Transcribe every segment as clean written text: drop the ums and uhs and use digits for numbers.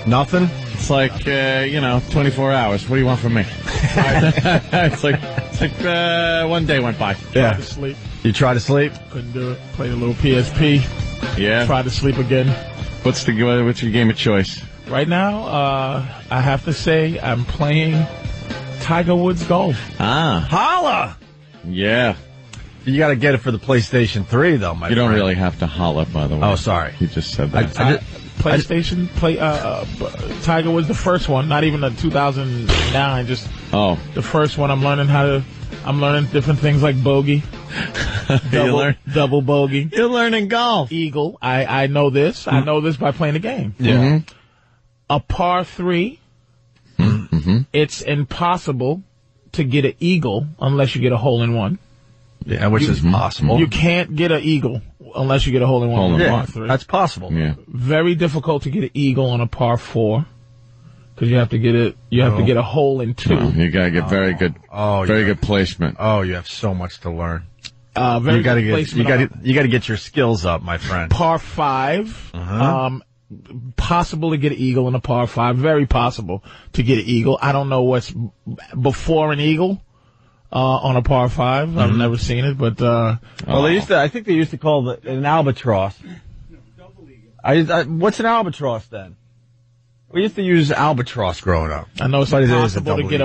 Nothing? It's like, 24 hours. What do you want from me? It's like one day went by. Yeah. Tried to sleep. You try to sleep? Couldn't do it. Played a little PSP. Yeah. Tried to sleep again. What's your game of choice? Right now, I have to say I'm playing Tiger Woods golf. Holla! Yeah. You got to get it for the PlayStation 3, though, my You don't friend. really have to holler, by the way. Oh, sorry. You just said that. PlayStation, Tiger Woods, the first one, not even the 2009, just the first one. I'm learning different things like bogey, double bogey. You're learning golf. Eagle. I know this. I know this by playing the game. Yeah. Mm-hmm. A par 3, it's impossible to get an eagle unless you get a hole-in-one. Yeah, which is possible. You can't get an eagle unless you get a hole-in-one on a par 3. That's possible. Yeah. Very difficult to get an eagle on a par 4 because you have to get it. You have to get a hole in 2. Oh, you gotta get very good placement. Oh, you have so much to learn. Very you gotta good placement. you gotta get your skills up, my friend. Par 5. Possible to get an eagle in a par 5. Very possible to get an eagle. I don't know what's before an eagle. On a par 5. I've never seen it, but, well, I think they used to call it an albatross. What's an albatross then? We used to use albatross growing up. I know it's impossible to get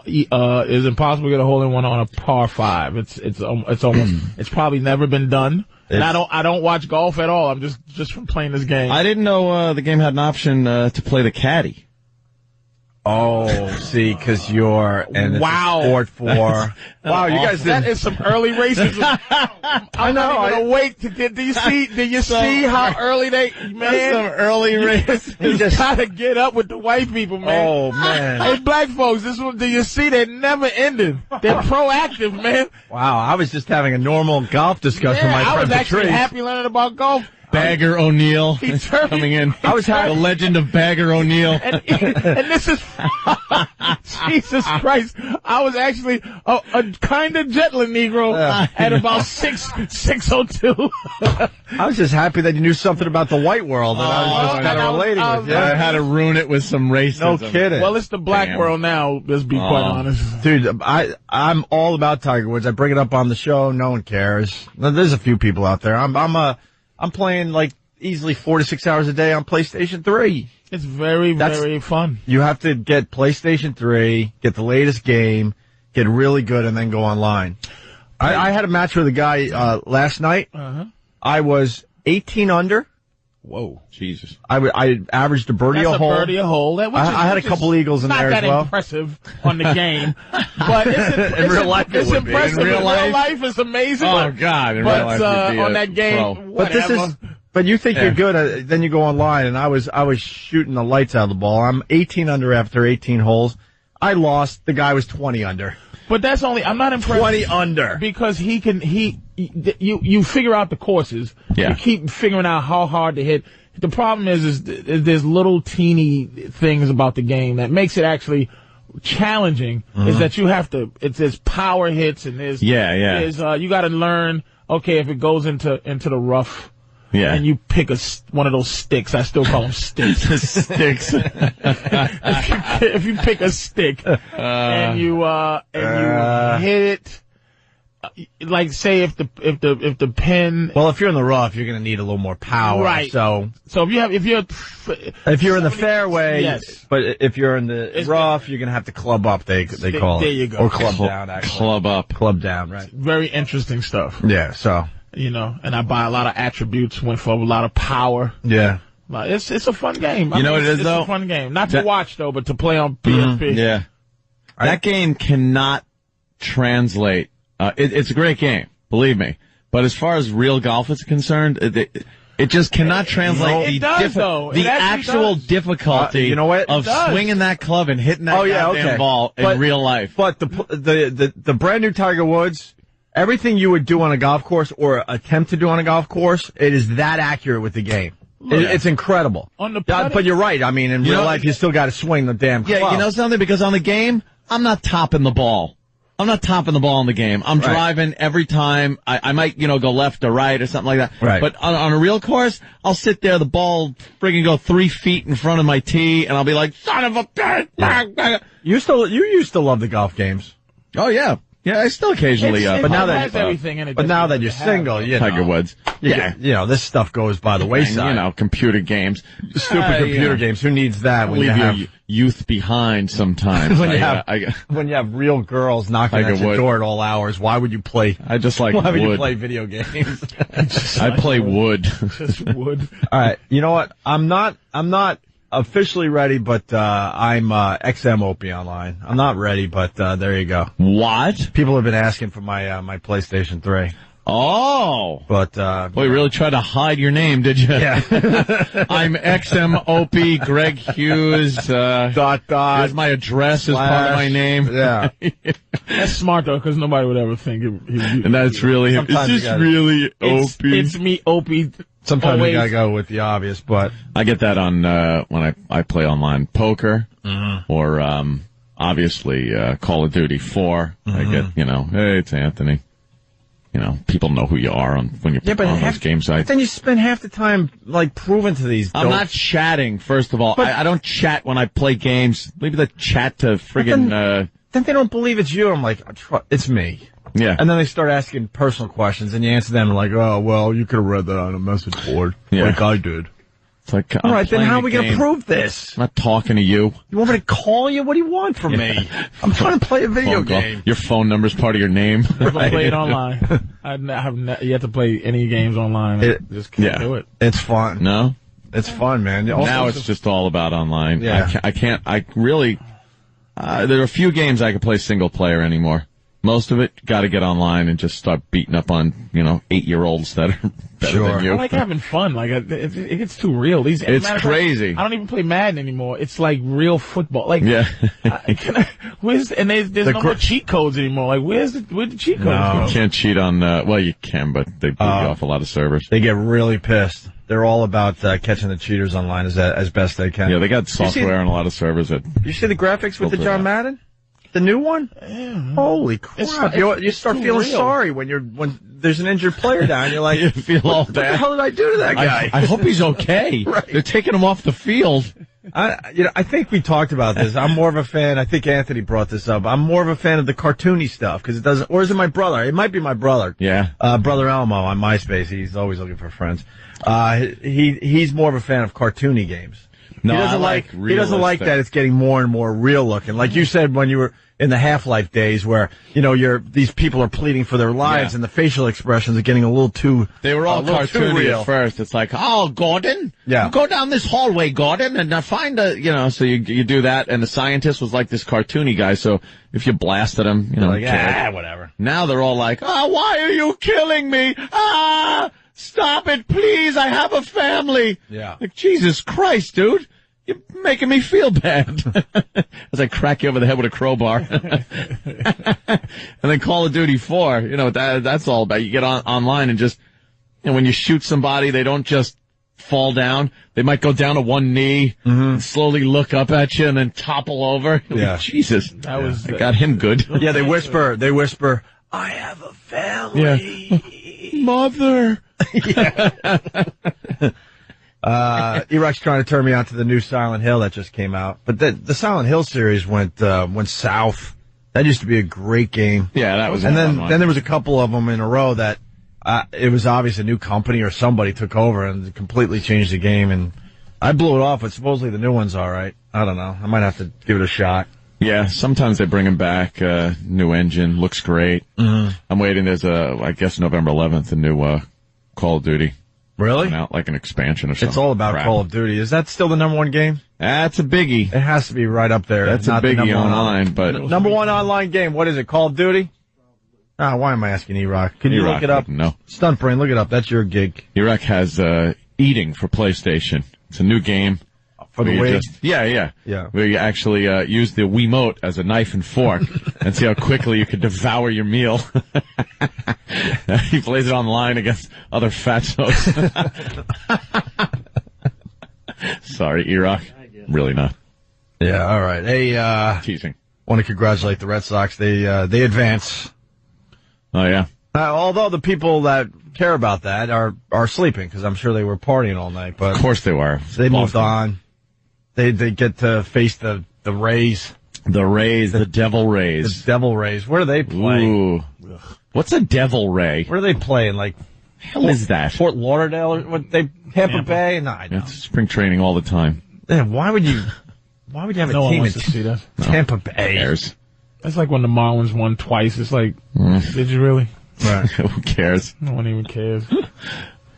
it's impossible to get a hole-in-one on a par 5. It's almost, it's probably never been done. And I don't watch golf at all. I'm just from playing this game. I didn't know, the game had an option, to play the caddy. Oh, see, because you're sport for. Wow, you guys that is some early racism. I'm not even awake to get. Do you see how early they man? That's some early racism. You just gotta get up with the white people, man. Oh man. Hey, black folks, this one. Do you see? They're never ending. They're proactive, man. Wow, I was just having a normal golf discussion with my friend I was Patrice. actually happy learning about golf. Bagger O'Neill coming in. I was the legend of Bagger O'Neill. And this is Jesus Christ. I was actually a kind of Jetland Negro at about 6:02. I was just happy that you knew something about the white world, and I was just kind of relating with you. I had to ruin it with some racism. No kidding. Well, it's the black world now. Let's be quite honest, dude. I'm all about Tiger Woods. I bring it up on the show. No one cares. There's a few people out there. I'm playing like easily 4 to 6 hours a day on PlayStation 3. It's very fun. You have to get PlayStation 3, get the latest game, get really good, and then go online. I had a match with a guy last night. I was 18 under. Whoa, Jesus! I averaged a birdie a hole. Birdie a hole. I had a couple eagles in there as well. Not that impressive on the game, but in real life it's impressive. In real life, it's amazing. Oh God! In real life, on that game, whatever. But you think you're good, then you go online, and I was shooting the lights out of the ball. I'm 18 under after 18 holes. I lost. The guy was 20 under. But that's only, I'm not impressed. 20 under. Because you figure out the courses. Yeah. You keep figuring out how hard to hit. The problem is there's little teeny things about the game that makes it actually challenging. Is that you have to, there's power hits and there's, you gotta learn, okay, if it goes into the rough. Yeah. And you pick one of those sticks. I still call them sticks. Sticks. if you pick a stick and you hit it, like say if the pin. Well, if you're in the rough, you're going to need a little more power. Right. So if you're in the fairway, yes. But if you're in the rough, you're going to have to club up. They call it. There you go. Or club down. Actually. Club up. Club down. Right. Very interesting stuff. Yeah. So. And I buy a lot of attributes, went for a lot of power. Yeah. It's a fun game. You know what it is, though? It's a fun game. Not to watch, though, but to play on PSP. Yeah. That game cannot translate. It's a great game, believe me. But as far as real golf is concerned, it just cannot translate the actual difficulty of swinging that club and hitting that goddamn ball in real life. But the brand new Tiger Woods, everything you would do on a golf course or attempt to do on a golf course, it is that accurate with the game. It's incredible. But you're right. I mean, in real life, you still got to swing the damn club. Yeah, you know something? Because on the game, I'm not topping the ball. I'm not topping the ball in the game. I'm driving every time. I might, go left or right or something like that. Right. But on a real course, I'll sit there, the ball friggin' go 3 feet in front of my tee, and I'll be like, son of a bitch. Yeah. You used to love the golf games. Oh, yeah. Yeah, I still occasionally, but now that everything in it. But now that you're single, Tiger Woods. This stuff goes by the wayside. And, computer games. Stupid computer games. Who needs that when you have your youth behind sometimes? when you have real girls knocking at your door at all hours? Why would you play? I just like Why would wood. you play video games? I play wood. Just wood. All right. You know what? I'm not officially ready, but I'm XM Opie online. I'm not ready, but there you go. What? People have been asking for my PlayStation 3. Oh. But boy, you really tried to hide your name, did you? Yeah. I'm XM Opie, Greg Hughes. Dot. Here's my address as part of my name. Yeah. That's smart though, because nobody would ever think and that's really him. Is this really Opie? It's me, Opie. Sometimes you gotta go with the obvious, but I get that on when I play online poker or obviously Call of Duty 4. I get hey, it's Anthony. People know who you are when you're on those game sites. Then you spend half the time proving to these. I'm not chatting. First of all, I don't chat when I play games. Leave the chat to friggin'. Then they don't believe it's you. I'm like, it's me. Yeah. And then they start asking personal questions, and you answer them like, oh, well, you could have read that on a message board. Yeah. Like I did. It's like, all right, then how are we going to prove this? I'm not talking to you. You want me to call you? What do you want from me? I'm trying to play a video game. Your phone number's part of your name. Never play it online. I have yet to play any games online. Just can't do it. It's fun. No? It's fun, man. Now it's just all about online. Yeah. I really, there are a few games I can play single player anymore. Most of it, got to get online and just start beating up on, 8-year-olds that are better than you. I like having fun. It gets too real. It's crazy. I don't even play Madden anymore. It's like real football. Yeah. There's no more cheat codes anymore. Where's the cheat codes go? You can't cheat on, you can, but they boot you off a lot of servers. They get really pissed. They're all about catching the cheaters online as best they can. Yeah, they got software on a lot of servers that. You see the graphics with the John Madden? The new one? Yeah. Holy crap. You start feeling sorry when there's an injured player down. You're like, you feel all bad. What the hell did I do to that guy? I hope he's okay. Right. They're taking him off the field. I think we talked about this. I'm more of a fan. I think Anthony brought this up. I'm more of a fan of the cartoony stuff because it doesn't, or is it my brother? It might be my brother. Yeah. Brother Elmo on MySpace. He's always looking for friends. He's more of a fan of cartoony games. No, he doesn't like that it's getting more and more real looking. Like you said when you were in the Half-Life days where, these people are pleading for their lives and the facial expressions are getting a little too They were all cartoony at first. It's like, oh, Gordon? Yeah. Go down this hallway, Gordon, and find so you do that. And the scientist was like this cartoony guy. So if you blasted him, like, whatever. Now they're all like, why are you killing me? Stop it, please. I have a family. Yeah. Like, Jesus Christ, dude. You're making me feel bad. As I crack you over the head with a crowbar. And then Call of Duty 4, that's all about. You get online and just, when you shoot somebody, they don't just fall down. They might go down to one knee, and slowly look up at you and then topple over. Yeah. Jesus. I got him good. Yeah, they whisper, I have a family. Yeah. Mother. Eroc's trying to turn me on to the new Silent Hill that just came out. But the Silent Hill series went south. That used to be a great game. Yeah, that was. And then there was a couple of them in a row that it was obvious a new company or somebody took over and completely changed the game. And I blew it off, but supposedly the new one's all right. I don't know. I might have to give it a shot. Yeah, sometimes they bring them back. New engine looks great. Mm-hmm. I'm waiting. There's I guess November 11th, a new Call of Duty. Really? Out like an expansion or something. It's all about Call of Duty. Is that still the number one game? That's a biggie. It has to be right up there. That's a biggie online, but number one online game. What is it? Call of Duty? Why am I asking E-Rock? Can you look it up? No. Stunt Brain, look it up. That's your gig. E-Rock has eating for PlayStation. It's a new game. For the Wii? Yeah. Where you actually use the Wiimote as a knife and fork and see how quickly you can devour your meal. He plays it online against other fatos. Sorry, E-Rock. Really not. Yeah, all right. Hey, teasing. want to congratulate the Red Sox. They advance. Oh, yeah. Although the people that care about that are sleeping, because I'm sure they were partying all night. But Of course they were. they moved on. They get to face the Rays. The Rays, the Devil Rays. The Devil Rays. Where do they play? Ooh. What's a Devil Ray? Where do they play? In like hell is that? Fort Lauderdale or what? Tampa Bay? No, I know. It's spring training all the time. Man, why would you have a No one team in wants to see that. Tampa Bay? Cares? That's like when the Marlins won twice. It's like, did you really? Right. Who cares? No one even cares.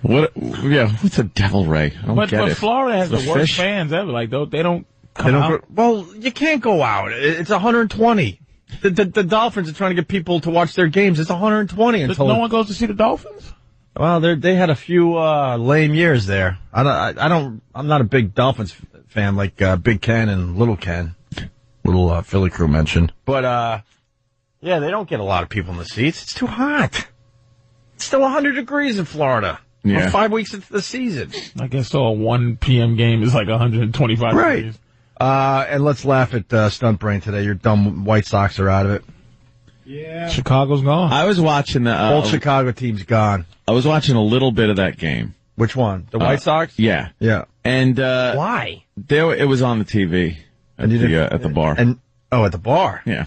What? Yeah, what's a Devil Ray? I don't get But it. Florida has the worst fish? fans ever. Like, they don't come out. Well, you can't go out. It's 120. The Dolphins are trying to get people to watch their games. It's 120 until No one goes to see the Dolphins? Well, they had a few lame years there. I'm not a big Dolphins fan like Big Ken and Little Ken, little Philly crew mentioned. But yeah, they don't get a lot of people in the seats. It's too hot. It's still 100 degrees in Florida. Yeah. We're 5 weeks into the season. I guess so. A 1 p.m. game is like 125 Right. degrees. And let's laugh at Stunt Brain today. Your dumb White Sox are out of it. Yeah. Chicago's gone. I was watching the Whole Chicago team's gone. I was watching a little bit of that game. Which one? The White Sox? Yeah. Yeah. And Why? it was on the TV at the bar. And at the bar. Yeah.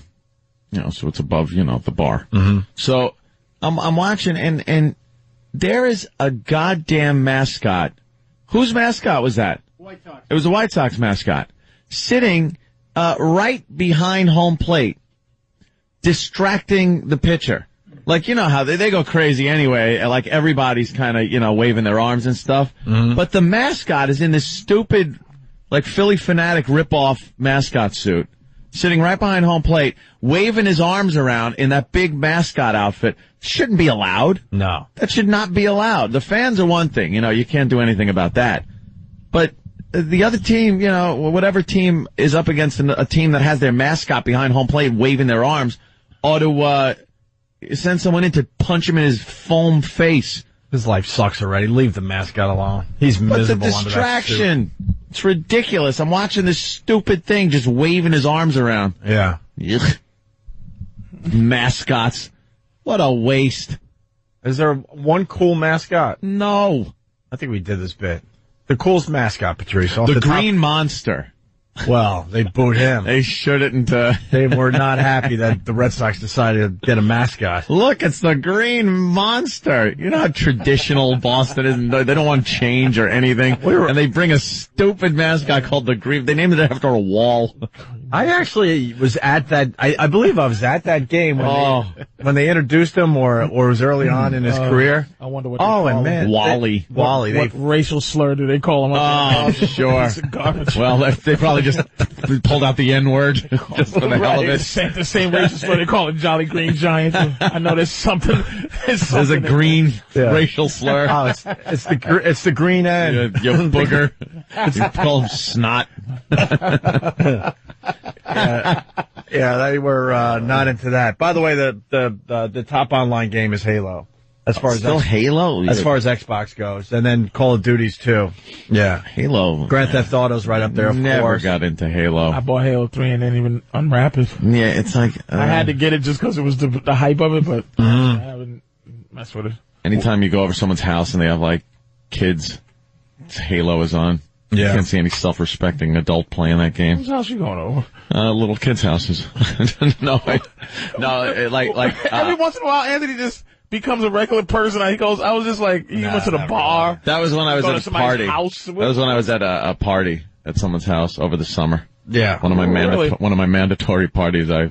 So it's above, the bar. Mm-hmm. So I'm watching and there is a goddamn mascot. Whose mascot was that? White Sox. It was the White Sox mascot sitting right behind home plate, distracting the pitcher. Like, you know how they go crazy anyway, like everybody's kind of, waving their arms and stuff. Mm-hmm. But the mascot is in this stupid, like Philly Fanatic ripoff mascot suit, sitting right behind home plate, waving his arms around in that big mascot outfit. Shouldn't be allowed. No. That should not be allowed. The fans are one thing, you can't do anything about that. But the other team, whatever team is up against a team that has their mascot behind home plate waving their arms, ought to send someone in to punch him in his foam face. His life sucks already. Leave the mascot alone. He's miserable. But the distraction. It's ridiculous. I'm watching this stupid thing just waving his arms around. Yeah. Ugh. Mascots. What a waste. Is there one cool mascot? No. I think we did this bit. The coolest mascot, Patrice. Off The the Green Monster. Well, they booed him. They shouldn't. They were not happy that the Red Sox decided to get a mascot. Look, it's the Green Monster. You know how traditional Boston is? They don't want change or anything. And they bring a stupid mascot called the Green. They named it after a wall. I actually was at that. I believe I was at that game when they introduced him, or it was early on in his career. I wonder what they call him. Man, Wally. Wally. What racial slur do they call him? Oh, sure. It's garbage. Well, they probably just pulled out the N-word just for the hell of it. The same racial slur they call it Jolly Green Giant. I know there's something. There's a green racial slur. Oh, it's the green end. You booger. You call him snot. Yeah, they were not into that. By the way, the top online game is Halo. As far as Halo? As far as Xbox goes. And then Call of Duty's too. Yeah. Halo. Grand Theft Auto's right up there, of Never course. got into Halo. I bought Halo 3 and didn't even unwrap it. Yeah, it's like... I had to get it just because it was the hype of it, but I haven't messed with it. Anytime you go over someone's house and they have, like, kids, Halo is on. Yeah. You can't see any self-respecting adult playing that game. Whose house you going over? Little kids' houses. No, Every once in a while, Anthony just becomes a regular person. He goes, I was just like, he went to the bar. Really. That was when I was at a party. House. That was when I was at a party at someone's house over the summer. Yeah. One of my mandatory parties I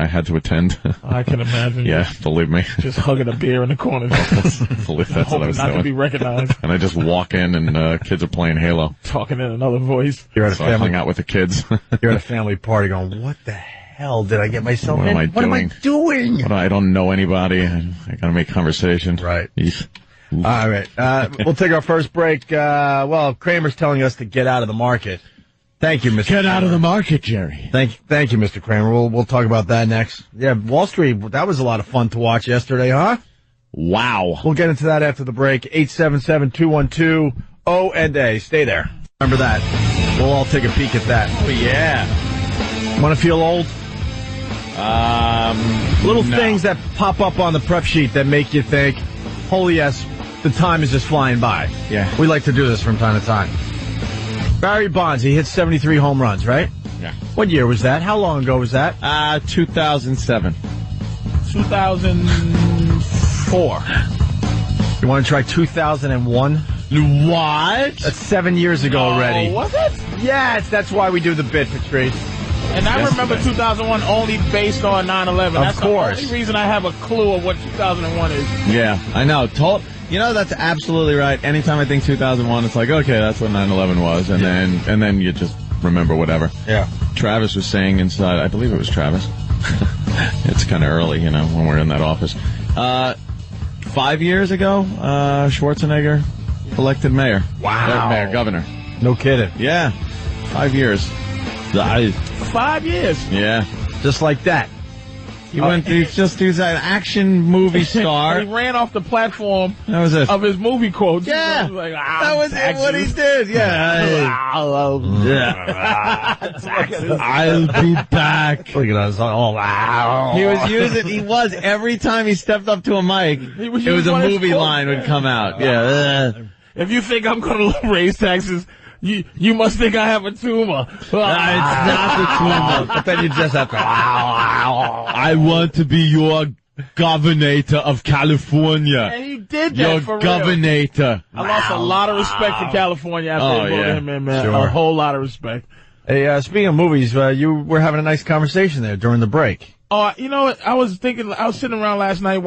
had to attend. I can imagine. Yeah, believe me. Just hugging a beer in the corner. Believe that's what I was not doing. to be recognized. And I just walk in and kids are playing Halo. Talking in another voice. You're at a So I hung out with the kids. You're at a family party going, what the hell did I get myself What in? am I doing? I don't know anybody. I gotta make conversation. Right. Eesh. All right. We'll take our first break. Kramer's telling us to get out of the market. Thank you, Mr. Get Kramer. out of the market, Jerry. Thank you, Mr. Kramer. We'll talk about that next. Yeah, Wall Street, that was a lot of fun to watch yesterday, huh? Wow. We'll get into that after the break. 877-212-O&A. Stay there. Remember that. We'll all take a peek at that. Oh, yeah. Want to feel old? Little things that pop up on the prep sheet that make you think, holy yes, the time is just flying by. Yeah. We like to do this from time to time. Barry Bonds, he hit 73 home runs, right? Yeah. What year was that? How long ago was that? 2007. 2004. You want to try 2001? What? That's 7 years ago already. Was it? Yes, that's why we do the bit, Patrice. And I remember 2001 only based on 9/11. That's course. the only reason I have a clue of what 2001 is. Yeah, I know. That's absolutely right. Anytime I think 2001, it's like, okay, that's what 9/11 was, and then you just remember whatever. Yeah. Travis was saying inside, I believe it was Travis. It's kind of early, when we're in that office. 5 years ago, Schwarzenegger elected mayor. Wow. Mayor, governor. No kidding. Yeah. 5 years. 5 years. Yeah. Just like that. He he's an action movie star. He ran off the platform That was it. of his movie quotes. Yeah. He was like, That was it, what he did. Yeah. I'll be back. Look at us. Oh, wow. He was every time he stepped up to a mic, it was a movie line would come out. Yeah. If you think I'm going to raise taxes, you must think I have a tumor. It's not a tumor. But then you just have to, I want to be your governor of California. And he did that for real. Your governor. I lost a lot of respect to California after they voted him in, man. Sure. A whole lot of respect. Hey, speaking of movies, you were having a nice conversation there during the break. Oh, you know what? I was sitting around last night,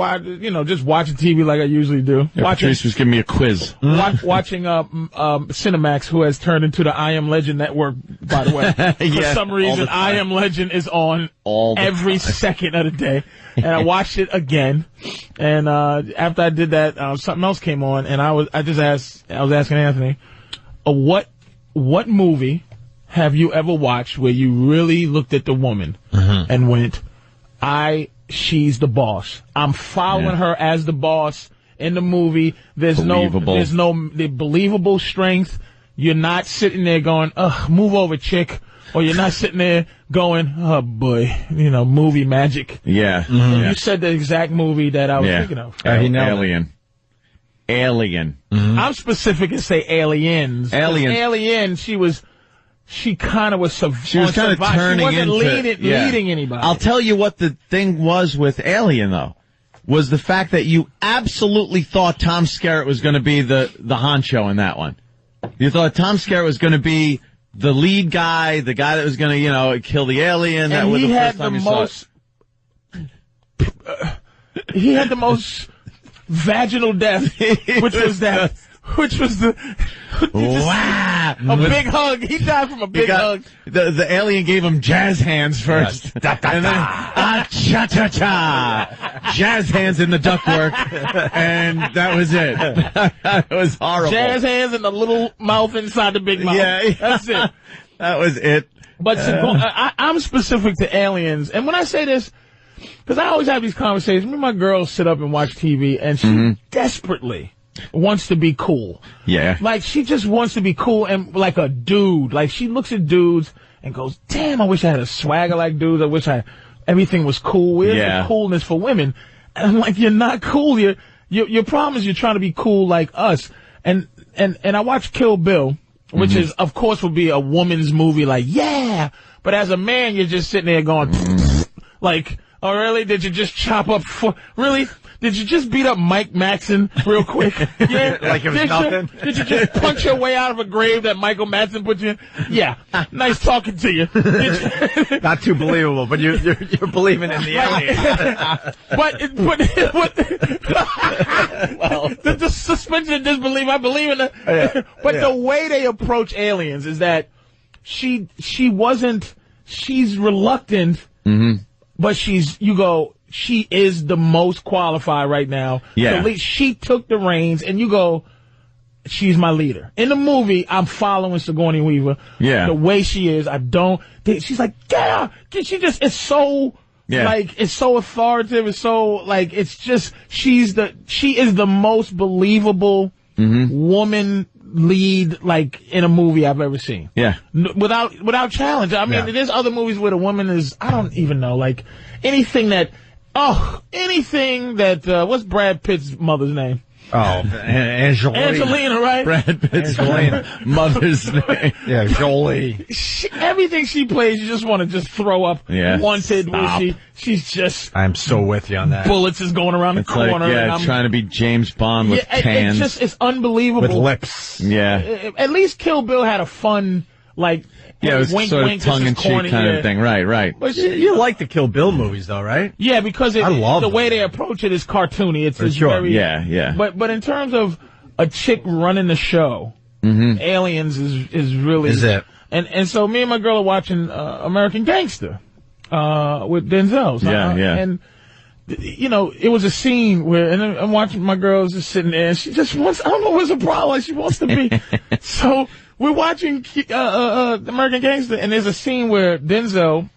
just watching TV like I usually do. Patrice was giving me a quiz. Watching Cinemax, who has turned into the I Am Legend network, by the way. For some reason, I Am Legend is on every second of the day. And I watched it again. And after I did that, something else came on, and I was asking Anthony, what movie have you ever watched where you really looked at the woman and went, she's the boss. I'm following her as the boss in the movie. There's no believable strength. You're not sitting there going, move over, chick. Or you're not sitting there going, oh boy, movie magic. Yeah. Mm-hmm. You said the exact movie that I was thinking of. Alien. I'm specific and say aliens. Alien, she kind of was She was kind of turning she wasn't leading anybody. I'll tell you what the thing was with Alien, though, was the fact that you absolutely thought Tom Skerritt was going to be the honcho in that one. You thought Tom Skerritt was going to be the lead guy, the guy that was going to, kill the alien. That was the first time you saw it. He had the most vaginal death, which was the a big hug. He died from a big hug. The alien gave him jazz hands first. And then, cha-cha-cha. Jazz hands in the ductwork. And that was it. It was horrible. Jazz hands and the little mouth inside the big mouth. Yeah. That's it. That was it. But I'm specific to aliens. And when I say this, because I always have these conversations, me and my girl sit up and watch TV, and she desperately wants to be cool. Yeah. Like, she just wants to be cool and like a dude. Like, she looks at dudes and goes, damn, I wish I had a swagger like dudes. I wish everything was cool. Where's the coolness for women? And I'm like, you're not cool. Your problem is you're trying to be cool like us. And I watch Kill Bill, which is, of course, would be a woman's movie, like, yeah. But as a man, you're just sitting there going, like, oh, really? Did you just chop up really? Did you just beat up Mike Madsen real quick? Yeah. Like it was nothing? Did you just punch your way out of a grave that Michael Madsen put you in? Yeah. Nice talking to you. Not too believable, but you're believing in the alien. The suspension of disbelief, I believe in it. But the way they approach aliens is that she's reluctant, but she is the most qualified right now. Yeah. She took the reins, and you go, she's my leader. In the movie, I'm following Sigourney Weaver. Yeah. The way she is, she's like, yeah. It's so, it's so authoritative. It's so, it's just, she is the most believable woman lead like in a movie I've ever seen. Yeah. Without challenge. I mean, there's other movies where the woman is, I don't even know, like anything that, what's Brad Pitt's mother's name? Oh, Angelina, right? Brad Pitt's mother's name. Yeah, Jolie. Everything she plays, you just want to just throw up. Yeah. Wanted, where she's just. I'm so with you on that. Bullets is going around the corner. Like, trying to be James Bond with cans. It's unbelievable. With lips. Yeah. At least Kill Bill had a fun, like, it was wink, sort of wink, tongue-in-cheek kind of thing. Right. But you like the Kill Bill movies, though, right? Yeah, because I love the them. way they approach it is cartoony. It's sure. very... Yeah. But in terms of a chick running the show, Aliens is really... Is it? And so me and my girl are watching American Gangster with Denzel. Yeah. And, you know, it was a scene where... And I'm watching my girl's just sitting there, and she just wants... I don't know what's the problem. Like, she wants to be... So... We're watching American Gangster, and there's a scene where Denzel,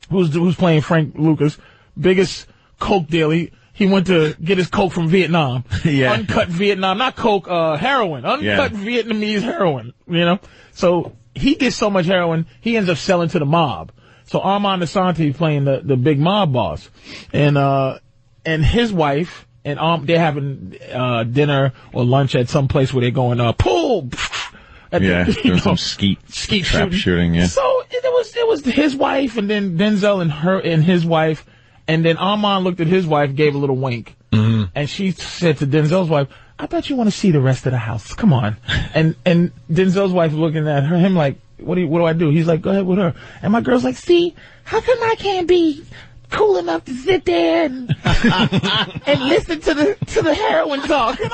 who's playing Frank Lucas, biggest coke dealer, he went to get his coke from Vietnam. Yeah. Uncut Vietnam, not coke, heroin. Uncut Vietnamese heroin, you know? So he gets so much heroin, he ends up selling to the mob. So Armand Asante playing the big mob boss. And his wife, and they're having dinner or lunch at some place where they're going, pool! There was some skeet trap shooting. Yeah. So it was his wife, and then Denzel and his wife, and then Armand looked at his wife, gave a little wink, and she said to Denzel's wife, "I bet you want to see the rest of the house. Come on." and Denzel's wife looking at him like, "What do I do?" He's like, "Go ahead with her." And my girl's like, "See, how come I can't be cool enough to sit there and and listen to the heroin talk?" And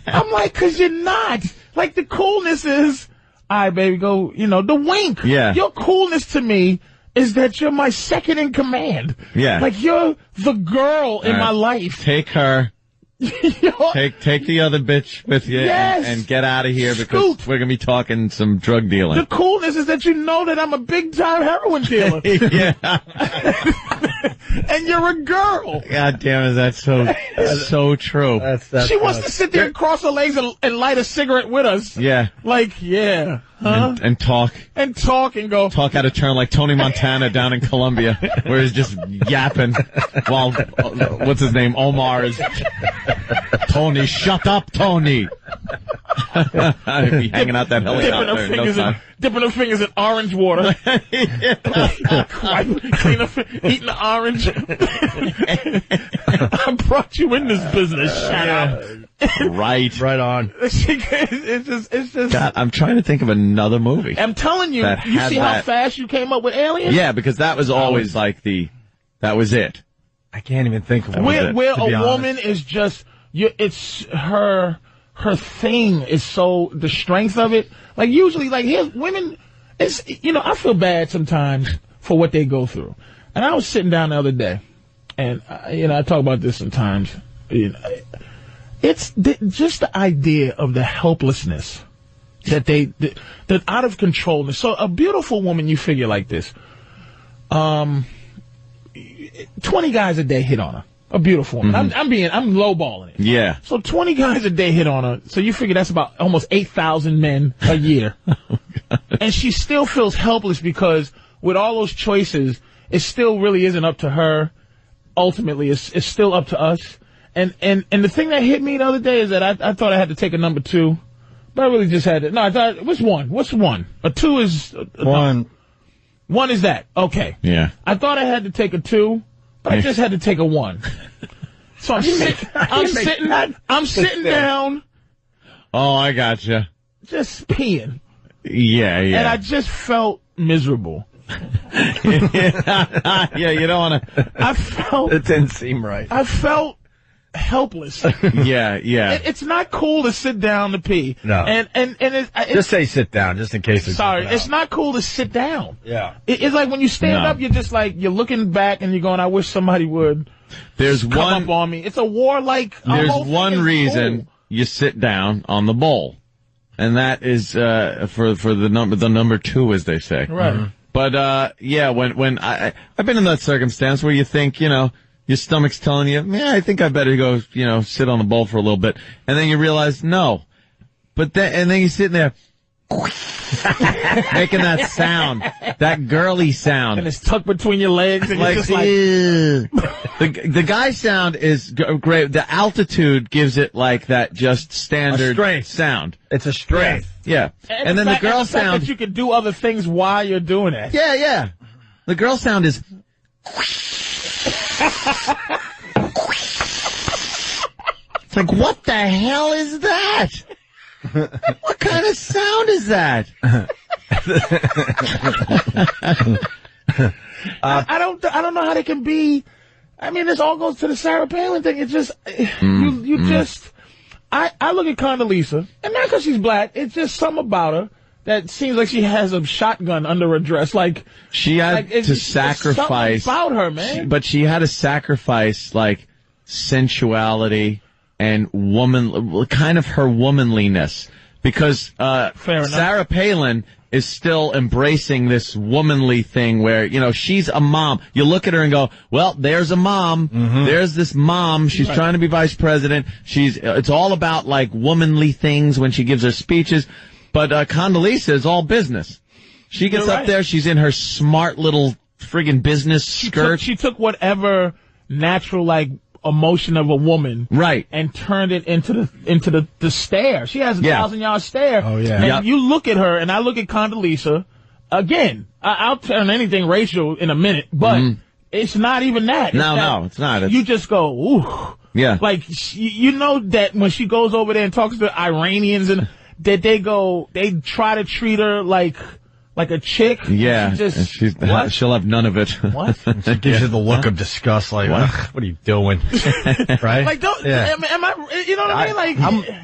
I'm like, 'cause you're not. Like, the coolness is, all right, baby, go, the wink. Yeah. Your coolness to me is that you're my second in command. Yeah. Like, you're the girl in my life. Take her. Take the other bitch with you and get out of here because we're going to be talking some drug dealing. The coolness is that you know that I'm a big-time heroin dealer. Yeah. And you're a girl. God damn it, that's so true. She wants to sit there and cross her legs and light a cigarette with us. Yeah. Like, yeah. Huh? And talk. And talk and go. Talk out of turn like Tony Montana down in Colombia, where he's just yapping while, what's his name, Omar is, Tony, shut up, Tony. I'd be hanging out that helicopter. Dipping her fingers in orange water. Eating the orange. I brought you in this business. Shut up. Right on. It's just. God, I'm trying to think of another movie. I'm telling you, you see how fast you came up with Aliens? Yeah, because that was always like that was it. I can't even think of where a woman is just, it's her thing is so, the strength of it. Like, usually, like, here's women, it's, I feel bad sometimes for what they go through. And I was sitting down the other day, and, I talk about this sometimes. It's just the idea of the helplessness that that out of control. So a beautiful woman, you figure like this, 20 guys a day hit on her. A beautiful woman. I'm lowballing it. Yeah. So 20 guys a day hit on her. So you figure that's about almost 8,000 men a year. And she still feels helpless because with all those choices, it still really isn't up to her. Ultimately, it's still up to us. And the thing that hit me the other day is that I thought I had to take a number 2, but I really just had to. No, I thought, what's 1? What's 1? A 2 is 1. 1 is that. Okay. Yeah. I thought I had to take a 2. But I just had to take a 1. So I'm sitting down. Oh, I gotcha. Just peeing. Yeah. And I just felt miserable. Yeah, you don't want to. It didn't seem right. I felt helpless. Yeah. It's not cool to sit down to pee. No. And it's just say sit down, just in case. It's not cool to sit down. Yeah. It's like when you stand up, you're just like, you're looking back and you're going, I wish somebody would come up on me. It's a warlike. There's one reason you sit down on the bowl, and that is for the number 2, as they say. Right. Mm-hmm. But when I've been in that circumstance where you think, your stomach's telling you, I think I better go, sit on the bowl for a little bit. And then you realize, no, But then he's sitting there making that sound, that girly sound. And it's tucked between your legs. And Like, you're just like, the guy sound is great. The altitude gives it like that just standard sound. It's a strength. Yeah. And then the girl sound. that you can do other things while you're doing it. Yeah, yeah. The girl sound is. It's like, what the hell is that? What kind of sound is that? I don't know how they can be. I mean, this all goes to the Sarah Palin thing. It's just you just. I look at Condoleezza, and not because she's black. It's just something about her that seems like she has a shotgun under her dress. Like she had to sacrifice about her, man. But she had to sacrifice like sensuality and kind of her womanliness, because Sarah Palin is still embracing this womanly thing where, you know, she's a mom. You look at her and go, well, there's a mom. Mm-hmm. There's this mom. She's trying to be vice president. It's all about like womanly things when she gives her speeches. But Condoleezza is all business. She gets up there. She's in her smart little friggin' business skirt. She took whatever natural like emotion of a woman, and turned it into the stare. She has a 1,000-yard stare. Oh yeah. And you look at her, and I look at Condoleezza. Again, I'll turn anything racial in a minute, but it's not even that. No, it's not. You just go, ooh. Yeah. Like you know that when she goes over there and talks to Iranians, and that they try to treat her like a chick. Yeah. She'll have none of it. What? She gives you the look of disgust, like, what are you doing? Right? Like, am I, you know what I mean? Like,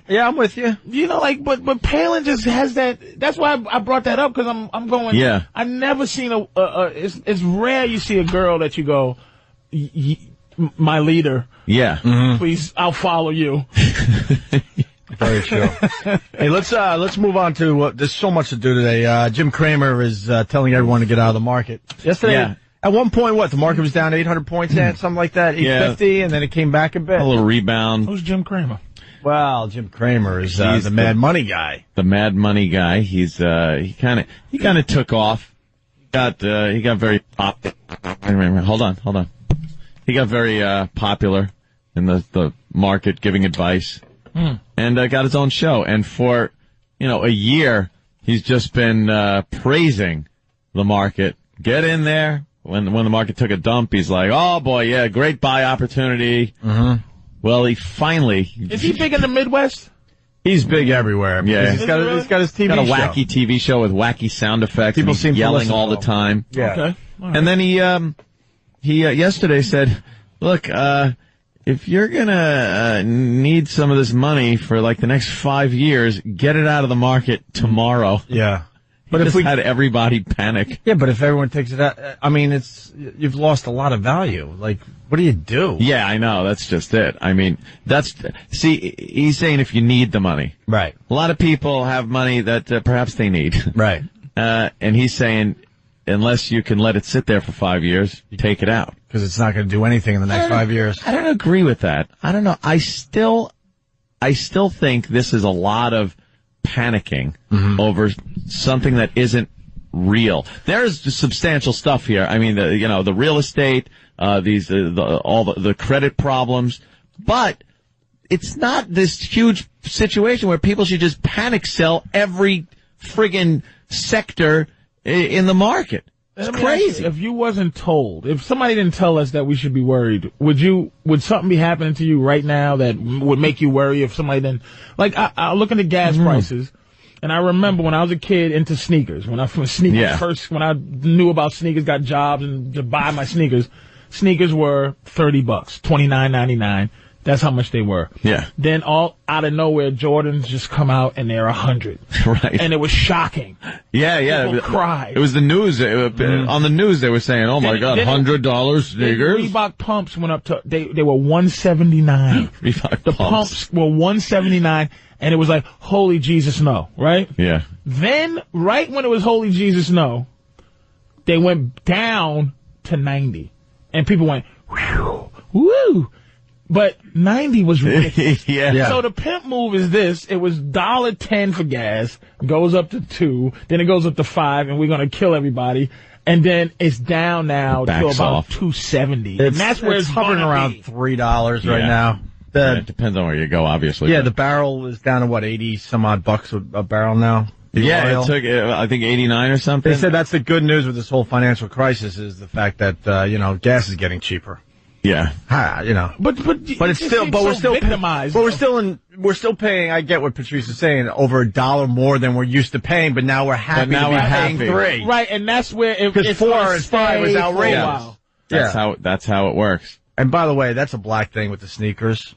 I'm with you. You know, like, but Palin just has that. That's why I brought that up, because I'm going. Yeah. I never seen it's rare you see a girl that you go, my leader. Yeah. Mm-hmm. Please, I'll follow you. Very true. Hey, let's move on to there's so much to do today. Jim Cramer is telling everyone to get out of the market. Yesterday, at one point, the market was down 800 points, something like that, 850, and then it came back a bit. A little rebound. Who's Jim Cramer? Well, Jim Cramer is the Mad Money guy. The Mad Money guy. He's he kind of took off. He got very popular. Hold on. He got very popular in the market, giving advice. And got his own show. And for, a year, he's just been praising the market. Get in there. When the market took a dump, he's like, oh, boy, yeah, great buy opportunity. Mm-hmm. Well, he finally... Is he big in the Midwest? He's big everywhere. Yeah. He's got his TV show. Got a wacky TV show with wacky sound effects. People seem yelling all the time. Yeah. Okay. Right. And then he yesterday said, look, if you're gonna need some of this money for like the next 5 years, get it out of the market tomorrow. Yeah, but if we had everybody panic. Yeah, but if everyone takes it out, I mean, you've lost a lot of value. Like, what do you do? Yeah, I know. That's just it. I mean, he's saying if you need the money, right? A lot of people have money that perhaps they need, right? And he's saying, unless you can let it sit there for 5 years, take it out. Because it's not going to do anything in the next 5 years. I don't agree with that. I don't know. I still think this is a lot of panicking over something that isn't real. There's substantial stuff here. I mean, the real estate, all the credit problems, but it's not this huge situation where people should just panic sell every friggin' sector in the market. It's crazy. If you wasn't told, if somebody didn't tell us that we should be worried, would something be happening to you right now that would make you worry if somebody didn't? Like, I look at the gas prices, and I remember when I was a kid into sneakers, when I knew about sneakers, got jobs and to buy my sneakers were $30, $29.99. That's how much they were. Yeah. Then all out of nowhere, Jordans just come out and they're $100. Right. And it was shocking. Yeah. People cried. It was the news. On the news, they were saying, "Oh my God, $100 sneakers." Reebok pumps went up to they were $179. The pumps were $179, and it was like, holy Jesus, no, right? Yeah. Then, right when it was holy Jesus, no, they went down to $90, and people went, whew, woo. But 90 was ridiculous. Yeah. So the pimp move is this. It was $1.10 for gas, goes up to $2, then it goes up to $5, and we're going to kill everybody. And then it's down now to about $2.70. And that's where it's hovering around $3 right now. It depends on where you go, obviously. Yeah, the barrel is down to what, 80 some odd bucks a barrel now? Yeah, it took, I think, 89 or something. They said that's the good news with this whole financial crisis is the fact that, gas is getting cheaper. Yeah. But it's still, but we're still victimized. But we're still paying, I get what Patrice is saying, over $1 more than we're used to paying, but now we're happy to be paying $3. Right, and that's where because 4 and 5 was outrageous. That's how it works. And by the way, that's a black thing with the sneakers.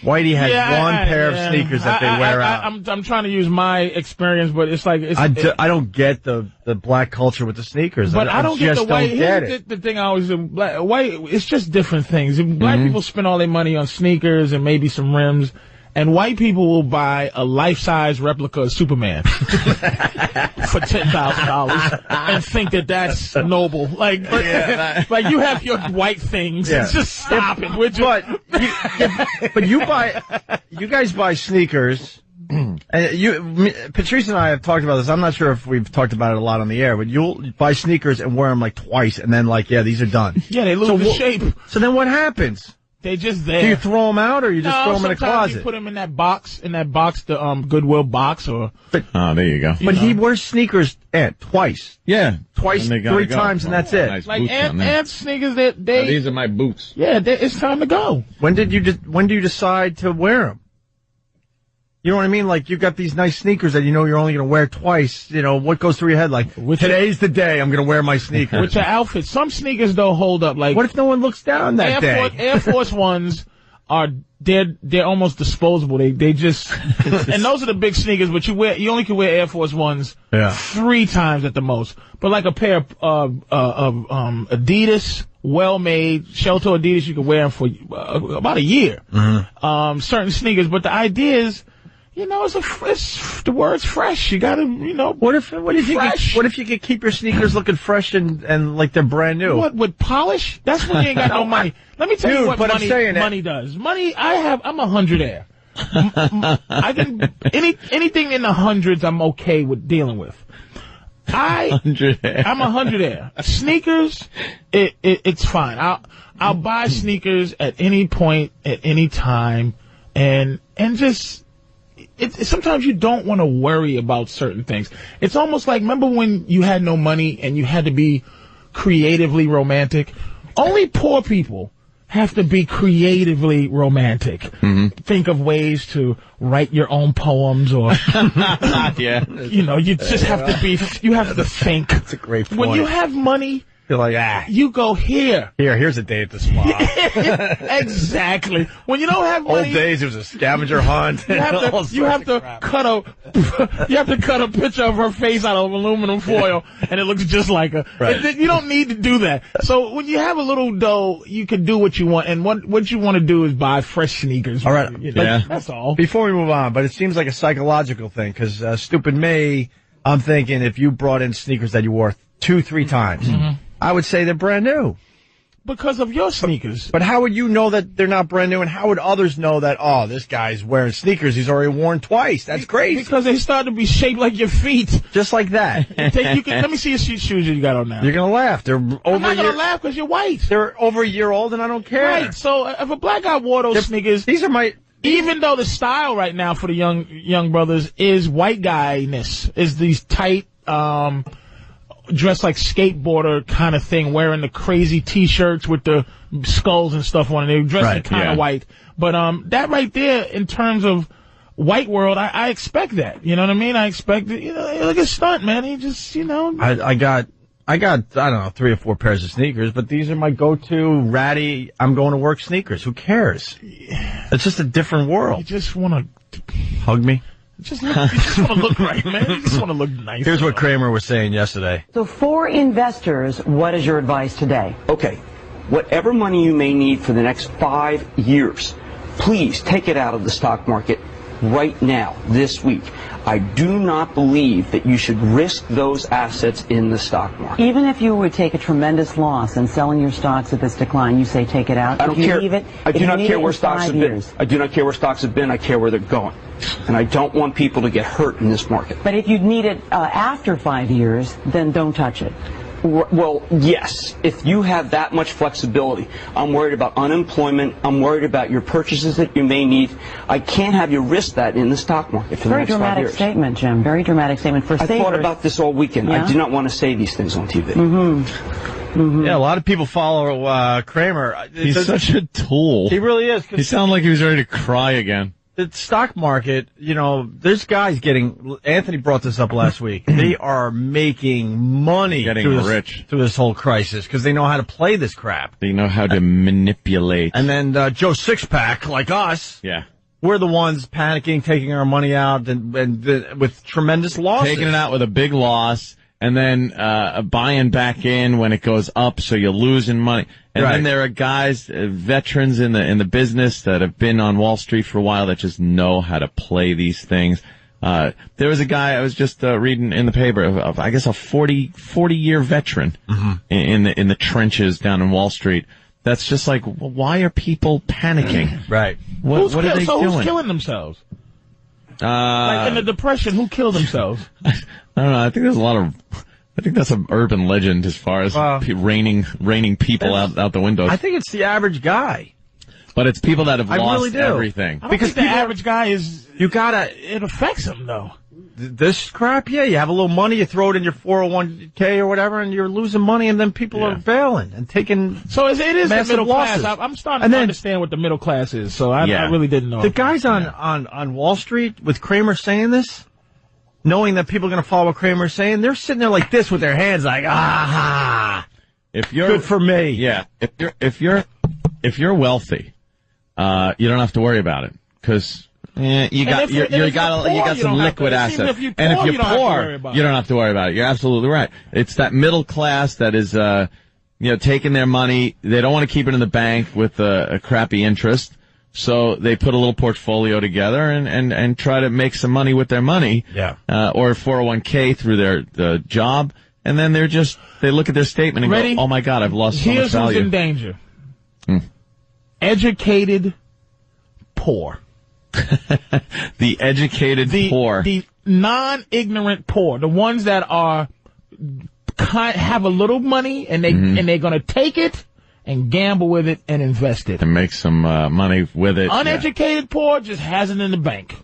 Whitey has one pair of sneakers that they wear out. I'm trying to use my experience, but it's like I don't get the black culture with the sneakers. But I don't get the white. Here's the thing I always white. It's just different things. Black people spend all their money on sneakers and maybe some rims. And white people will buy a life-size replica of Superman for $10,000 and think that that's noble. Like you have your white things. Yeah. Just stop it. But you guys buy sneakers. And Patrice and I have talked about this. I'm not sure if we've talked about it a lot on the air, but you'll buy sneakers and wear them like twice, and then these are done. Yeah, they lose the shape. So then what happens? They just there. Do you throw them out, or you just throw them in a closet? You put them in that box, the Goodwill box, or. There you go. But he wears sneakers twice. Yeah, twice, 3 times, and that's it. Nice like Ant sneakers, these are my boots. Yeah, it's time to go. When do you decide to wear them? You know what I mean? Like, you've got these nice sneakers that you're only going to wear twice. What goes through your head? Like, today's the day I'm going to wear my sneakers. With your outfit. Some sneakers don't hold up. Like, what if no one looks down that day? Air Force Ones they're almost disposable. They just, and those are the big sneakers, but you only can wear Air Force Ones 3 times at the most. But like a pair of Adidas, well-made, shell-toe Adidas, you can wear them for about a year. Mm-hmm. Certain sneakers, but the idea is, the word's fresh. You gotta, What if you could keep your sneakers looking fresh and like they're brand new? What, with polish? That's when you ain't got no money. Let me tell you what money does. Money, I'm 100 air. I can, anything in the hundreds I'm okay with dealing with. I'm 100 air. Sneakers, it's fine. I'll buy sneakers at any point, at any time, and just, sometimes you don't want to worry about certain things. It's almost like, remember when you had no money and you had to be creatively romantic? Only poor people have to be creatively romantic. Mm-hmm. Think of ways to write your own poems or, you just have to you have to think. That's a great point. When you have money, you're like, you go here. Here's a day at the spa. Exactly. When you don't have money. Old days, it was a scavenger hunt. You have to cut a picture of her face out of aluminum foil, and it looks just like her. Right. You don't need to do that. So when you have a little dough, you can do what you want, and what you want to do is buy fresh sneakers. All right. That's all. Before we move on, but it seems like a psychological thing, because stupid me, I'm thinking if you brought in sneakers that you wore 2-3 times, I would say they're brand new. Because of your sneakers. But how would you know that they're not brand new, and how would others know that, this guy's wearing sneakers he's already worn twice? That's crazy. Because they start to be shaped like your feet. Just like that. Let me see your shoes you got on now. You're going to laugh. They're over I'm not going to laugh because you're white. They're over a year old, and I don't care. Right. So if a black guy wore those sneakers. These are my... Even though the style right now for the young brothers is white guy-ness, is these tight, dressed like skateboarder kind of thing, wearing the crazy T-shirts with the skulls and stuff on it. They're dressing kind of white. But that right there, in terms of white world, I expect that. You know what I mean? I expect it. Like a stunt, man. He just, I got, I don't know, 3 or 4 pairs of sneakers, but these are my go-to ratty, I'm going to work sneakers. Who cares? It's just a different world. You just want to hug me? You just want to look right, man. You just want to look nice. Here's what Kramer was saying yesterday. So for investors, what is your advice today? Okay, whatever money you may need for the next 5 years, please take it out of the stock market right now, this week, I do not believe that you should risk those assets in the stock market. Even if you would take a tremendous loss and selling your stocks at this decline, you say take it out? I don't care. I do not care where stocks have been. Years. I do not care where stocks have been. I care where they're going. And I don't want people to get hurt in this market. But if you need it after 5 years, then don't touch it. Well, yes. If you have that much flexibility, I'm worried about unemployment. I'm worried about your purchases that you may need. I can't have you risk that in the stock market for the next 5 years. Very dramatic statement, Jim. Very dramatic statement. For savers. I thought about this all weekend. Yeah? I do not want to say these things on TV. Yeah, a lot of people follow Kramer. He's such a tool. He really is. He sounded like he was ready to cry again. The stock market, there's guys Anthony brought this up last week. They are making money rich through this whole crisis because they know how to play this crap. They know how to manipulate. And then Joe Sixpack, like us, we're the ones panicking, taking our money out and with tremendous losses. Taking it out with a big loss. And then buying back in when it goes up, so you're losing money. And then there are guys, veterans in the business that have been on Wall Street for a while that just know how to play these things. There was a guy I was just reading in the paper of I guess a 40-year veteran in the trenches down in Wall Street. That's just like, why are people panicking? Right. What are they doing? Who's killing themselves? Like in the Depression, who killed themselves? I don't know. I think there's I think that's an urban legend as far as raining people out the windows. I think it's the average guy. But it's people that have lost really do. everything. Because the average guy is, it affects him though. This crap, you have a little money, you throw it in your 401k or whatever, and you're losing money, and then people are bailing and taking. So it is the middle losses. class. I'm starting to understand what the middle class is. So I really didn't know. The guys on Wall Street with Kramer saying this, knowing that people are going to follow what Kramer's saying, they're sitting there like this with their hands like, if you're good for me. Yeah. If you're wealthy, you don't have to worry about it because. You got some liquid assets. And if you're poor, you don't have to worry about it. You're absolutely right. It's that middle class that is, taking their money. They don't want to keep it in the bank with a crappy interest. So they put a little portfolio together and try to make some money with their money. Yeah. Or 401k through the job. And then they look at their statement and go, oh my God, I've lost so much value. Here's who's in danger. Educated, poor. The educated poor. The non-ignorant poor. The ones that have a little money and they're going to take it and gamble with it and invest it. And make some money with it. Uneducated poor just has it in the bank.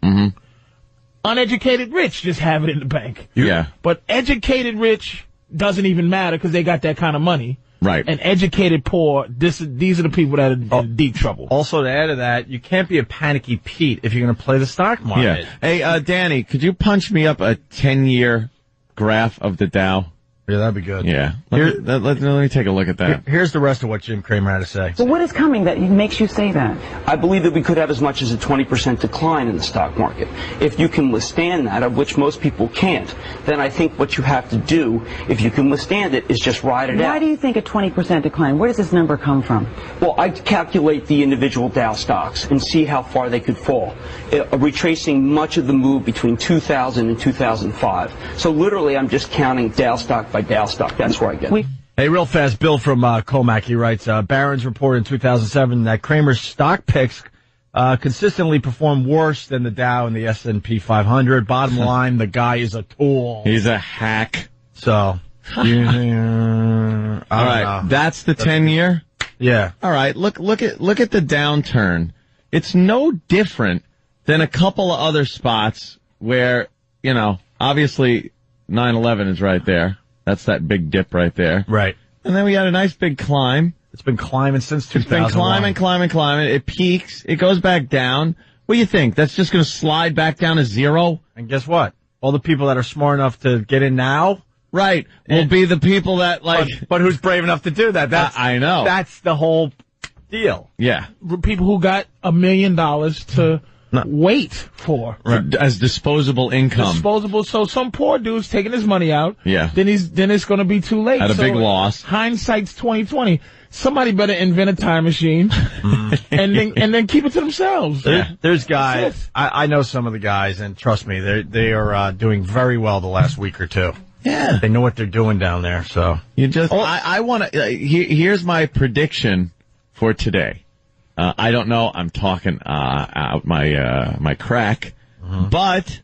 Uneducated rich just have it in the bank. Yeah. But educated rich doesn't even matter because they got that kind of money. Right. And educated poor, these are the people that are in deep trouble. Also, to add to that, you can't be a panicky Pete if you're going to play the stock market. Yeah. Hey, Danny, could you punch me up a 10-year graph of the Dow? Yeah, that'd be good. Yeah. Let me take a look at that. Here's the rest of what Jim Kramer had to say. So what is coming that makes you say that? I believe that we could have as much as a 20% decline in the stock market. If you can withstand that, of which most people can't, then I think what you have to do, if you can withstand it, is just ride it out. Why do you think a 20% decline? Where does this number come from? Well, I calculate the individual Dow stocks and see how far they could fall, retracing much of the move between 2000 and 2005. So literally, I'm just counting Dow stock by Dow stock. That's where I get it. Hey, real fast, Bill from Comac, he writes, Barron's reported in 2007 that Kramer's stock picks consistently perform worse than the Dow and the S&P 500. Bottom line, the guy is a tool. He's a hack. So, all right, that's the 10-year? Yeah. All right, look at the downturn. It's no different than a couple of other spots where, obviously 9/11 is right there. That's that big dip right there. Right. And then we had a nice big climb. It's been climbing since 2001. It's been climbing. It peaks. It goes back down. What do you think? That's just going to slide back down to zero? And guess what? All the people that are smart enough to get in now. Right. Will be the people that But who's brave enough to do that? I know. That's the whole deal. Yeah. People who got $1 million to wait for. As disposable income. Disposable. So some poor dude's taking his money out. Yeah. Then it's going to be too late. At a big loss. Hindsight's 20/20. Somebody better invent a time machine and then keep it to themselves. There's guys. I know some of the guys, and trust me, they are doing very well the last week or two. Yeah. They know what they're doing down there. So I want to. Here's my prediction for today. I don't know. I'm talking out my crack, but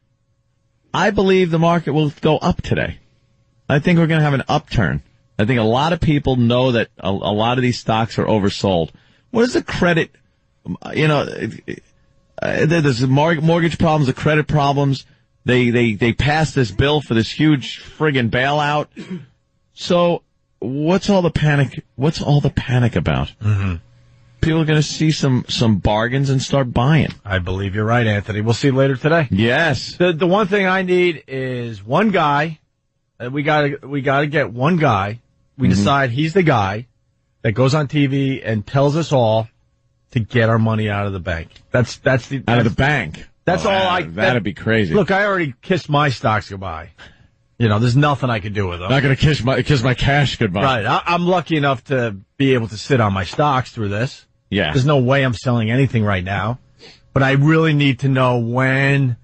I believe the market will go up today. I think we're going to have an upturn. I think a lot of people know that a lot of these stocks are oversold. What is the credit? There's the mortgage problems, the credit problems. They passed this bill for this huge friggin' bailout. So what's all the panic? What's all the panic about? Mm-hmm. People are going to see some bargains and start buying. I believe you're right, Anthony. We'll see you later today. Yes. The one thing I need is one guy. We gotta get one guy. We decide he's the guy that goes on TV and tells us all to get our money out of the bank. That's out of the bank. That's all that'd be crazy. Look, I already kissed my stocks goodbye. There's nothing I can do with them. Not going to kiss my cash goodbye. Right. I'm lucky enough to be able to sit on my stocks through this. Yeah. There's no way I'm selling anything right now. But I really need to know when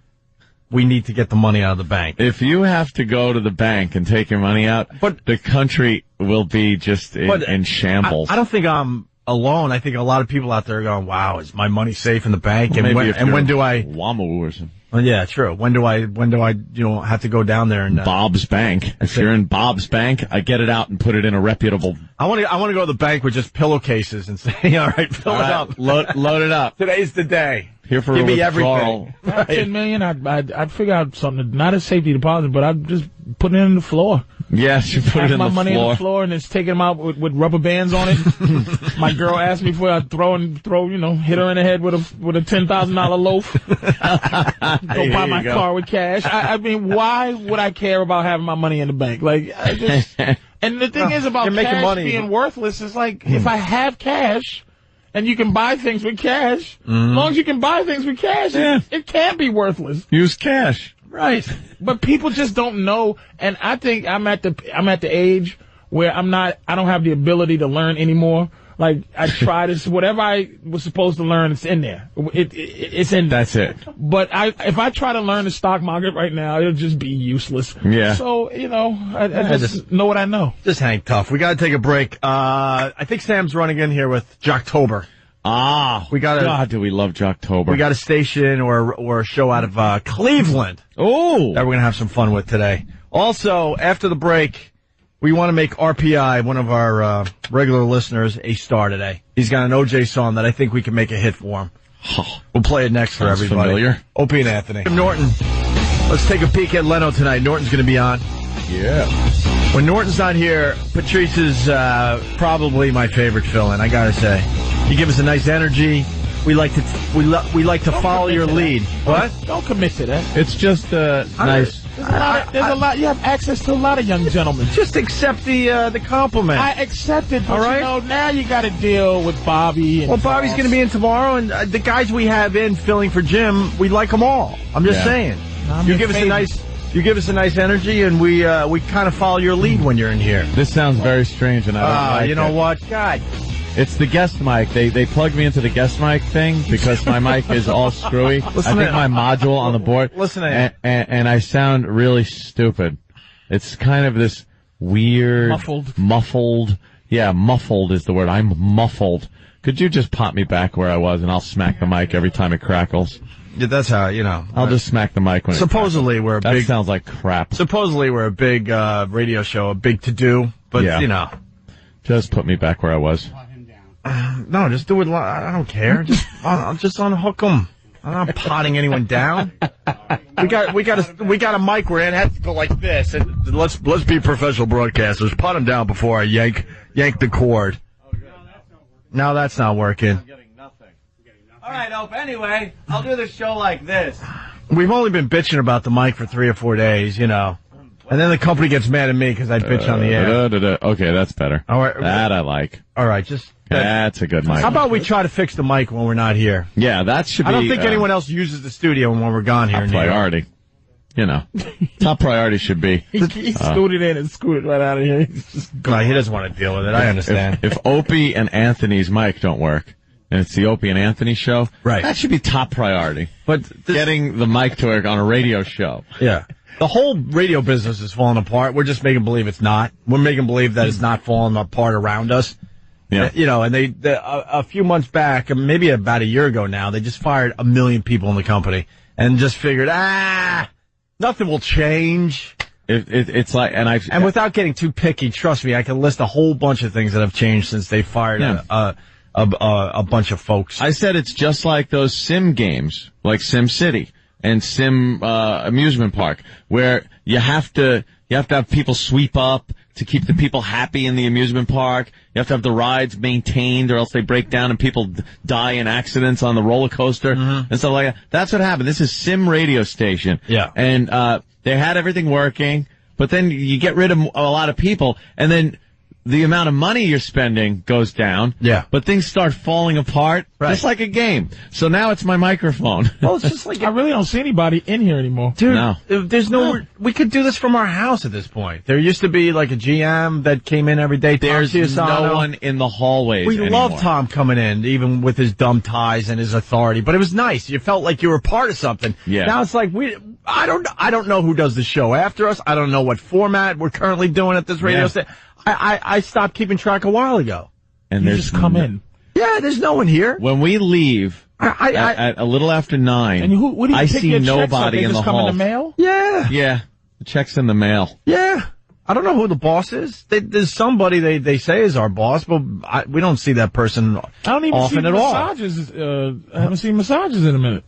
we need to get the money out of the bank. If you have to go to the bank and take your money out, the country will be just in shambles. I don't think I'm alone. I think a lot of people out there are going, wow, is my money safe in the bank? Well, and when do I... WAMU or something. Well, yeah, true. When do I have to go down there and... Bob's Bank. If you're in Bob's Bank, I get it out and put it in a reputable... I want to go to the bank with just pillowcases and say, all right, fill it up. Load it up. Today's the day. Here for Give me everything. Right. $10 million, I'd figure out something, not a safety deposit, but I'd just put it in the floor. Yes, you put it in the floor. My money in the floor and just take them out with rubber bands on it. My girl asked me before I throw, hit her in the head with a $10,000 loaf. Go buy my car with cash. I mean, why would I care about having my money in the bank? Like, I just, and the thing is about cash being worthless is like, if I have cash, and you can buy things with cash. As long as you can buy things with cash, it can't be worthless. Use cash. Right. But people just don't know, and I think I'm at the age where I don't have the ability to learn anymore. Like, I tried this, whatever I was supposed to learn, it's in there. It's in there. That's it. But if I try to learn the stock market right now, it'll just be useless. Yeah. So, I just know what I know. Just hang tough. We got to take a break. I think Sam's running in here with Jocktober. God, do we love Jocktober. We got a station or a show out of Cleveland. Oh. That we're going to have some fun with today. Also, after the break, we want to make RPI, one of our regular listeners, a star today. He's got an OJ song that I think we can make a hit for him. We'll play it next for everybody. Familiar. Opie and Anthony. Norton. Let's take a peek at Leno tonight. Norton's going to be on. Yeah. When Norton's not here, Patrice is probably my favorite fill-in, I got to say. You give us a nice energy. We like to follow your lead. What? Don't commit to that. It's just nice. There's a lot. You have access to a lot of young gentlemen. Just accept the compliment. I accept it, but all right? Now you got to deal with Bobby. And Bobby's going to be in tomorrow, and the guys we have in filling for Jim, we like them all. I'm just saying. You give us a nice energy, and we kind of follow your lead when you're in here. This sounds very strange, and I don't like it. You know what? God. It's the guest mic. They plugged me into the guest mic thing because my mic is all screwy. I think my module on the board. Listen to it. And I sound really stupid. It's kind of this weird... Muffled. Yeah, muffled is the word. I'm muffled. Could you just pop me back where I was, and I'll smack the mic every time it crackles? Yeah, that's how, I'll just smack the mic when supposedly we're a big... That sounds like crap. Supposedly we're a big radio show, a big to-do, but, Just put me back where I was. No, just do it. I don't care. Just unhook them. I'm not potting anyone down. We got a mic where it has to go like this. And let's be professional broadcasters. Pot them down before I yank the cord. Now that's not working. I'm getting nothing. All right, Ope. Anyway, I'll do the show like this. We've only been bitching about the mic for 3 or 4 days. And then the company gets mad at me because I bitch on the air. Okay, that's better. All right. That I like. All right, just... That's a good mic. How about we try to fix the mic when we're not here? Yeah, that should be... I don't think anyone else uses the studio when we're gone here. Top priority. You know. Top priority should be... He scooted in and scooted right out of here. No, he doesn't want to deal with it. I understand. If Opie and Anthony's mic don't work, and it's the Opie and Anthony show, right, that should be top priority. But getting the mic to work on a radio show. Yeah. The whole radio business is falling apart. We're just making believe it's not. We're making believe that it's not falling apart around us. Yeah. You know, and a few months back, maybe about a year ago now, they just fired 1 million people in the company and just figured, nothing will change. It's like, and without getting too picky, trust me, I can list a whole bunch of things that have changed since they fired a bunch of folks. I said it's just like those sim games, like Sim City and Sim amusement park, where you have to have people sweep up to keep the people happy in the amusement park. You have to have the rides maintained, or else they break down and people die in accidents on the roller coaster and stuff like that. That's what happened. This is Sim radio station. Yeah. And they had everything working, but then you get rid of a lot of people, and then the amount of money you're spending goes down. Yeah. But things start falling apart, just like a game. So now it's my microphone. Well, it's just like... I really don't see anybody in here anymore. Dude, no. There's no... We could do this from our house at this point. There used to be like a GM that came in every day. There's no one in the hallways anymore. Love Tom coming in, even with his dumb ties and his authority. But it was nice. You felt like you were part of something. Yeah. Now it's like I don't know who does the show after us. I don't know what format we're currently doing at this radio station. I stopped keeping track a while ago. And you just come in. Yeah, there's no one here. When we leave at a little after 9, and what do you I pick see your nobody in the hall. Come in the mail? Yeah. Yeah. The check's in the mail. Yeah. I don't know who the boss is. There's somebody they say is our boss, but we don't see that person I don't even often see at massages. I haven't seen massages in a minute.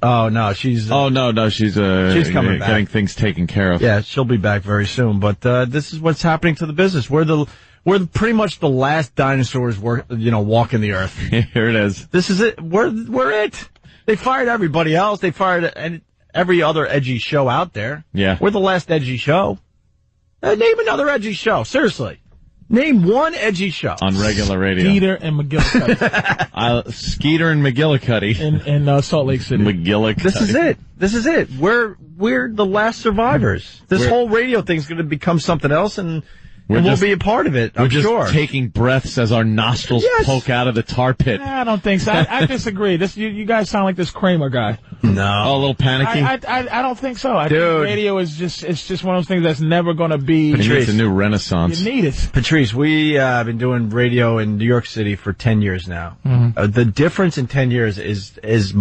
Oh, no, she's... she's coming back. Getting things taken care of. Yeah, she'll be back very soon. But this is what's happening to the business. We're pretty much the last dinosaurs walking the earth. Here it is. This is it. We're it. They fired everybody else. They fired every other edgy show out there. Yeah. We're the last edgy show. Name another edgy show. Seriously. Name one edgy show. On regular radio. Skeeter and McGillicuddy. Skeeter and McGillicuddy. In Salt Lake City. McGillicuddy. This is it. We're the last survivors. This whole radio thing's going to become something else, and we'll be a part of it, I'm sure. We're just taking breaths as our nostrils poke out of the tar pit. I don't think so. I disagree. You guys sound like this Kramer guy. No. Oh, a little panicky? I don't think so. I think radio is just one of those things that's never going to be... It's a new renaissance. You need it. Patrice, we have been doing radio in New York City for 10 years now. Mm-hmm. The difference in 10 years is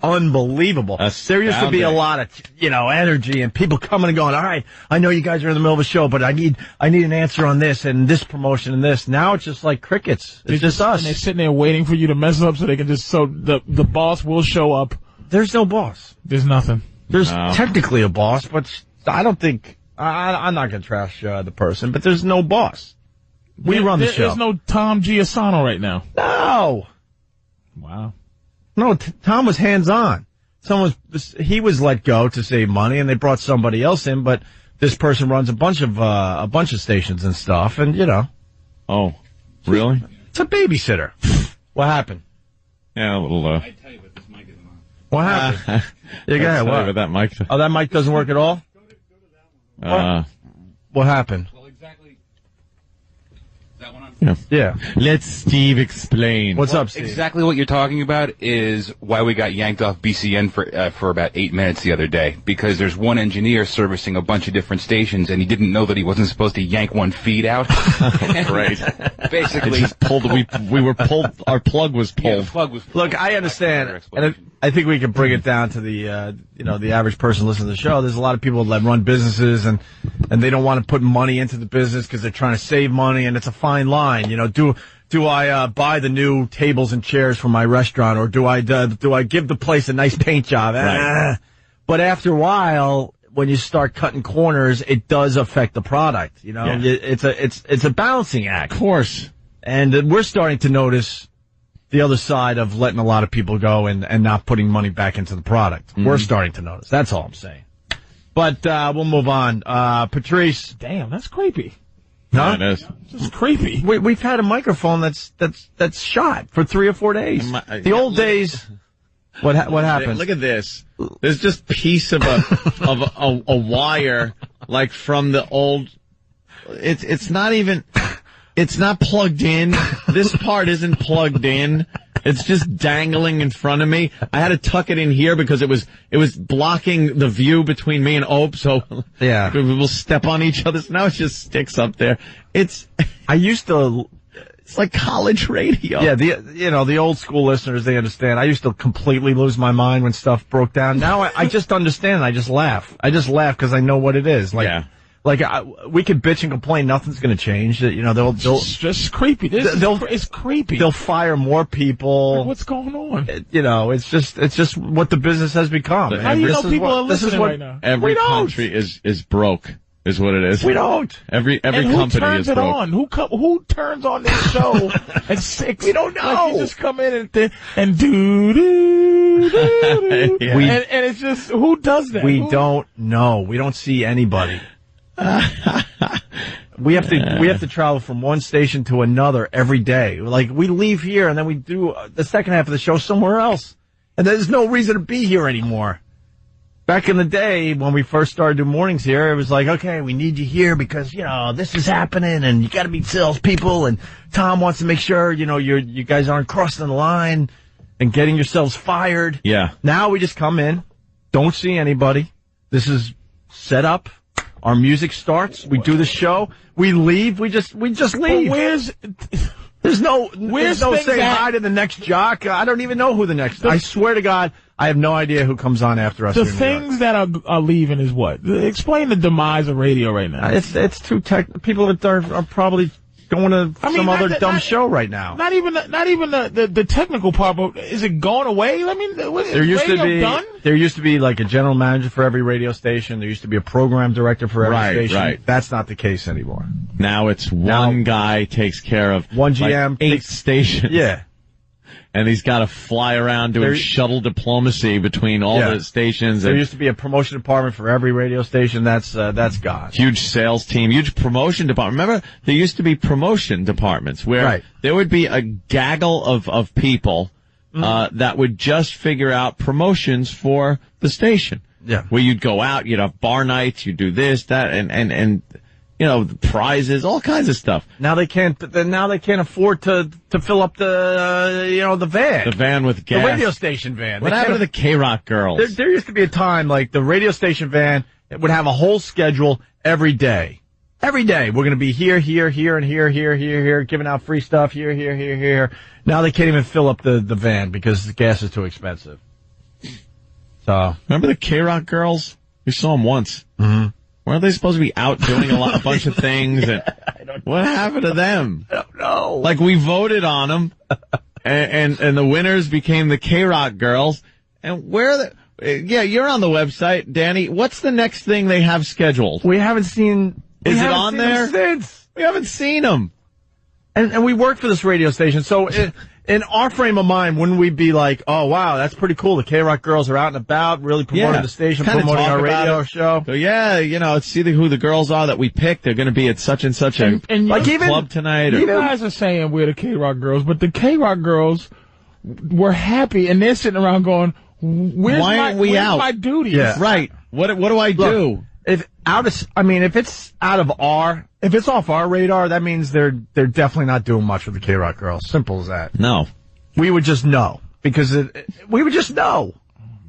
unbelievable. Astounding. There used to be a lot of, energy and people coming and going, all right, I know you guys are in the middle of a show, but I need an answer on this and this promotion and this. Now it's just like crickets. It's just us. And they're sitting there waiting for you to mess up so they can the boss will show up. There's no boss. There's nothing. There's technically a boss, but I don't think... I'm not going to trash the person, but there's no boss. We run the show. There's no Tom Giasano right now. No. Wow. No, Tom was hands-on. He was let go to save money, and they brought somebody else in, but this person runs a bunch of stations and stuff, and, Oh, really? It's a babysitter. What happened? Yeah, a little, I tell you, but this mic isn't on. What happened? Go ahead. What? That mic. Oh, that mic doesn't work at all? Go to that one. What happened? Well, exactly. Is that one on? Yeah. Let Steve explain. What's up, Steve? Exactly what you're talking about is why we got yanked off BCN for about 8 minutes the other day, because there's one engineer servicing a bunch of different stations, and he didn't know that he wasn't supposed to yank one feed out. Great. Basically, it just pulled. We were pulled. Our plug was pulled. Yeah, the plug was pulled. Look, I understand, and I think we can bring it down to the the average person listening to the show. There's a lot of people that run businesses and they don't want to put money into the business because they're trying to save money, and it's a fine line. Do I buy the new tables and chairs for my restaurant, or do I give the place a nice paint job? Right. But after a while, when you start cutting corners, it does affect the product. It's a balancing act. Of course. And we're starting to notice the other side of letting a lot of people go and not putting money back into the product. Mm-hmm. We're starting to notice. That's all I'm saying. But we'll move on. Patrice. Damn, that's creepy. No, it is. This is creepy. We've had a microphone that's shot for 3 or 4 days. The old days. What happens? Look at this. There's just piece of a wire like from the old. It's not even. It's not plugged in. This part isn't plugged in. It's just dangling in front of me. I had to tuck it in here because it was blocking the view between me and Ope, so yeah, we'll step on each other. So now it just sticks up there. It's like college radio. Yeah, the old school listeners, they understand. I used to completely lose my mind when stuff broke down. Now I just understand. I just laugh. I just laugh because I know what it is. We could bitch and complain. Nothing's going to change. They'll It's just creepy. It's creepy. They'll fire more people. Like, what's going on? It's just what the business has become. How do you know people are listening right now? Every country is broke, is what it is. We don't. Every company is broke. Who turns on this show at 6? We don't know. Like you just come in and do. Yeah. And it's just, who does that? We don't know. We don't see anybody. We have to travel from one station to another every day. Like, we leave here and then we do the second half of the show somewhere else. And there's no reason to be here anymore. Back in the day, when we first started doing mornings here, it was like, okay, we need you here because, this is happening and you gotta be salespeople and Tom wants to make sure, you guys aren't crossing the line and getting yourselves fired. Yeah. Now we just come in, don't see anybody. This is set up. Our music starts. We do the show. We leave. We just leave. But there's no saying hi to the next jock. I don't even know who the next. I swear to God, I have no idea who comes on after us. The things that are leaving is what? Explain the demise of radio right now. It's too tech. People are probably going to some other dumb show right now. Not even the technical part, but is it going away? I mean, there used to be like a general manager for every radio station. There used to be a program director for every station. Right. That's not the case anymore. Now it's one guy takes care of one GM, like 8 stations. Yeah. And he's got to fly around doing shuttle diplomacy between all the stations. There used to be a promotion department for every radio station. That's gone. Huge sales team, huge promotion department. Remember, there used to be promotion departments where there would be a gaggle of people that would just figure out promotions for the station. Yeah. Where you'd go out, you'd have bar nights, you'd do this, that, and prizes, all kinds of stuff. Now they can't afford to fill up the van. The van with gas. The radio station van. What happened to the K-Rock girls? There used to be a time like the radio station van would have a whole schedule every day. Every day we're going to be here, and here, giving out free stuff here. Now they can't even fill up the van because the gas is too expensive. So remember the K-Rock girls? We saw them once. Mm-hmm. Weren't they supposed to be out doing a bunch of things? And what happened to them? I don't know. Like, we voted on them, and the winners became the K-Rock girls. And you're on the website, Danny. What's the next thing they have scheduled? We haven't seen. Is it on there? Since. We haven't seen them. And we work for this radio station, so in our frame of mind, wouldn't we be like, oh, wow, that's pretty cool. The K-Rock girls are out and about, really promoting the station, promoting our radio show. So, let's see who the girls are that we picked. They're going to be at such and such a club tonight. You guys are saying we're the K-Rock girls, but the K-Rock girls were happy, and they're sitting around going, where's my duty? Yeah. Right. What do I do? If it's off our radar, that means they're definitely not doing much with the K-Rock girls. Simple as that. No. We would just know. Because we would just know.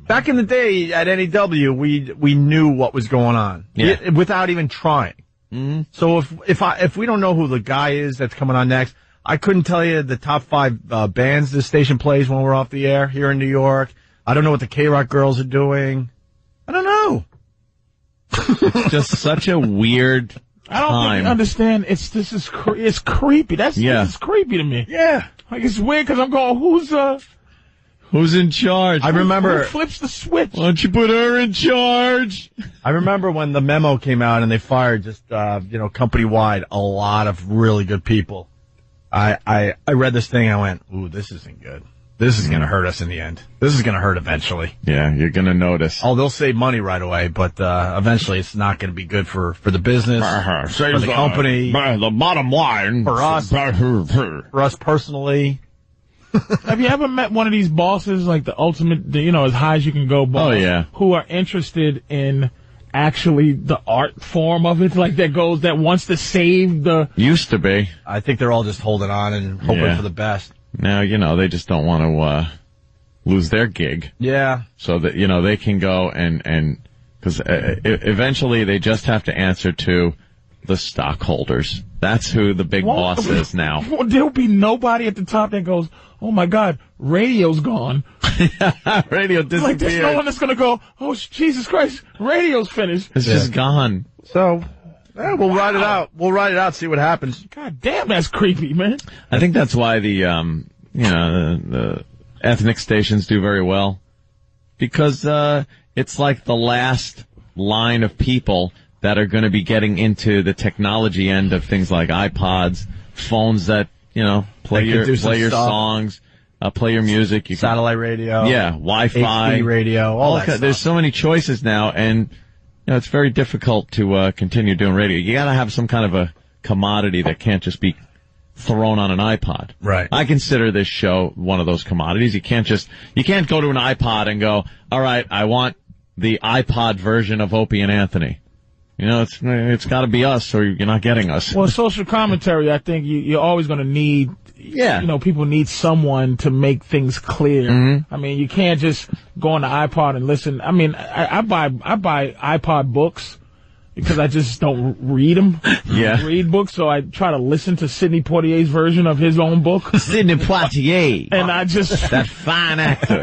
Back in the day at NEW, we knew what was going on. Yeah. Without even trying. Mm-hmm. So if we don't know who the guy is that's coming on next, I couldn't tell you the top 5 bands this station plays when we're off the air here in New York. I don't know what the K-Rock girls are doing. I don't know. It's just such a weird I don't think you understand. It's creepy. This is creepy to me. Yeah. Like, it's weird because I'm going, who's in charge? I remember. Who flips the switch? Why don't you put her in charge? I remember when the memo came out and they fired just, company-wide a lot of really good people. I read this thing. I went, ooh, this isn't good. this is going to hurt us in the end. This is going to hurt eventually. Yeah, you're going to notice. Oh, they'll save money right away, but eventually it's not going to be good for the business, for the company, the bottom line. For us personally. Have you ever met one of these bosses, like the ultimate, as high as you can go boss? Oh, yeah. Who are interested in actually the art form of it, like that wants to save the... Used to be. I think they're all just holding on and hoping for the best. Now, they just don't want to lose their gig. Yeah. So that, they can go and because eventually they just have to answer to the stockholders. That's who the big boss is now. There'll be nobody at the top that goes, oh my God, radio's gone. Radio disappeared. Like, there's no one that's going to go, oh, Jesus Christ, radio's finished. It's just gone. So... yeah, we'll ride it out. We'll ride it out, see what happens. God damn, that's creepy, man. I think that's why the ethnic stations do very well. Because, it's like the last line of people that are going to be getting into the technology end of things like iPods, phones that, play your songs, play your music. You satellite radio. Yeah, Wi-Fi. HD radio, all that stuff. There's so many choices now, and it's very difficult to continue doing radio. You got to have some kind of a commodity that can't just be thrown on an iPod. Right. I consider this show one of those commodities. You can't go to an iPod and go, all right, I want the iPod version of Opie and Anthony. It's got to be us, or you're not getting us. Well, social commentary, I think you're always going to need. Yeah. People need someone to make things clear. Mm-hmm. I mean, you can't just go on the iPod and listen. I mean, I buy iPod books because I just don't read them. Yeah. Read books, so I try to listen to Sidney Poitier's version of his own book. Sidney Poitier. And I just... that fine actor.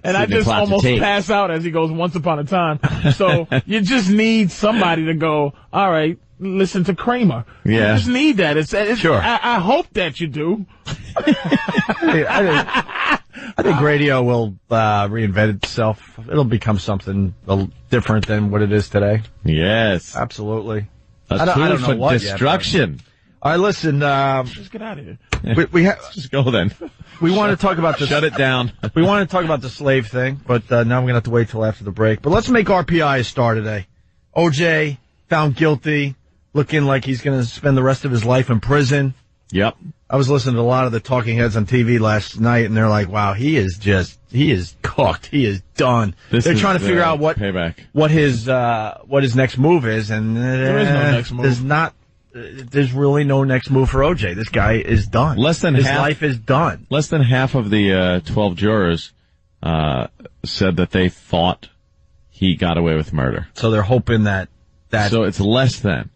And Sidney I just Poitier. almost pass out as he goes Once Upon a Time. So you just need somebody to go, all right, listen to Kramer. Yeah. You just need that. It's sure. I hope that you do. I think radio will reinvent itself. It'll become something different than what it is today. Yes. Absolutely. I don't know what destruction. Yet, all right, listen. Just get out of here. Just go then. We want to talk about this. Shut it down. We want to talk about the slave thing, but now we're going to have to wait till after the break. But let's make RPI a star today. OJ found guilty, looking like he's going to spend the rest of his life in prison. Yep. I was listening to a lot of the talking heads on TV last night, and they're like, wow, he is cooked. He is done. They're trying to figure out what his next move is, and there is no next move. There's really no next move for OJ. This guy is done. His life is done. Less than half of the 12 jurors said that they thought he got away with murder. So they're hoping that. So it's less than.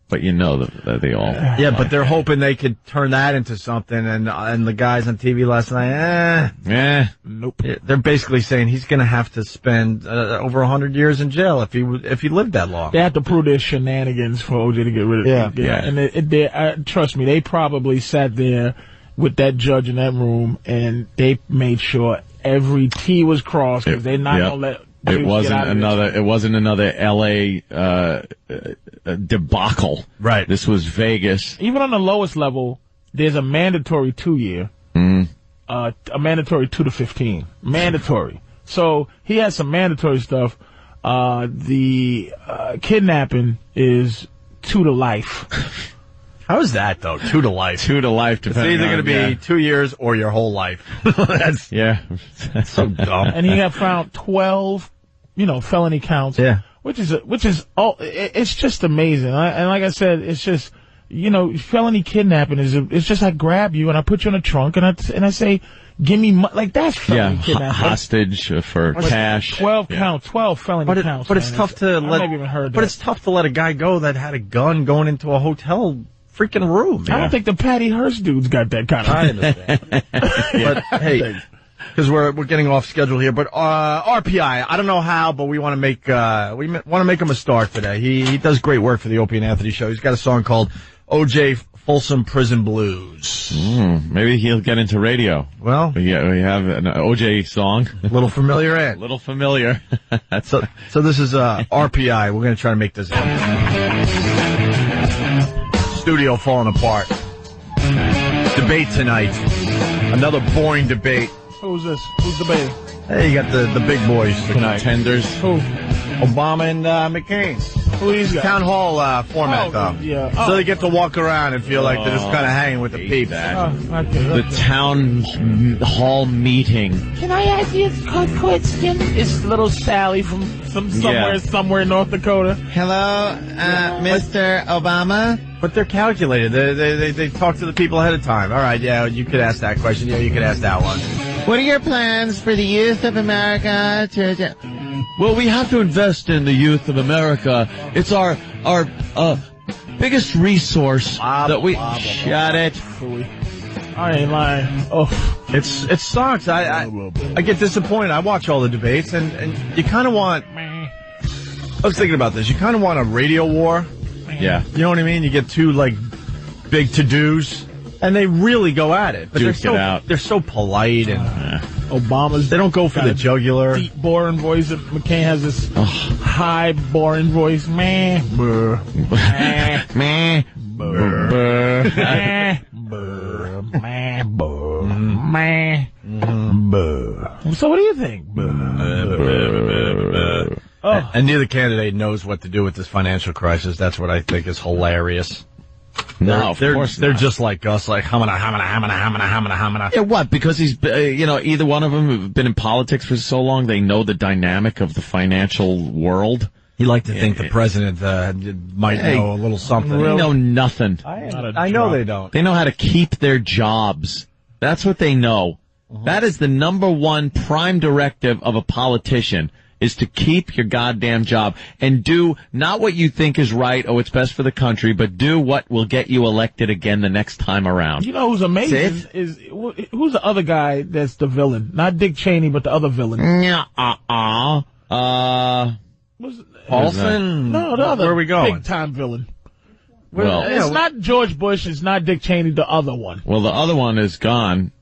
But that they all. Yeah, but they're hoping they could turn that into something. And the guys on TV last night, nope. They're basically saying he's going to have to spend over 100 years in jail if he lived that long. They have to prove their shenanigans for OJ to get rid of him. Yeah. And trust me, they probably sat there with that judge in that room and they made sure every T was crossed because they're not going to let. It wasn't another LA debacle. Right. This was Vegas. Even on the lowest level, there's a mandatory 2-year. A mandatory 2 to 15. Mandatory. So he has some mandatory stuff. The kidnapping is 2 to life. How is that, though? 2 to life. 2 to life. It's either going to be 2 years or your whole life. That's so dumb. And he got found 12, felony counts. Yeah. Which is it's just amazing. And like I said, it's just, felony kidnapping it's just I grab you and I put you in a trunk and I say, give me money. Like that's felony kidnapping. Hostage for cash. 12 counts, 12 felony counts. But it's tough to let. I've even heard that. But it's tough to let a guy go that had a gun going into a hotel freaking room. I don't think the Patty Hearst dude's got that kind of. I understand. But hey, because we're getting off schedule here. But RPI, I don't know how, but we want to make him a star today. He does great work for the Opie and Anthony show. He's got a song called OJ Folsom Prison Blues. Maybe he'll get into radio. Well, we have an OJ song. A little familiar, Ed. Little familiar. So this is RPI. We're going to try to make this studio falling apart. Debate tonight. Another boring debate. Who's this? Who's debating? Hey, you got the big boys, the Contenders. Who? Obama and McCain. Who these guys? Town hall format, though. Yeah. So they get to walk around and feel like they're just kind of hanging with the peeps. The town hall meeting. Can I ask you a question? It's little Sally from somewhere in North Dakota. Hello, Mr. Obama. But they're calculated. They talk to the people ahead of time. All right, yeah, you could ask that question. Yeah, you could ask that one. What are your plans for the youth of America? Well, we have to invest in the youth of America. It's our biggest resource that we... Shut it. I ain't lying. Oh, it sucks. I get disappointed. I watch all the debates, and you kind of want... I was thinking about this. You kind of want a radio war. Yeah. You know what I mean? You get two, like, big to-dos, and they really go at it. But they're so polite, and they don't go for the jugular. Deep, boring voice. McCain has this high, boring voice. Meh. Brr. Meh. Meh. Brr. Meh. Brr. Meh. Brr. Meh. Brr. So what do you think? And neither candidate knows what to do with this financial crisis. That's what I think is hilarious. No, of course they're not. just like us, like hamana. Yeah, what? Because he's, either one of them have been in politics for so long, they know the dynamic of the financial world. You like to think the president might know a little something. They know nothing. I know they don't. They know how to keep their jobs. That's what they know. That is the number one prime directive of a politician, is to keep your goddamn job and do not what you think is right or what's best for the country, but do what will get you elected again the next time around. You know who's amazing is who's the other guy that's the villain? Not Dick Cheney, but the other villain. Paulson? No, the other. Where are we going? Big time villain. Well, it's not George Bush. It's not Dick Cheney. The other one. Well, the other one is gone.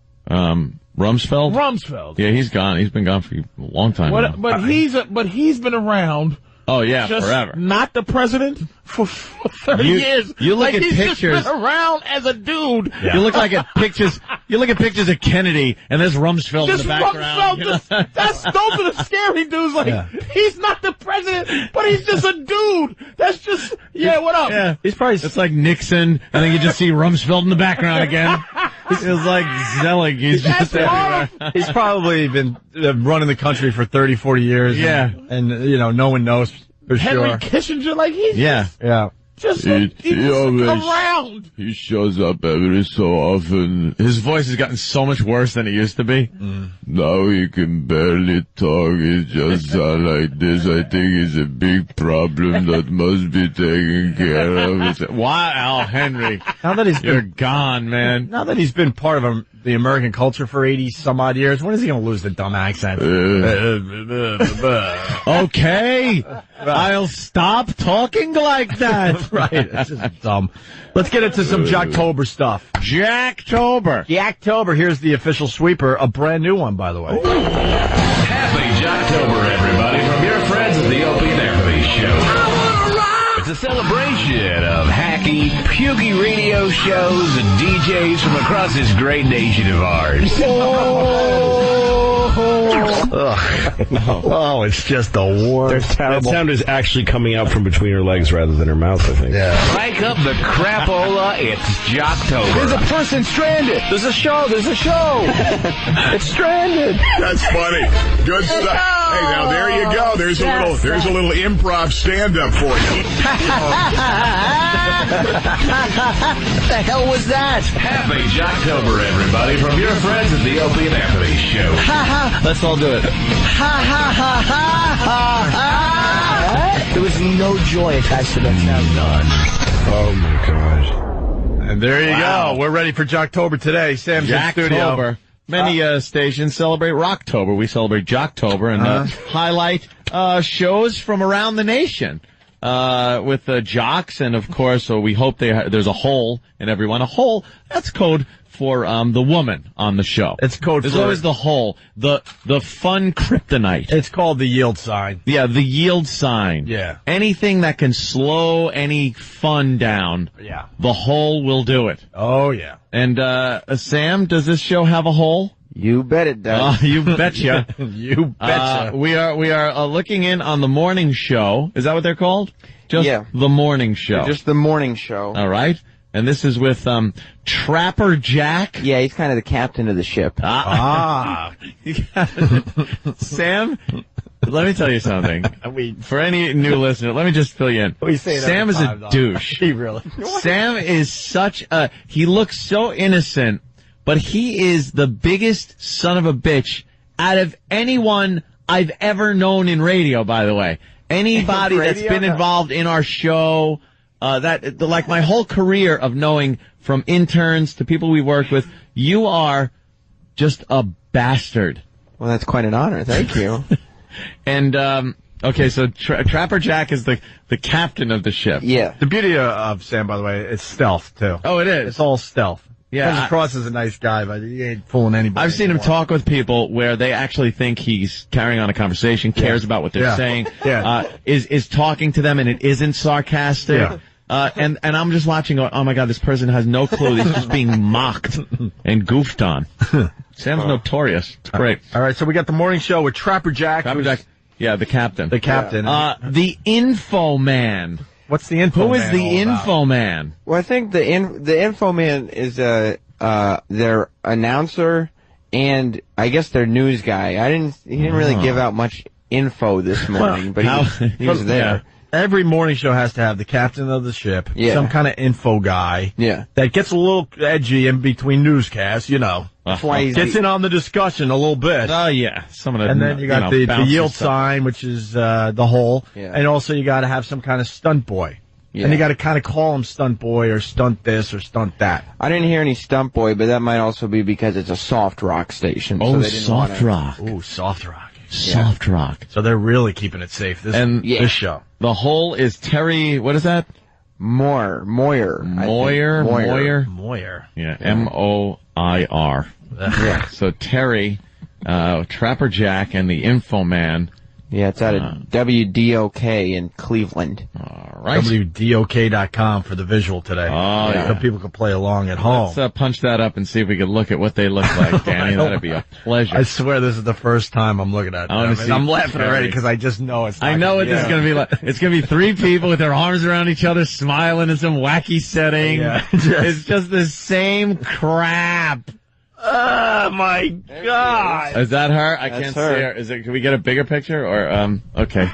Rumsfeld? Rumsfeld. Yeah, he's gone. He's been gone for a long time now. But he's been around. Oh yeah, just forever. Not the president for 30 years. You look like at he's pictures. Just been around as a dude. Yeah. You look at pictures of Kennedy, and there's Rumsfeld in the background. Those are the scary dudes. Like he's not the president, but he's just a dude. That's just what up? Yeah, it's like Nixon, and then you just see Rumsfeld in the background again. It was like Zelig. He's just everywhere. He's probably been running the country for 30, 40 years. Yeah. And no one knows for Henry sure. Kissinger, like he's just around. He shows up every so often. His voice has gotten so much worse than it used to be. Now he can barely talk. He just sounds like this. I think it's a big problem that must be taken care of. Wow, Henry. Now that you're gone, man. Now that he's been part of the American culture for 80 some odd years, when is he going to lose the dumb accent? Okay. I'll stop talking like that. Right. It's just dumb. Let's get into some Jocktober stuff. Jocktober. Here's the official sweeper, a brand new one, by the way. Happy Jocktober, everybody, from your friends at the Opie and Anthony Show. It's a celebration of hacky, pukey radio shows and DJs from across this great nation of ours. Oh, it's just the worst. That sound is actually coming out from between her legs rather than her mouth, I think. Yeah. Crank up the crapola, it's Jocktober. There's a person stranded. There's a show. It's stranded. That's funny. Good stuff. Hey, now there you go. There's a little improv stand-up for you. What the hell was that? Happy Jocktober, everybody, from your friends at the Opie and Anthony Show. Let's all do it. There was no joy attached to that sound. None. Oh, my God. And there you go. We're ready for Jocktober today. Sam's in studio. Many stations celebrate Rocktober. We celebrate Jocktober and highlight shows from around the nation. With jocks, and of course, we hope there's a hole in everyone. A hole, that's code for the woman on the show. It's code There's for always the hole, the fun kryptonite. It's called the yield sign. Yeah, the yield sign. Yeah. Anything that can slow any fun down. Yeah. The hole will do it. Oh, yeah. And Sam, does this show have a hole? You bet it does. You betcha. You betcha. We are looking in on the morning show. Is that what they're called? Just the morning show. Just the morning show. All right. And this is with Trapper Jack. Yeah, he's kind of the captain of the ship. Sam, let me tell you something. For any new listener, let me just fill you in. Sam is a douche. He really. Sam is such a. He looks so innocent, but he is the biggest son of a bitch out of anyone I've ever known in radio, by the way. Anybody that's been involved in our show, like my whole career of knowing from interns to people we worked with, you are just a bastard. Well, that's quite an honor. Thank you. And, okay, so Trapper Jack is the captain of the ship. Yeah. The beauty of Sam, by the way, it's stealth, too. Oh, it is. It's all stealth. Yeah. Comes across as a nice guy, but he ain't fooling anybody. I've seen him talk with people where they actually think he's carrying on a conversation, cares about what they're saying, is talking to them, and it isn't sarcastic. Yeah. And I'm just watching, going, oh my God, this person has no clue. He's just being mocked and goofed on. Sam's notorious. It's great. All right, so we got the morning show with Trapper Jack. Yeah, the captain. The captain. The Info Man. What's the Info Man? Who is the Info Man? Well, I think the Info Man is their announcer and I guess their news guy. He didn't really give out much info this morning, but he was there. Yeah. Every morning show has to have the captain of the ship, some kind of info guy that gets a little edgy in between newscasts, you know. Gets in on the discussion a little bit. Oh, yeah. And then you got the yield sign, which is the hole. Yeah. And also you got to have some kind of stunt boy. Yeah. And you got to kind of call him stunt boy or stunt this or stunt that. I didn't hear any stunt boy, but that might also be because it's a soft rock station. Oh, so soft rock. Ooh, soft rock. Soft rock. So they're really keeping it safe this show. The hole is Terry, what is that? Moyer. Yeah, M-O-I-R. Yeah. So Terry, Trapper Jack, and the Info Man. Yeah, it's out of WDOK in Cleveland. All right. WDOK.com for the visual today. Oh, yeah. So people can play along at home. Let's punch that up and see if we can look at what they look like, Danny. That'd be a pleasure. I swear this is the first time I'm looking at them. And I'm laughing already because I just know it's not I know what this is going to be like. It's going to be three people with their arms around each other smiling in some wacky setting. Yeah. It's just the same crap. Oh my God! Is that her? I can't see her. Can we get a bigger picture? Or okay,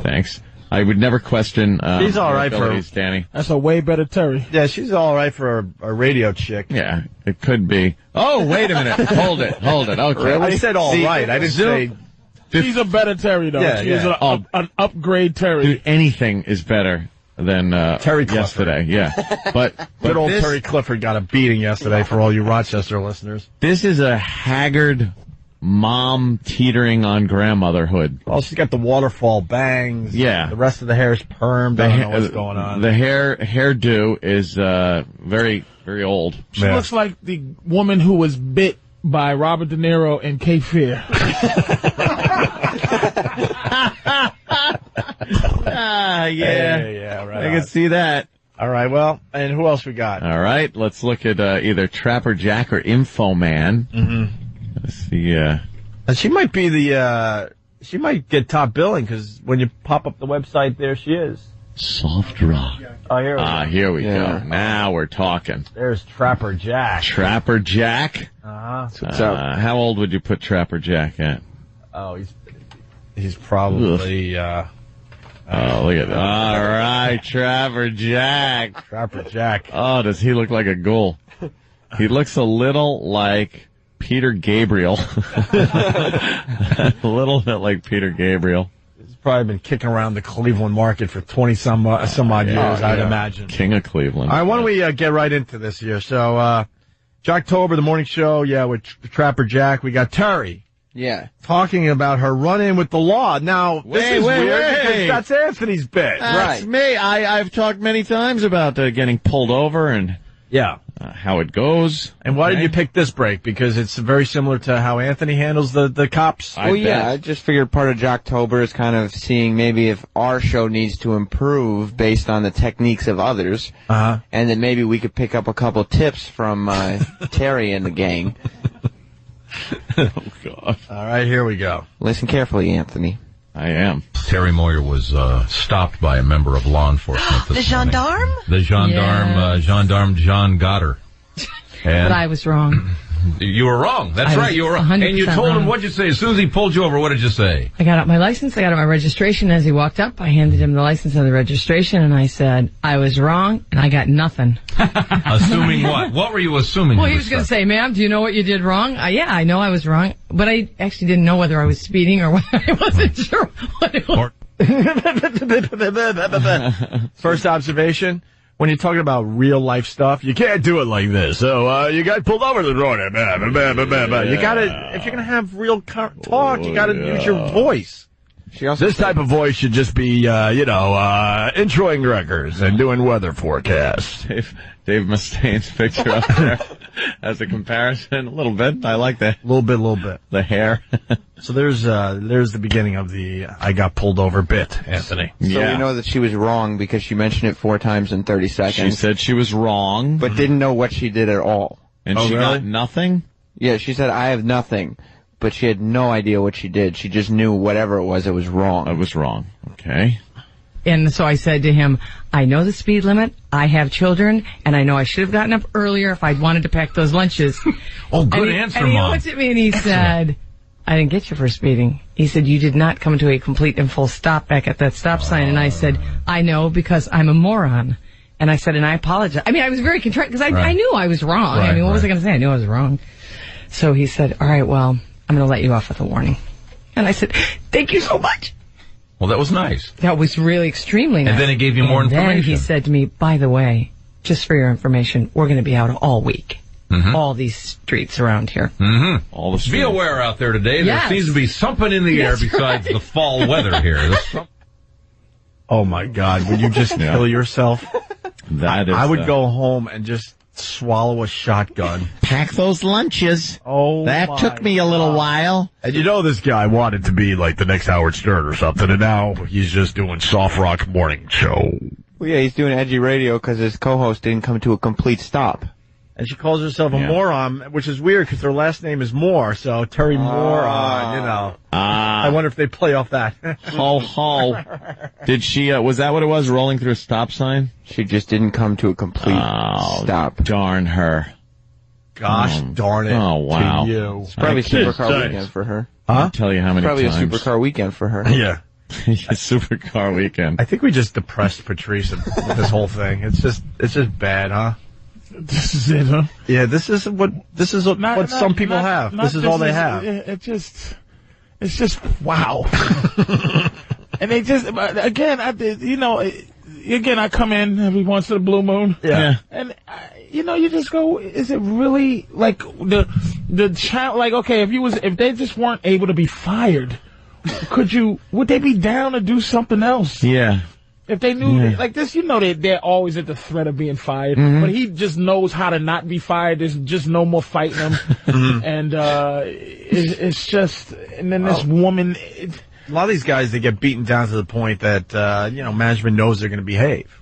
thanks. I would never question. She's all right for Danny. That's a way better Terry. Yeah, she's all right for a radio chick. Yeah, it could be. Oh, wait a minute. Hold it. Okay. Really? I said all right. I didn't say. She's a better Terry though. Yeah, she's an upgrade Terry. Dude, anything is better than Terry Clifford. Yesterday. Yeah, but good old Terry Clifford got a beating yesterday for all you Rochester listeners. This is a haggard mom teetering on grandmotherhood. Well, she's got the waterfall bangs. Yeah, the rest of the hair is permed. I don't know what's going on. The hairdo is very very old. She looks like the woman who was bit by Robert De Niro in Cape Fear. Yeah, right. I can see that. All right, well, and who else we got? All right, let's look at either Trapper Jack or Info Man. Mm-hmm. Let's see. And she might be she might get top billing because when you pop up the website, there she is. Soft rock. Oh, here we go. Here we go. Now we're talking. There's Trapper Jack. Trapper Jack? Uh-huh. How old would you put Trapper Jack at? Oh, he's probably, oh, look at that. All right, Trapper Jack. Trapper Jack. Oh, does he look like a ghoul? He looks a little like Peter Gabriel. A little bit like Peter Gabriel. He's probably been kicking around the Cleveland market for 20 some odd years, I'd imagine. King of Cleveland. All right, why don't we get right into this here? So, Jocktober, the morning show, with Trapper Jack. We got Terry. Yeah. Talking about her run-in with the law. Now, this is weird because that's Anthony's bit. That's me. I've talked many times about getting pulled over and how it goes. And why did you pick this break? Because it's very similar to how Anthony handles the cops? I just figured part of Jocktober is kind of seeing maybe if our show needs to improve based on the techniques of others. Uh-huh. And then maybe we could pick up a couple tips from Terry and the gang. Oh, God. All right, here we go. Listen carefully, Anthony. I am. Terry Moyer was stopped by a member of law enforcement this morning. Gendarme? The gendarme, gendarme John Goddard. And But I was wrong. you were wrong. That's right, you were wrong. And you told him, what'd you say? As soon as he pulled you over, what did you say? I got out my license, I got out my registration. As he walked up, I handed him the license and the registration, and I said, I was wrong, and I got nothing. Assuming what? What were you assuming? Well, he was going to say, ma'am, do you know what you did wrong? Yeah, I know I was wrong, but I actually didn't know whether I was speeding or whether I wasn't sure what it was. First observation. When you're talking about real life stuff, you can't do it like this. So, you got pulled over this morning. You gotta, if you're gonna have real talk, you gotta use your voice. This type of voice should just be, introing records and doing weather forecasts. Dave Mustaine's picture up there as a comparison. A little bit. I like that. A little bit. The hair. So there's the beginning of the I got pulled over bit, Anthony. So we know that she was wrong because she mentioned it 4 times in 30 seconds. She said she was wrong. But didn't know what she did at all. And she got nothing? Yeah, she said, I have nothing. But she had no idea what she did. She just knew whatever it was wrong. It was wrong. Okay. And so I said to him, I know the speed limit, I have children, and I know I should have gotten up earlier if I'd wanted to pack those lunches. Oh, good answer, and he Mom. looked at me and he said, I didn't get you for speeding. He said, you did not come to a complete and full stop back at that stop sign. And I said, I know because I'm a moron. And I said, and I apologize. I mean, I was very contrite because I knew I was wrong. Right, I mean, what was I going to say? I knew I was wrong. So he said, all right, well, I'm going to let you off with a warning. And I said, thank you so much. Well, that was nice. That was really extremely nice. And then he gave you more information. Then he said to me, by the way, just for your information, we're going to be out all week. Mm-hmm. All these streets around here. Mm-hmm. All the streets. Be aware out there today. Yes. There seems to be something in the air besides the fall weather here. Oh, my God. Would you just kill yourself? I would go home and just swallow a shotgun. Pack those lunches. Oh, that took me a little while. And you know this guy wanted to be like the next Howard Stern or something, and now he's just doing soft rock morning show. Well, yeah, he's doing edgy radio because his co-host didn't come to a complete stop. And she calls herself a moron, which is weird because her last name is Moore, so Terry Moron, you know. I wonder if they play off that. Ho, ho. Did she, was that what it was, rolling through a stop sign? She just didn't come to a complete stop. Darn her. Gosh darn it. Oh, wow. To you. It's probably a supercar weekend for her. Huh? I'll tell you how many probably times. Probably a supercar weekend for her. Yeah. Supercar weekend. I think we just depressed Patrice with this whole thing. It's just bad, huh? This is it, huh? Yeah, this is what some people have. This is all they have. It's just wow. And they just again, I come in every once in a blue moon. Yeah. And you just go, is it really like the child? Like, okay, if they just weren't able to be fired, would they be down to do something else? Yeah. If they knew, like this, they're always at the threat of being fired. Mm-hmm. But he just knows how to not be fired. There's just no more fighting him. Mm-hmm. And it's just, and then this woman. A lot of these guys, they get beaten down to the point that, management knows they're going to behave.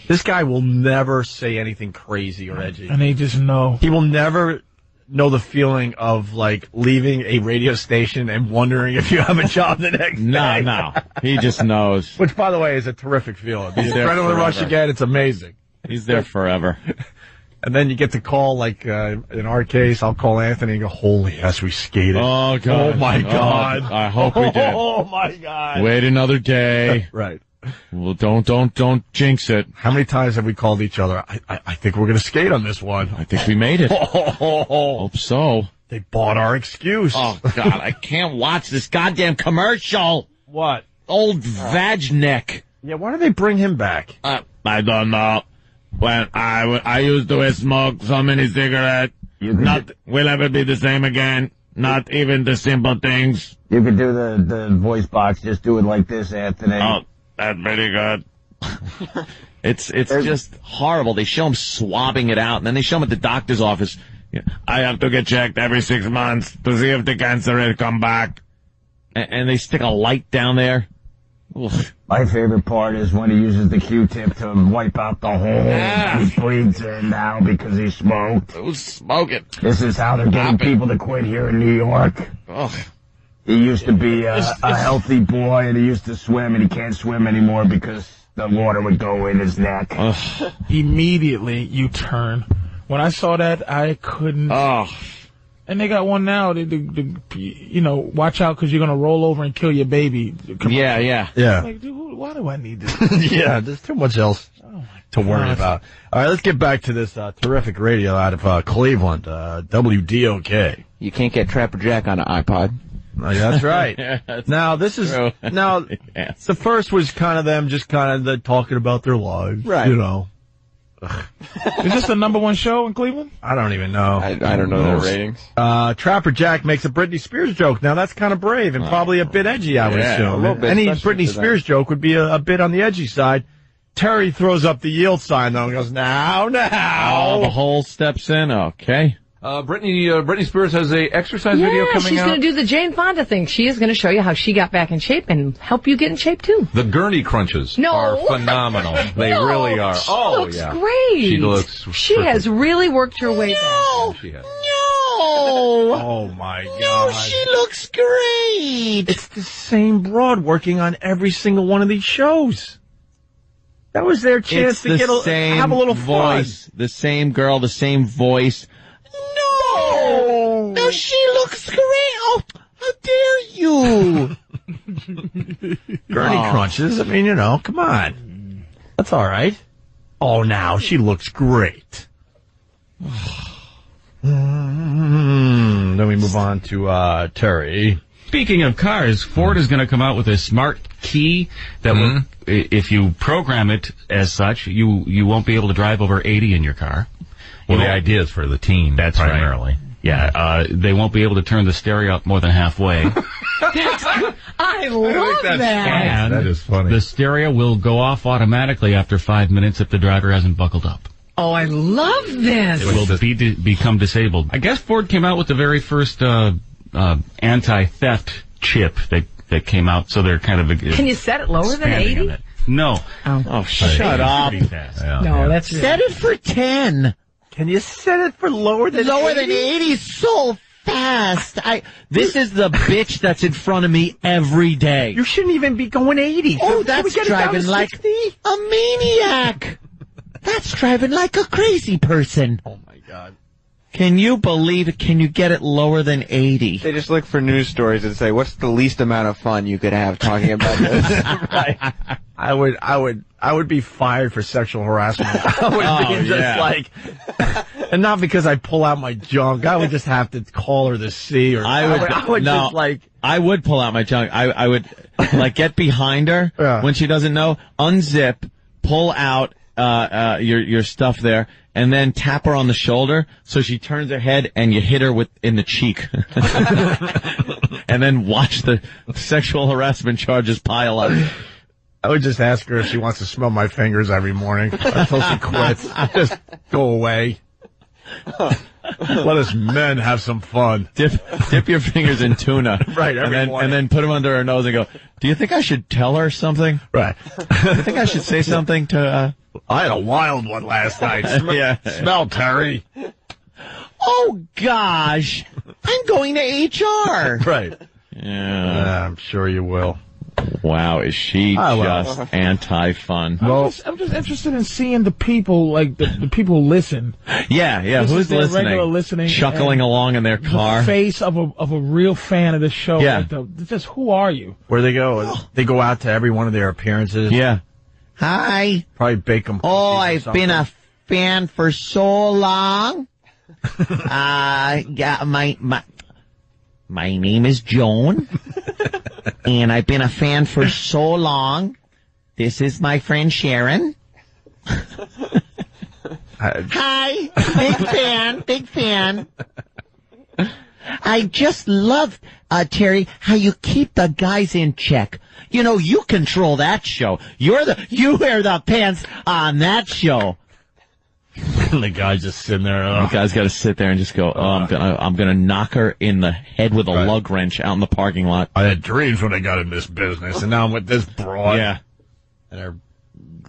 This guy will never say anything crazy or edgy. And they just know. He will never know the feeling of, like, leaving a radio station and wondering if you have a job the next day. No. He just knows. Which, by the way, is a terrific feeling. The adrenaline rush again, it's amazing. He's there forever. And then you get to call, like, in our case, I'll call Anthony and go, holy, yes, we skated. Oh, God. Oh, my God. I hope we did. Oh, my God. Wait another day. Right. Well, don't jinx it. How many times have we called each other? I think we're going to skate on this one. I think we made it. Hope so. They bought our excuse. Oh, God, I can't watch this goddamn commercial. What? Old Vagneck. Yeah, why do they bring him back? I don't know. When I used to smoke so many cigarettes, not will ever be the same again. Not even the simple things. You could do the voice box. Just do it like this, Anthony. Oh, that's pretty good. It's just horrible. They show him swabbing it out, and then they show him at the doctor's office. I have to get checked every 6 months to see if the cancer will come back. And they stick a light down there. My favorite part is when he uses the Q-tip to wipe out the hole he breathes in now because he smoked. Who's smoking? This is how they're getting people to quit here in New York. He used to be a healthy boy, and he used to swim, and he can't swim anymore because the water would go in his neck. Immediately, you turn. When I saw that, I couldn't. And they got one now. Watch out because you're gonna roll over and kill your baby. Yeah. Like, dude, why do I need this? Yeah, there's too much else to worry about. All right, let's get back to this terrific radio out of Cleveland, WDOK. You can't get Trapper Jack on an iPod. That's right. Now, this is, the first was kind of them just kind of talking about their lives. Right. You know. Is this the #1 show in Cleveland? I don't even know. I don't know their ratings. Trapper Jack makes a Britney Spears joke. Now, that's kind of brave and probably a bit edgy, I would assume. A little bit, any especially Britney Spears joke would be a bit on the edgy side. Terry throws up the yield sign, though, and goes, now. The whole steps in. Okay. Britney Spears has a exercise video coming out. She's going to do the Jane Fonda thing. She is going to show you how she got back in shape and help you get in shape too. The gurney crunches are phenomenal. They really are. She looks great. She has really worked her way back. She has. Oh, my God. No, she looks great. It's the same broad working on every single one of these shows. That was their chance to have a little voice. The same girl, the same voice. No, she looks great. Oh, how dare you? Gurney crunches. I mean, come on. That's all right. Oh, now she looks great. Then we move on to Terry. Speaking of cars, Ford is going to come out with a smart key that will, if you program it as such, you won't be able to drive over 80 in your car. Well, the idea is for the teen, primarily. Right. Yeah, they won't be able to turn the stereo up more than halfway. I love that. And that is funny. The stereo will go off automatically after 5 minutes if the driver hasn't buckled up. Oh, I love this. It will become disabled. I guess Ford came out with the very first anti-theft chip that came out, so they're kind of... Can you set it lower than 80? No. Oh, shut up. No, that's... Set it for 10. Can you set it for lower than 80 so fast. This is the bitch that's in front of me every day. You shouldn't even be going 80. Oh, that's driving like a maniac. That's driving like a crazy person. Oh, my God. Can you believe it? Can you get it lower than 80? They just look for news stories and say, what's the least amount of fun you could have talking about this? Right. I would be fired for sexual harassment. I would be just like, and not because I pull out my junk. I would just have to call her to see, or I would pull out my junk. I would like get behind her when she doesn't know, unzip, pull out your stuff there, and then tap her on the shoulder so she turns her head and you hit her in the cheek. And then watch the sexual harassment charges pile up. I would just ask her if she wants to smell my fingers every morning until she quits. Just go away. Let us men have some fun. Dip your fingers in tuna. Right, every morning. And then put them under her nose and go, do you think I should tell her something? Right. Do you think I should say something to I had a wild one last night. Smell, Terry. Oh, gosh. I'm going to HR. Right. Yeah. I'm sure you will. Wow, is she just anti-fun? I'm just interested in seeing the people, like the people listen. Yeah. Who's listening? Regular listening, chuckling along in their car. The face of a real fan of the show. Yeah. Like just who are you? Where they go? They go out to every one of their appearances. Yeah. Hi. Probably bake them. Oh, I've been a fan for so long. Yeah, my name is Joan, and I've been a fan for so long. This is my friend Sharon. Hi, big fan. I just love, Terry, how you keep the guys in check. You know, you control that show. You wear the pants on that show. And the guy's just sitting there. The guy's got to sit there and just go, I'm gonna knock her in the head with a lug wrench out in the parking lot. I had dreams when I got in this business, and now I'm with this broad. Yeah. And her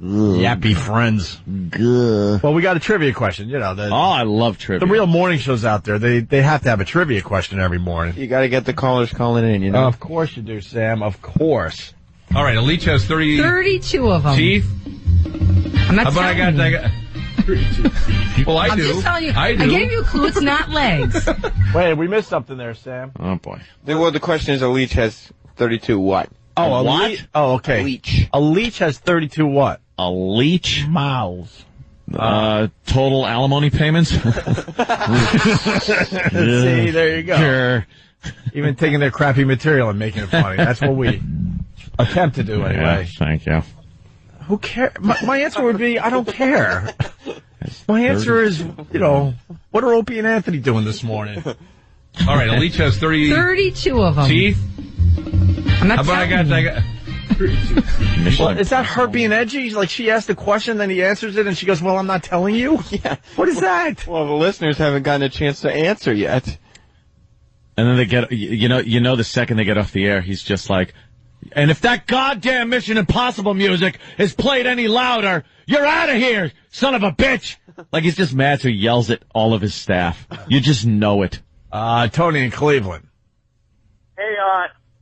yappy friends. Well, we got a trivia question. You know, I love trivia. The real morning shows out there, they have to have a trivia question every morning. You got to get the callers calling in, you know. Of course you do, Sam. Of course. All right, a leech has 32 of them. teeth. I'm not How about telling I got 32. Well, I'm do. just telling you. I do. I gave you a clue. It's not legs. Wait, we missed something there, Sam. Oh, boy. Well, the question is, a leech has 32 what? Oh, a what? leech? Oh, okay. A leech. A leech has 32 what? A leech? Miles. Total alimony payments? See, there you go. Sure. Even taking their crappy material and making it funny. That's what we attempt to do anyway. Yeah, thank you. Who cares? My answer would be, I don't care. My answer is, you know, what are Opie and Anthony doing this morning? All right, a leech has 32 of them. teeth. I'm not How about telling I you. got 32. Well, is that her being edgy? Like, she asked the question, then he answers it, and she goes, well, I'm not telling you? Yeah. What is that? Well, the listeners haven't gotten a chance to answer yet. And then they get, you know, the second they get off the air, he's just like, and if that goddamn Mission Impossible music is played any louder, you're out of here, son of a bitch! Like, he's just mad, so he yells at all of his staff. You just know it. Tony in Cleveland. Hey,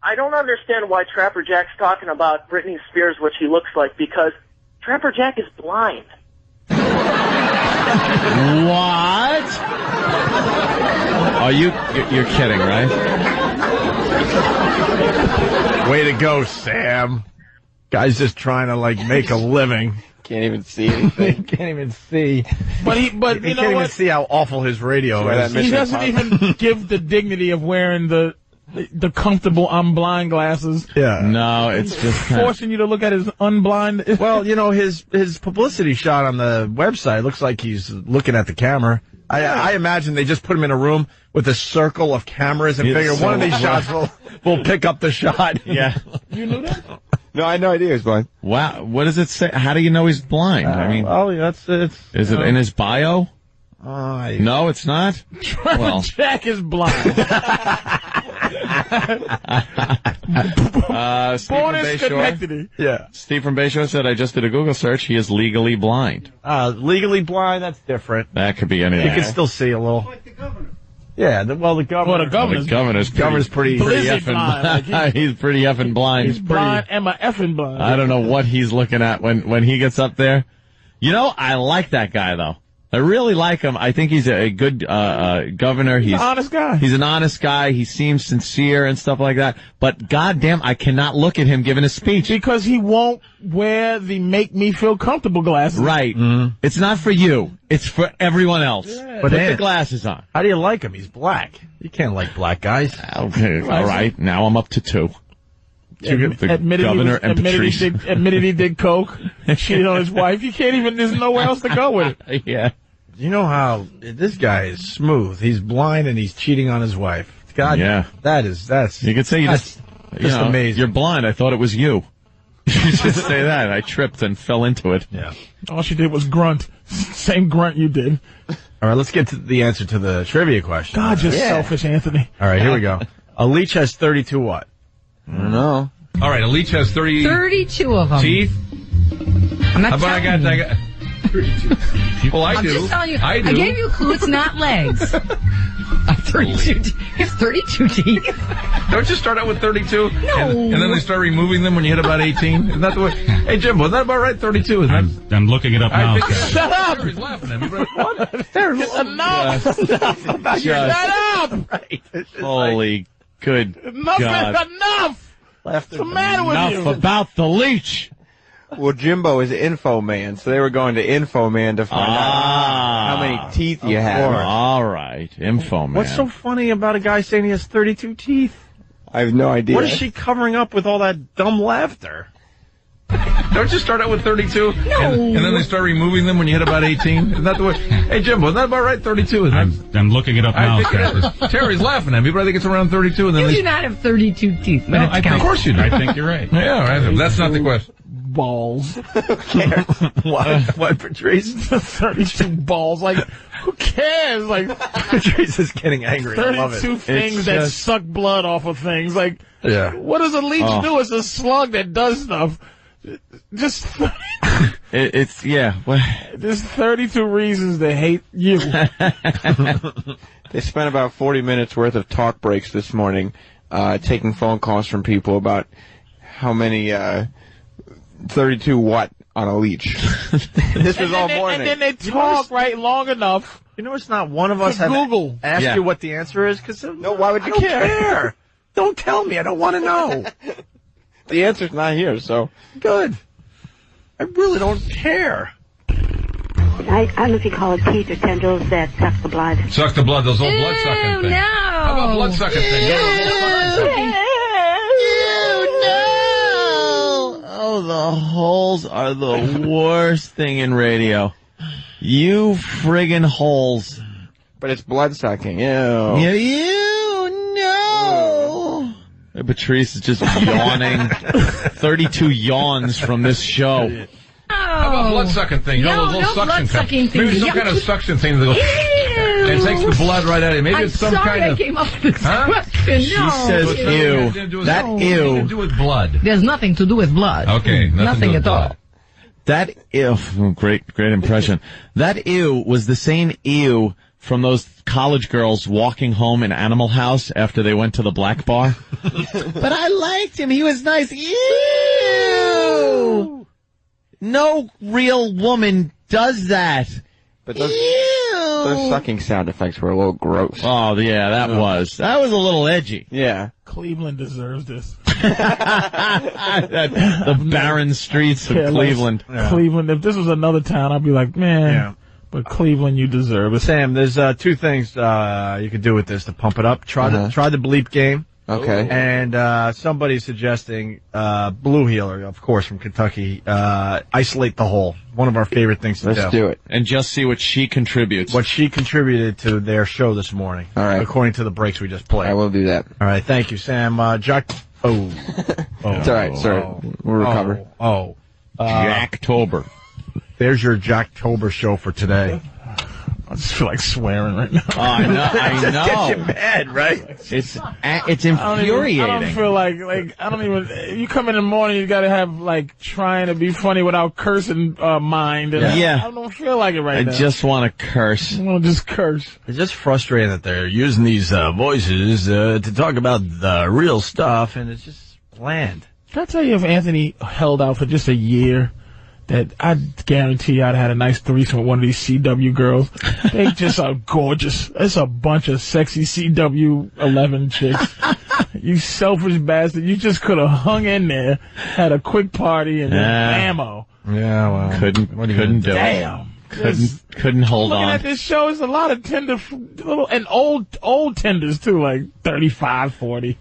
I don't understand why Trapper Jack's talking about Britney Spears, what she looks like, because Trapper Jack is blind. What? Are you're kidding, right? Way to go, Sam. Guy's just trying to, like, make a living. Can't even see anything. Can't even see. But He you know can't even what? see how awful his radio is. He doesn't even give the dignity of wearing the comfortable I'm blind glasses. Yeah. No, it's just Forcing you to look at his unblind. Well, you know, his publicity shot on the website looks like he's looking at the camera. I imagine they just put him in a room with a circle of cameras and figure one of these shots will pick up the shot. Yeah. You knew that? No, I had no idea he was blind. Wow. What does it say? How do you know he's blind? I mean, it's is it in his bio? No, it's not. Well, Jack is blind. Steve from Schenectady. Yeah. Steve from Bayshore said, I just did a Google search. He is legally blind. Legally blind, that's different. That could be anything. You can still see a little. Like the governor. Yeah, the governor. The governor's pretty effing blind. He's pretty effing blind. He's blind and my effing blind. I don't know what he's looking at when he gets up there. You know, I like that guy, though. I really like him. I think he's a good governor. He's an honest guy. He's an honest guy. He seems sincere and stuff like that. But goddamn, I cannot look at him giving a speech. Because he won't wear the make me feel comfortable glasses. Right. Mm-hmm. It's not for you. It's for everyone else. Yeah. Put the glasses on. How do you like him? He's black. You can't like black guys. Okay, all right. Now I'm up to two. Governor and Patrice. Admitted he did coke. Cheated on his wife. You can't even. There's nowhere else to go with it. Yeah. You know how this guy is smooth. He's blind and he's cheating on his wife. God, yeah. That's. You could say just amazing. You're blind. I thought it was you. You should say that. I tripped and fell into it. Yeah. All she did was grunt. Same grunt you did. All right, let's get to the answer to the trivia question. God, you're selfish, Anthony. All right, here we go. A leech has 32 what? I don't know. All right, a leech has 32 of them. teeth. I'm not How about telling I got 32. Well, I'm do. just telling you. I do. I gave you a clue. It's not legs. 32. It's 32 teeth. Don't you start out with 32? No. And then they start removing them when you hit about 18? Isn't that the way? Hey, Jimbo, isn't that about right? 32, isn't that? I'm looking it up now. Shut up! He's laughing at me. What? Enough! Shut up! Right. Holy good God. Enough! What's the matter with you? Enough about the leech. Well, Jimbo is Info Man, so they were going to Info Man to find out how many teeth you have. All right, Info Man. What's so funny about a guy saying he has 32 teeth? I have no idea. What is she covering up with all that dumb laughter? Don't you start out with 32? No. And then they start removing them when you hit about 18? Isn't that the way? Hey, Jimbo, isn't that about right? 32, isn't that? I'm looking it up now. Terry's laughing at me, but I think it's around 32. And then You do not have 32 teeth. No, of course you do. I think you're right. Yeah, all right. That's not the question. balls. Who cares? What, Patrice? 32 balls. Like, who cares? Like, Patrice is getting angry. I love it. 32 things that suck blood off of things. Like, what does a leech do? It's a slug that does stuff. Just There's 32 reasons to hate you. They spent about 40 minutes worth of talk breaks this morning, taking phone calls from people about how many 32 what on a leech. This was all morning. And then they talk long enough. You know, it's not one of us have Google. asked you what the answer is because no, why would you care? Don't tell me. I don't want to know. The answer's not here, so good. I really don't care. I don't know if you call it teeth or tendrils that suck the blood. Suck the blood, those old blood sucking things. No. How about blood sucking things? Oh, the holes are the worst thing in radio. You friggin' holes. But it's blood sucking. Ew. No. Patrice is just yawning. 32 yawns from this show. How about blood sucking things? You know, those little suction things. Maybe some kind of suction thing that goes and takes the blood right out of it. Maybe it's some kind of. I came up with this question. She says ew. That ew. Nothing to do with blood. There's nothing to do with blood. Okay, nothing at all. That ew. Great impression. That ew was the same ew from those college girls walking home in Animal House after they went to the black bar. But I liked him. He was nice. Ew. No real woman does that. But those sucking sound effects were a little gross. Oh, yeah, that was a little edgy. Yeah. Cleveland deserves this. The barren streets of Cleveland. Cleveland, if this was another town, I'd be like, man. Yeah. But Cleveland, you deserve it. Sam, there's two things you could do with this to pump it up. Try the bleep game. Okay. And somebody's suggesting Blue Healer, of course, from Kentucky. Isolate the hole. One of our favorite things to do. Let's do it. And just see what she contributes. What she contributed to their show this morning. All right. According to the breaks we just played. I will do that. All right. Thank you, Sam. Jack. It's all right. Sorry. We'll recover. Jacktober. There's your Jacktober show for today. I just feel like swearing right now. Oh, I know. Just gets you mad, right? It's infuriating. I don't feel like I don't even. You come in the morning, you got to have trying to be funny without cursing mind. And I don't feel like it right now. I just want to curse. I want to just curse. It's just frustrating that they're using these voices to talk about the real stuff, and it's just bland. Can I tell you if Anthony held out for just a year? That I guarantee I'd had a nice threesome with one of these CW girls. They just are gorgeous. It's a bunch of sexy CW 11 chicks. You selfish bastard. You just could have hung in there, had a quick party, and then ammo. Yeah, well. Couldn't do it. Damn. Couldn't hold on. Looking at this show, it's a lot of tender, and old tenders too, like 35, 40.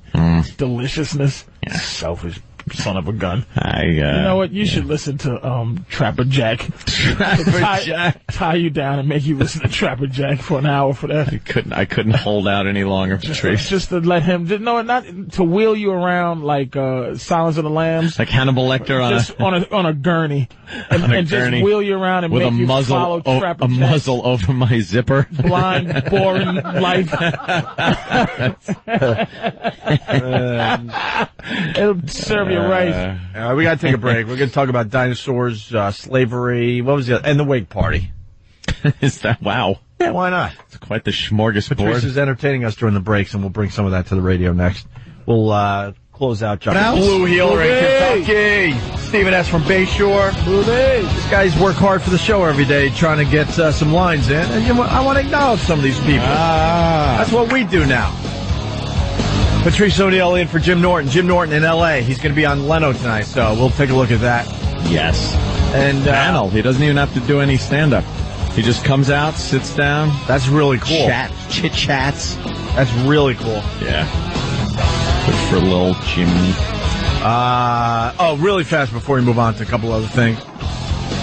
Deliciousness. Yeah. Selfish son of a gun. You know what? You should listen to Trapper Jack. Jack. Tie you down and make you listen to Trapper Jack for an hour for that. I couldn't hold out any longer, Patrice. Just to let him, not to wheel you around like Silence of the Lambs, like Hannibal Lecter on a gurney, and just wheel you around and with make you follow Trapper Jack. Muzzle over my zipper. Blind, boring life. It'll serve you right. We got to take a break. We're going to talk about dinosaurs, slavery. What was the other? And the wake party. Is that wow? Yeah, why not? It's quite the smorgasbord. Patrice is entertaining us during the breaks, and we'll bring some of that to the radio next. We'll close out. Blue Healer in Kentucky. Stephen S. from Bayshore. These guys work hard for the show every day, trying to get some lines in. And I want to acknowledge some of these people. That's what we do now. Patrice O'Neill in for Jim Norton. Jim Norton in L.A. He's going to be on Leno tonight, so we'll take a look at that. Yes. And panel. He doesn't even have to do any stand-up. He just comes out, sits down. That's really cool. Chit-chats. That's really cool. Yeah. Good for little Jimmy. Really fast before we move on to a couple other things.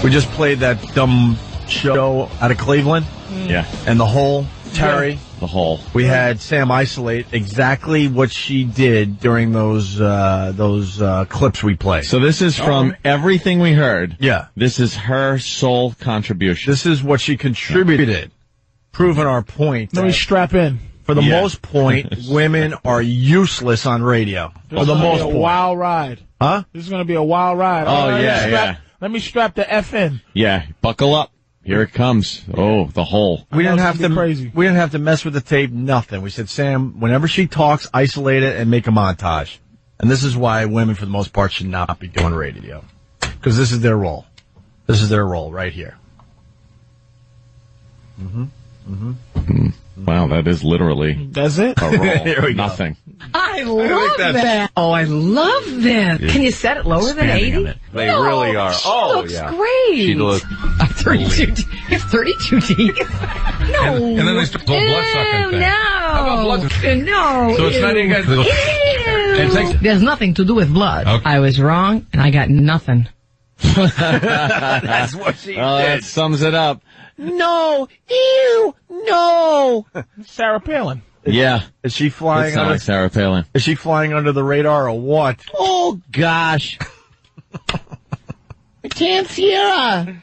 We just played that dumb show out of Cleveland. Yeah. And the whole Terry. The Hole. We had Sam isolate exactly what she did during those clips we played. So this is from everything we heard. Yeah. This is her sole contribution. This is what she contributed, proving our point. Let me strap in. For the most point, women are useless on radio. For the most point. Wild ride. Huh? This is going to be a wild ride. Let me strap the F in. Yeah, buckle up. Here it comes. Oh, The Hole. We didn't have to. Crazy. We didn't have to mess with the tape. Nothing. We said, Sam, whenever she talks, isolate it and make a montage. And this is why women, for the most part, should not be doing radio, because this is their role. This is their role right here. Wow, that is literally That's it. a roll. Here we go. Nothing. I love that. Oh, I love this. Can you set it lower than 80? They really are. She looks great. She looks 32. You have 32 teeth. No. And then they start the blood sucking thing. No. How about blood? No. So it's not you guys. It takes. There's nothing to do with blood. Okay. I was wrong, and I got nothing. That's what she did. That sums it up. No! Ew! No! Sarah Palin. Yeah. Is she flying? Sounds like Sarah Palin. Is she flying under the radar or what? Oh, gosh. I can't see her.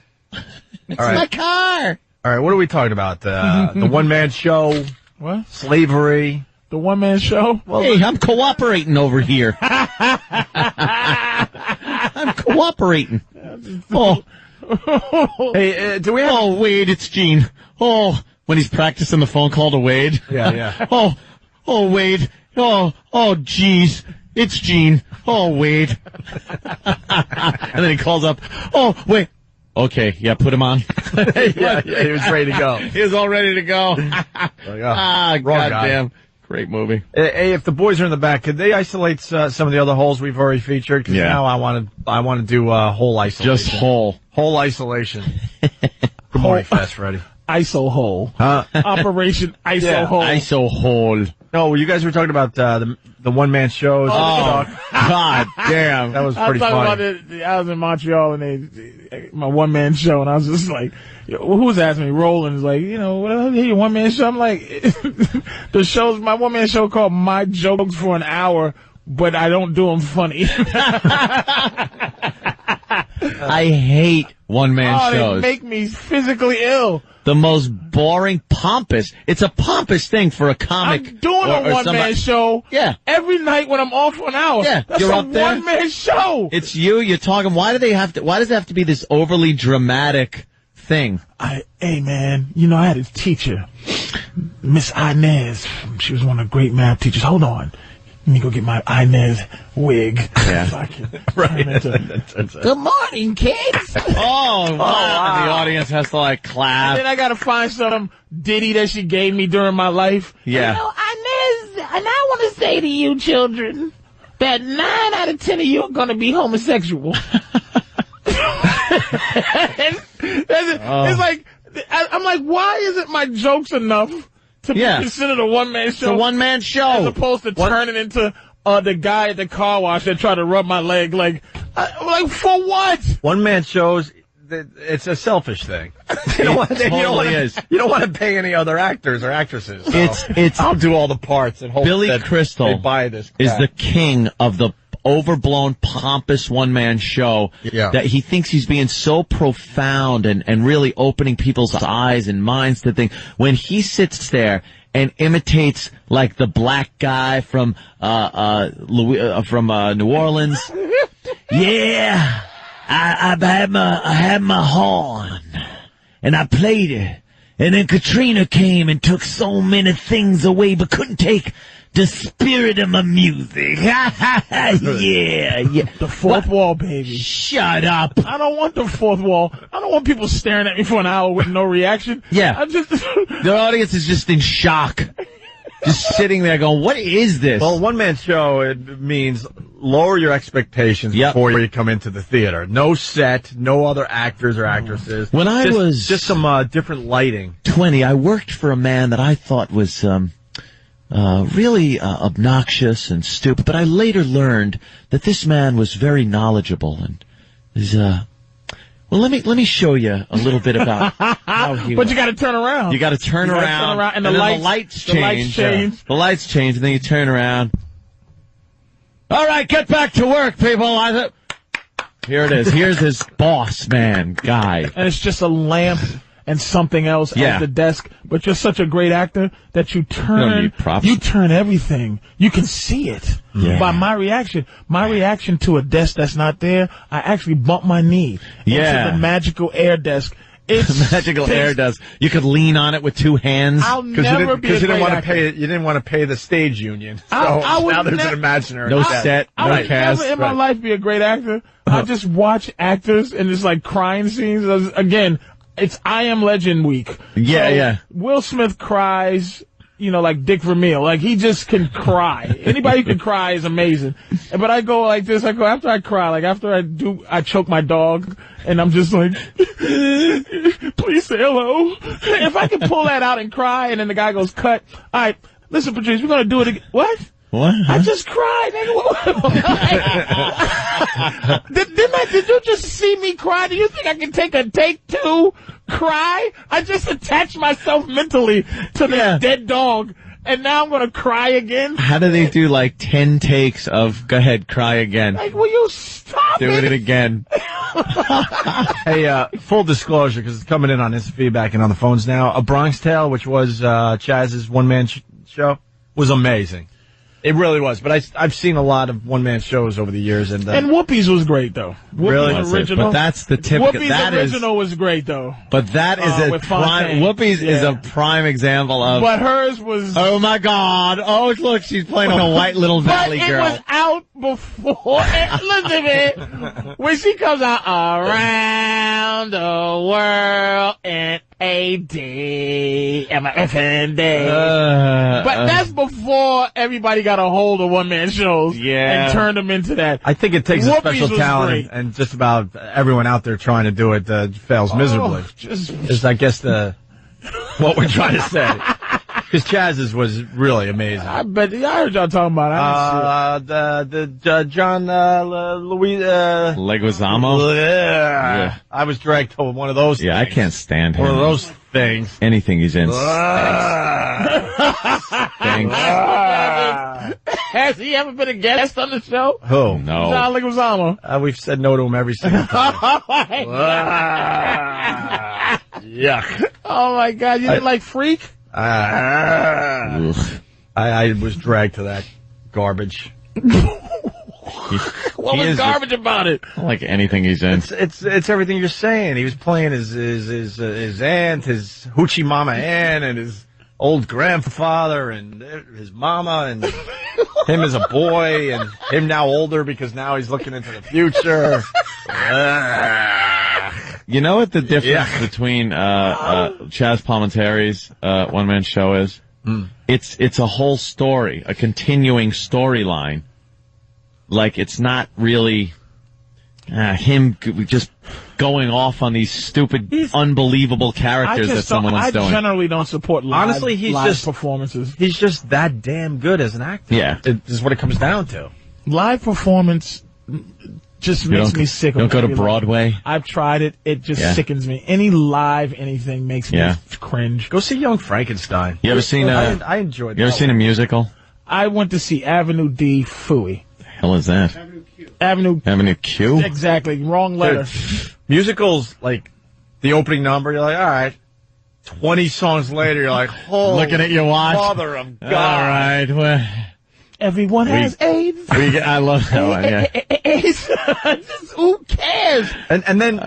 It's All right. my car. All right, what are we talking about? The one-man show? What? Slavery? The one-man show? Well, hey, I'm cooperating over here. I'm cooperating. Oh. Hey, do we have... Oh, Wade, it's Gene. Oh, when he's practicing the phone call to Wade. Yeah. Oh, Wade. Oh, jeez. It's Gene. Oh, Wade. And then he calls up. Oh, wait. Okay, yeah, put him on. yeah, he was ready to go. He was all ready to go. Goddamn. Great movie. Hey, if the boys are in the back, could they isolate some of the other holes we've already featured? Because now I want to do hole isolation. Just hole isolation. Good morning, Fast Freddy. ISO hole. Operation ISO hole. ISO hole. No, you guys were talking about the one-man shows. Oh, God damn. That was I pretty was talking funny. about I was in Montreal and my one-man show, and I was just like, who was asking me? Roland is like, what your one-man show? I'm like, my one-man show called My Jokes for an Hour, but I don't do them funny. I hate one-man shows. They make me physically ill. The most boring, pompous. It's a pompous thing for a comic. I'm doing a one-man show. Yeah. Every night when I'm off for an hour. Yeah. That's You're a up there. one-man show. It's you're talking. Why does it have to be this overly dramatic thing? Hey man, I had a teacher, Miss Inez. She was one of the great math teachers. Hold on. Let me go get my Inez wig. Yeah. Right. Good morning, kids. Oh, wow. And the audience has to clap. And then I gotta find some ditty that she gave me during my life. Yeah. Inez, and I want to say to you children that 9 out of 10 of you are going to be homosexual. It's like, I'm like, why isn't my jokes enough to be considered a one-man show? It's a one-man show. As opposed to turning into the guy at the car wash that tried to rub my leg. Like, for what? One-man shows, it's a selfish thing. You don't want to pay any other actors or actresses. So I'll do all the parts and hope Billy that Crystal they buy this crap. is the king of the overblown, pompous one-man show that he thinks he's being so profound and really opening people's eyes and minds to things. When he sits there and imitates the black guy from New Orleans, yeah, I had my horn and I played it, and then Katrina came and took so many things away, but couldn't take the spirit of my music. Yeah. The fourth wall, baby. Shut up. I don't want the fourth wall. I don't want people staring at me for an hour with no reaction. Yeah. The audience is just in shock. Just sitting there going, what is this? Well, one-man show, it means lower your expectations before you come into the theater. No set, no other actors or actresses. When I was just some different lighting. 20, I worked for a man that I thought was really obnoxious and stupid, but I later learned that this man was very knowledgeable and Well, let me show you a little bit about how he But was. you got to turn around. You got to turn around, and then the lights change. The lights change, and then you turn around. All right, get back to work, people. Here it is. Here's his boss man guy. And it's just a lamp and something else at the desk. But you're such a great actor that you turn everything. You can see it by my reaction. My reaction to a desk that's not there, I actually bump my knee into the magical air desk. It's magical air desk. You could lean on it with two hands. I'll never be a great actor. You didn't want to pay the stage union. So I would now there's an imaginary set, I would cast. never in my life be a great actor. I just watch actors and it's like crying scenes. Again, it's I Am Legend week. Yeah. Will Smith cries, like Dick Vermeil. Like, he just can cry. Anybody who can cry is amazing. But I go like this. I go, after I cry, like after I choke my dog, and I'm just like, please say hello. If I can pull that out and cry, and then the guy goes, cut. All right, listen, Patrice, we're going to do it again. What? What? I just cried, nigga. Did you just see me cry? Do you think I can take a take two cry? I just attached myself mentally to this dead dog, and now I'm going to cry again? How do they do like 10 takes of, go ahead, cry again? Like, will you stop Doing it again. Hey, full disclosure, because it's coming in on instant feedback and on the phones now. A Bronx Tale, which was Chaz's one-man show, was amazing. It really was, but I've seen a lot of one-man shows over the years, and Whoopi's was great though. Whoopi's original, but that's the typical. Whoopi's original was great though. But that is a prime. Whoopi's is a prime example of. But hers was. Oh my God! Oh look, she's playing a white little valley girl. But it was out before. Elizabeth, when she comes out around the world in a day, but that's before everybody got a hold of one-man shows and turned them into that. I think it takes a special talent, and just about everyone out there trying to do it fails miserably. Is I guess what we're trying to say. Because Chaz's was really amazing. I heard y'all talking about it. The John Louis Leguizamo. Yeah. I was dragged to one of those. Yeah, things. I can't stand him. One of those things. Anything he's in. Thanks. Has he ever been a guest on the show? Who? No. John Leguizamo. We've said no to him every single time. Yuck. Oh my God! You didn't like Freak? I was dragged to that garbage. What was garbage about it? I don't like anything he's in. It's everything you're saying. He was playing his aunt, his hoochie mama aunt, and his old grandfather, and his mama, and him as a boy, and him now older because now he's looking into the future. You know what the difference between Chaz Palminteri's one-man show is? It's a whole story, a continuing storyline. Like, it's not really him just going off on these stupid, unbelievable characters that someone is doing. I generally don't support live, honestly, live performances. He's just that damn good as an actor. Yeah. It is what it comes down to. Live performance just makes me sick. Don't go to Broadway? I've tried it. It just sickens me. Any live anything makes me cringe. Go see Young Frankenstein. You ever seen I enjoyed that. You ever seen a musical? I went to see Avenue D Fooey. The hell is that? Avenue Q? Exactly. Wrong letter. Dude, musicals, like, the opening number, you're like, all right. 20 songs later, you're like, holy looking at your watch. Mother of God. All right. Well, everyone has AIDS. I love that one, yeah. AIDS. Who cares? And then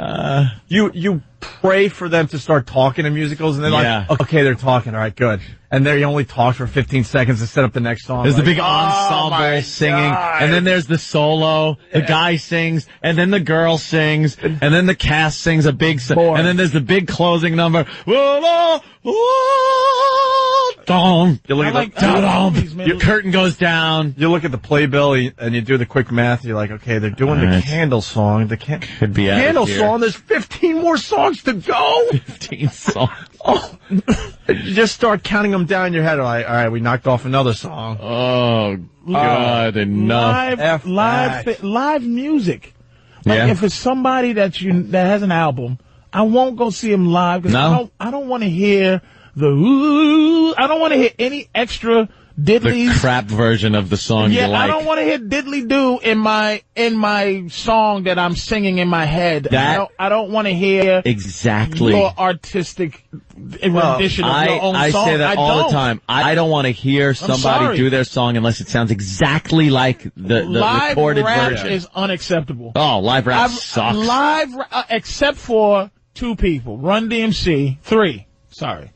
you pray for them to start talking in musicals, and they're like, okay, they're talking, all right, good. And they only talk for 15 seconds to set up the next song. There's the big ensemble singing, and then there's the solo, the guy sings, and then the girl sings, and then the cast sings a big and then there's the big closing number. You look at your curtain goes down. You look at the playbill and you do the quick math. You're like, okay, they're doing the candle song. The could be candle song. There's 15 more songs to go. 15 songs. Oh, you just start counting them down in your head. Like, all right, we knocked off another song. Oh God, enough. Live music. Like if it's somebody that has an album, I won't go see him live because I don't want to hear the ooh. I don't want to hear any extra diddlies. The crap version of the song you like. I don't want to hear diddly do in my song that I'm singing in my head. I don't want to hear exactly your artistic rendition of your own song. I say that all the time. I don't want to hear somebody do their song unless it sounds exactly like the recorded rap version. Is unacceptable. Oh, live rap sucks. Live, except for 2 people, Run DMC, 3. Sorry.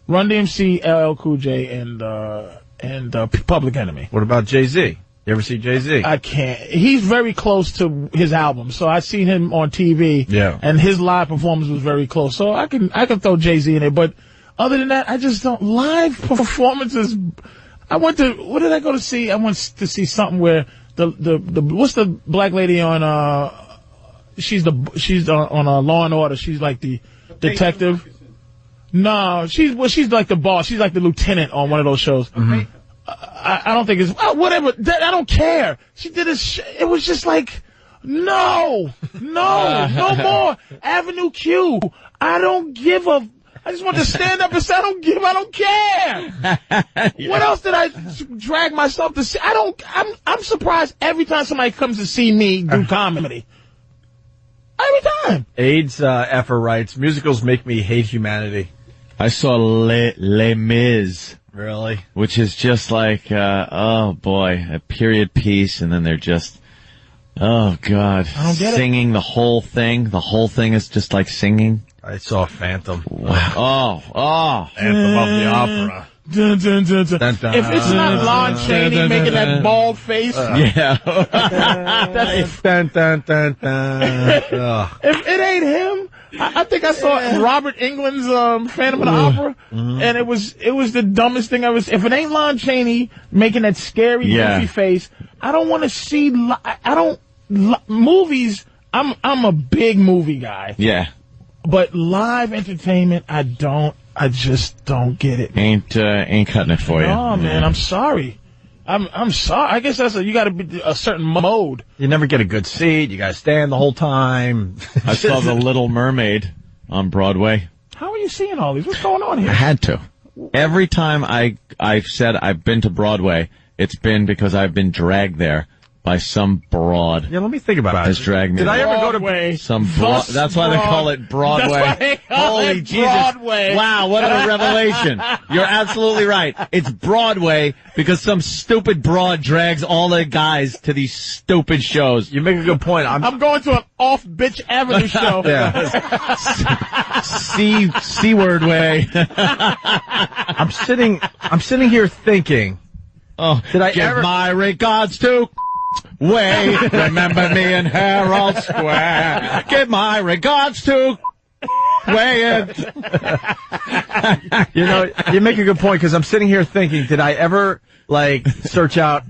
Run DMC, LL Cool J, and Public Enemy. What about Jay-Z? You ever see Jay-Z? I can't. He's very close to his album, so I seen him on TV. Yeah. And his live performance was very close, so I can throw Jay-Z in there. But other than that, I just don't. Live performances. What did I go to see? I went to see something where the what's the black lady on she's on Law and Order. She's like the detective. No, she's like the boss. She's like the lieutenant on one of those shows. Mm-hmm. I don't think it's whatever. I don't care. She did it was just like no more Avenue Q. I don't give a. I just want to stand up and say I don't care. Yeah. What else did I drag myself to see? I'm surprised every time somebody comes to see me do comedy. Every time. AIDS effer writes, musicals make me hate humanity. I saw Les Mis. Really? Which is just like, oh boy, a period piece, and then they're just, oh God. I don't get singing the whole thing. The whole thing is just like singing. I saw Phantom. Wow. Oh. Anthem of the Opera. Dun, dun, dun, dun. Dun, dun, if it's not Lon Chaney making that bald face, yeah. Dun, dun, dun, dun. If it ain't him, I think I saw Robert Englund's Phantom of the Opera, and it was the dumbest thing ever. If it ain't Lon Chaney making that scary goofy face, I don't want to see. Movies. I'm a big movie guy. Yeah. But live entertainment, I just don't get it. Ain't cutting it for you. Oh man, I'm sorry. I'm sorry. I guess you got to be a certain mode. You never get a good seat. You got to stand the whole time. I saw The Little Mermaid on Broadway. How are you seeing all these? What's going on here? I had to. Every time I've said I've been to Broadway, it's been because I've been dragged there by some broad. Yeah, let me think about it. Has dragged me. Did I ever go to some broad? That's why they call it Broadway. That's why they call Holy it Jesus! Broadway. Wow, what a revelation! You're absolutely right. It's Broadway because some stupid broad drags all the guys to these stupid shows. You make a good point. I'm going to an off Bitch Avenue show. C-word way. I'm sitting here thinking. Oh, did I give my regards to Way? Remember me in Herald Square. Give my regards to Way. You know, you make a good point because I'm sitting here thinking, did I ever search out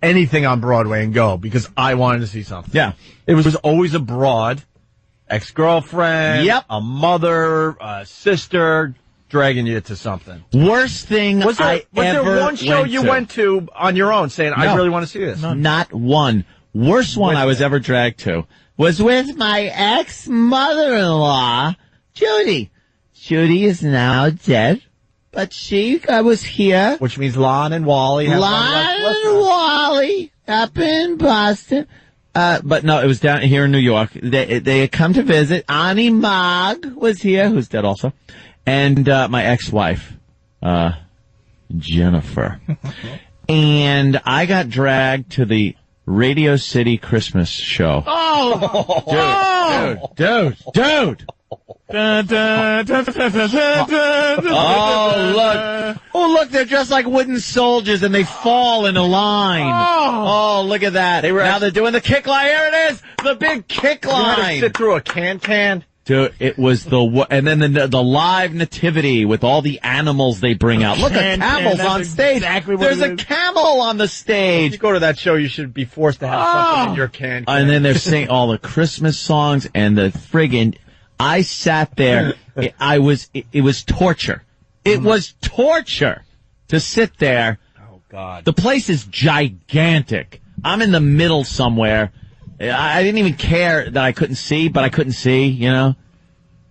anything on Broadway and go because I wanted to see something? Yeah, it was always a broad, ex-girlfriend, a mother, a sister. Dragging you to something. Worst thing was there one show you went to on your own saying, I really want to see this? Not one. Worst one I was ever dragged to was with my ex-mother-in-law, Judy. Judy is now dead, but I was here. Which means Lon and Wally. Lon and Wally up in Boston. But no, it was down here in New York. They had come to visit. Annie Mogg was here, who's dead also. And my ex-wife, Jennifer. And I got dragged to the Radio City Christmas show. Oh! Dude! Oh, look, they're dressed like wooden soldiers and they fall in a line. Oh, look at that. Now they're doing the kick line. Here it is! The big kick line! You had to sit through a can. Dude, it was and then the live nativity with all the animals they bring out. Look, a camel's on stage. Exactly what There's a camel on the stage. If you go to that show, you should be forced to have something in your can. And then they're singing all the Christmas songs and the friggin'. I sat there. It was torture. It was torture to sit there. Oh God. The place is gigantic. I'm in the middle somewhere. I didn't even care that I couldn't see, but I couldn't see, you know.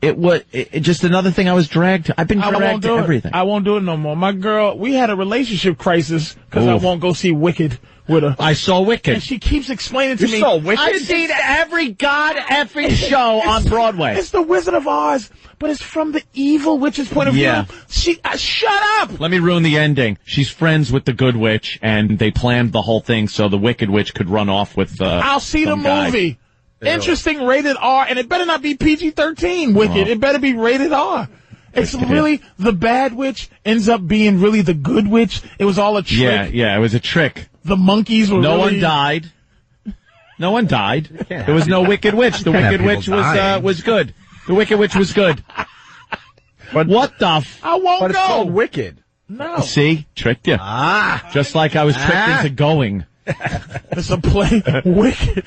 It was just another thing I was dragged to. I've been dragged to everything. I won't do it no more. My girl, we had a relationship crisis because I won't go see Wicked with her. I saw Wicked. And she keeps explaining to me. You saw Wicked? I've seen every effing show on Broadway. It's the Wizard of Oz, but it's from the evil witch's point of view. Shut up! Let me ruin the ending. She's friends with the good witch, and they planned the whole thing so the wicked witch could run off with I'll see the movie. Guy. Interesting, rated R, and it better not be PG-13, Wicked. It better be rated R. It's really, the bad witch ends up being really the good witch. It was all a trick. Yeah, it was a trick. The monkeys were No one died. No one died. There was no wicked witch. The wicked witch was good. The wicked witch was good. But what the I won't but it's go. called Wicked. No. See? Tricked you. Just like I was tricked into going. It's a play. Wicked.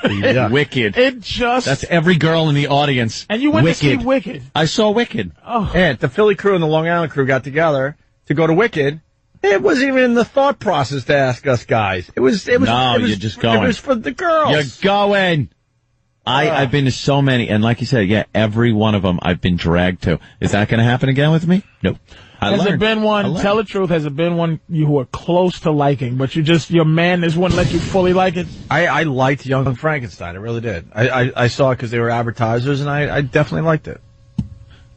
Yeah. Wicked. That's every girl in the audience. And you went to see Wicked. I saw Wicked. Oh. And the Philly crew and the Long Island crew got together to go to Wicked. It wasn't even in the thought process to ask us guys. It was you're just going. It was for the girls. You're going. I've been to so many, and like you said, every one of them I've been dragged to. Is that going to happen again with me? No. Has it been one, tell the truth, has it been one you who are close to liking, but your man just wouldn't let you fully like it? I liked Young Frankenstein. I really did. I saw it because they were advertisers, and I definitely liked it.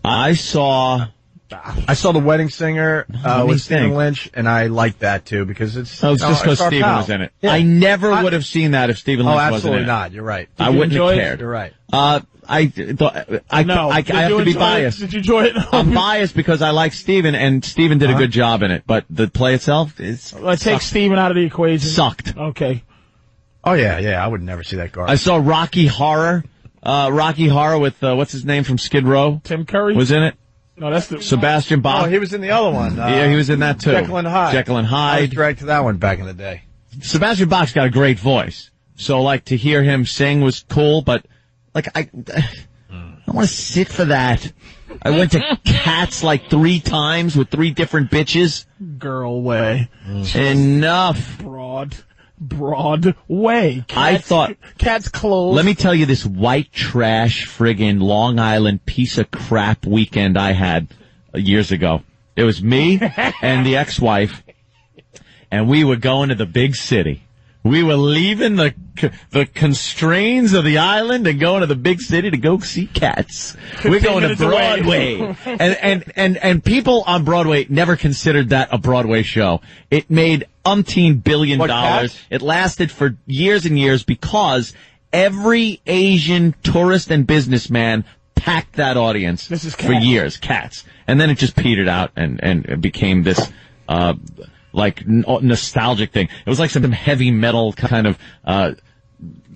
I saw The Wedding Singer with Stephen Lynch, and I liked that too because it's just because Stephen was in it. Yeah. I never would have seen that if Stephen Lynch wasn't in it. Absolutely not. You're right. I wouldn't have cared. You're right. I have to be biased. Did you enjoy it? I'm biased because I like Stephen, and Stephen did a good job in it. But the play itself is. Let's take Stephen out of the equation. Sucked. Okay. Oh yeah. I would never see that garbage. I saw Rocky Horror. Rocky Horror with what's his name from Skid Row? Tim Curry was in it. No, that's the Sebastian Bach. Oh, he was in the other one. Yeah, he was in that too. Jekyll and Hyde. I was dragged to that one back in the day. Sebastian Bach's got a great voice, so like to hear him sing was cool. But like I want to sit for that. I went to Cats like 3 times with 3 different bitches. Girl way. Enough. Broad way. I thought Cats closed. Let me tell you this white trash friggin' Long Island piece of crap weekend I had years ago. It was me and the ex-wife, and we were going to the big city. We were leaving the constraints of the island and going to the big city to go see Cats. We're going to Broadway. and people on Broadway never considered that a Broadway show. It made umpteen $billion. It lasted for years and years because every Asian tourist and businessman packed that audience for years. Cats. And then it just petered out and it became this nostalgic thing. It was like some heavy metal kind of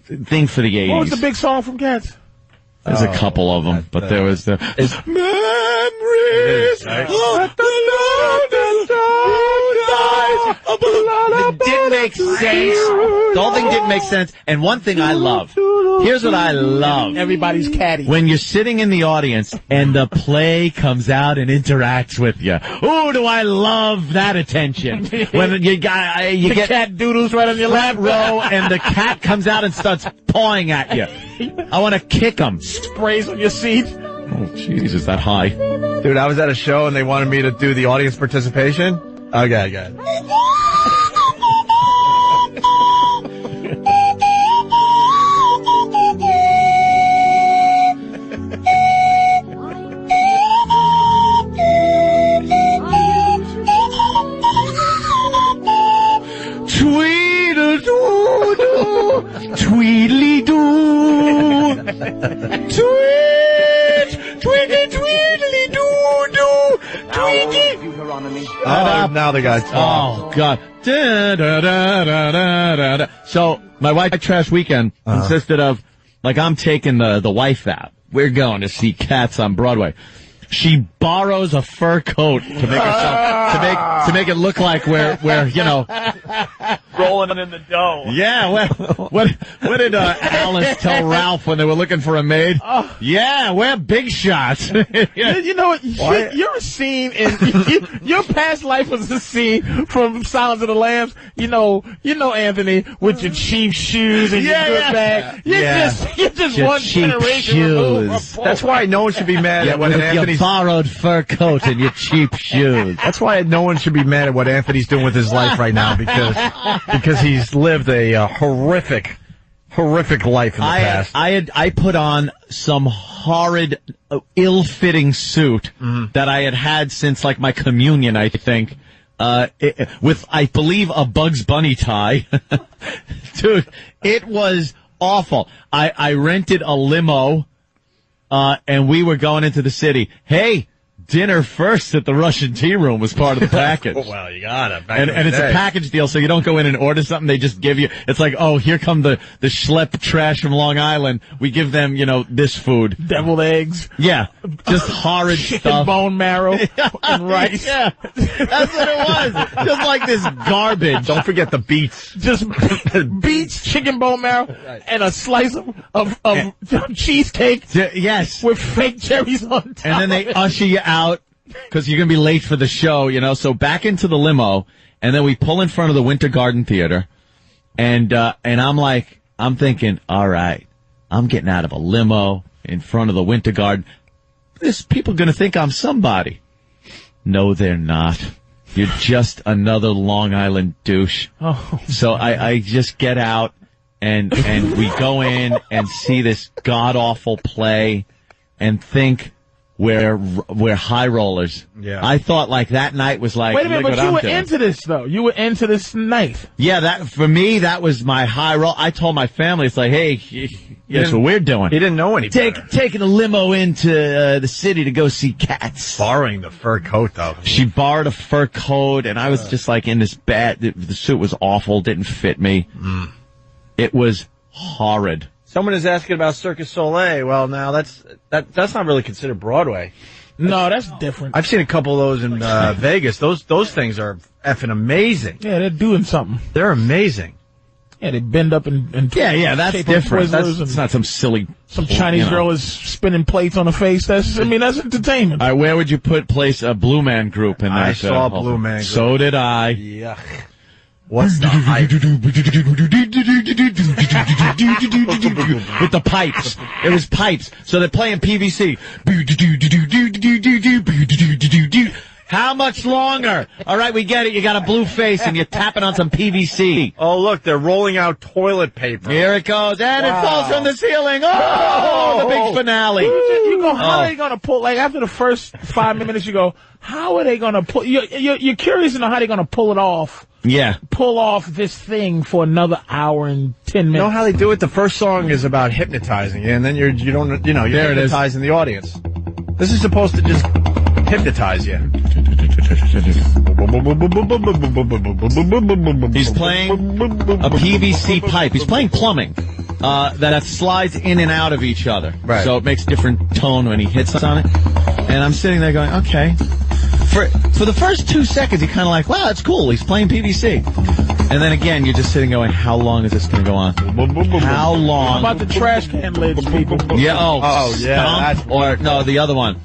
thing for the 80s. What was the big song from Cats? There's a couple of them, but there was the memories of it didn't make sense. The whole thing didn't make sense. And one thing I love. Here's what I love. Everybody's catty. When you're sitting in the audience and the play comes out and interacts with you. Oh, do I love that attention. When you get cat doodles right on your lap row and the cat comes out and starts pawing at you. I want to kick him. Sprays on your seat. Oh, jeez, is that high? Dude, I was at a show and they wanted me to do the audience participation. Okay, good. Tweedly-doo, tweedly-doo-doo, tweedly. Oh, now the guy's talking. Oh, God. Da-da-da-da-da-da-da. So, my white trash weekend consisted of, like, I'm taking the wife out. We're going to see Cats on Broadway. She borrows a fur coat to make herself, to make it look like we're, rolling in the dough. Yeah, well, what did Alice tell Ralph when they were looking for a maid? Yeah, we're big shots. You know what? You're a scene in your past life was a scene from Silence of the Lambs. You know, Anthony, with your cheap shoes and your good bag. You're just Your one cheap generation removed from That's why no one should be mad at what with Anthony's... your borrowed fur coat and your cheap shoes. That's why no one should be mad at what Anthony's doing with his life right now, because he's lived a horrific life in the past. I put on some horrid, ill-fitting suit that I had since like my communion, I think. With, I believe, a Bugs Bunny tie. Dude, it was awful. I rented a limo, and we were going into the city. Hey, dinner first at the Russian Tea Room was part of the package. Well, you gotta. And it's a package deal, so you don't go in and order something. They just give you, it's like, oh, here come the schlep trash from Long Island. We give them, this food. Deviled eggs. Yeah. Just horrid chicken stuff. Bone marrow and rice. Yeah. That's what it was. Just like this garbage. Don't forget the beets. Just beets, chicken bone marrow, and a slice of cheesecake. Yes. With fake cherries on top. And then they usher you out because you're going to be late for the show, So back into the limo, and then we pull in front of the Winter Garden Theater, and I'm thinking, all right, I'm getting out of a limo in front of the Winter Garden. People going to think I'm somebody. No, they're not. You're just another Long Island douche. Oh. So I just get out and we go in and see this god-awful play and think we're high rollers. Yeah. I thought like that night was like, wait a minute, but you were doing. into this though. You were into this night. Yeah, for me, that was my high roll. I told my family, it's like, hey, that's what we're doing. He didn't know any better. Taking a limo into the city to go see Cats. Borrowing the fur coat, though. She borrowed a fur coat, and I was just like in this bad. The suit was awful, didn't fit me. It was horrid. Someone is asking about Circus Soleil. Well, now that's not really considered Broadway. No, that's different. I've seen a couple of those in Vegas. Those things are effing amazing. Yeah, they're doing something. They're amazing. Yeah, they bend up and yeah, that's different. That's not some silly. Some Chinese girl is spinning plates on her face. That's entertainment. All right, where would you place a Blue Man Group in that? I saw Blue Man Group. So did I. Yuck. What's the hype? With the pipes. It was pipes. So they're playing PVC. How much longer? All right, we get it. You got a blue face and you're tapping on some PVC. Oh, look, they're rolling out toilet paper. Here it goes. And it falls from the ceiling. Oh, the big finale. You go, how are they going to pull, like after the first 5 minutes, you go, how are they going to pull, you're curious to know how they're going to pull it off. Yeah. Pull off this thing for another hour and 10 minutes. You know how they do it? The first song is about hypnotizing you, and then you're hypnotizing the audience. This is supposed to just hypnotize you. He's playing a PVC pipe. He's playing plumbing that slides in and out of each other. Right. So it makes different tone when he hits on it. And I'm sitting there going, okay. For the first 2 seconds, you're kind of like, wow, that's cool. He's playing PVC. And then again, you're just sitting going, how long is this going to go on? How long? How about the trash can lids, people? Yeah, yeah. Stomp? Or, no, the other one.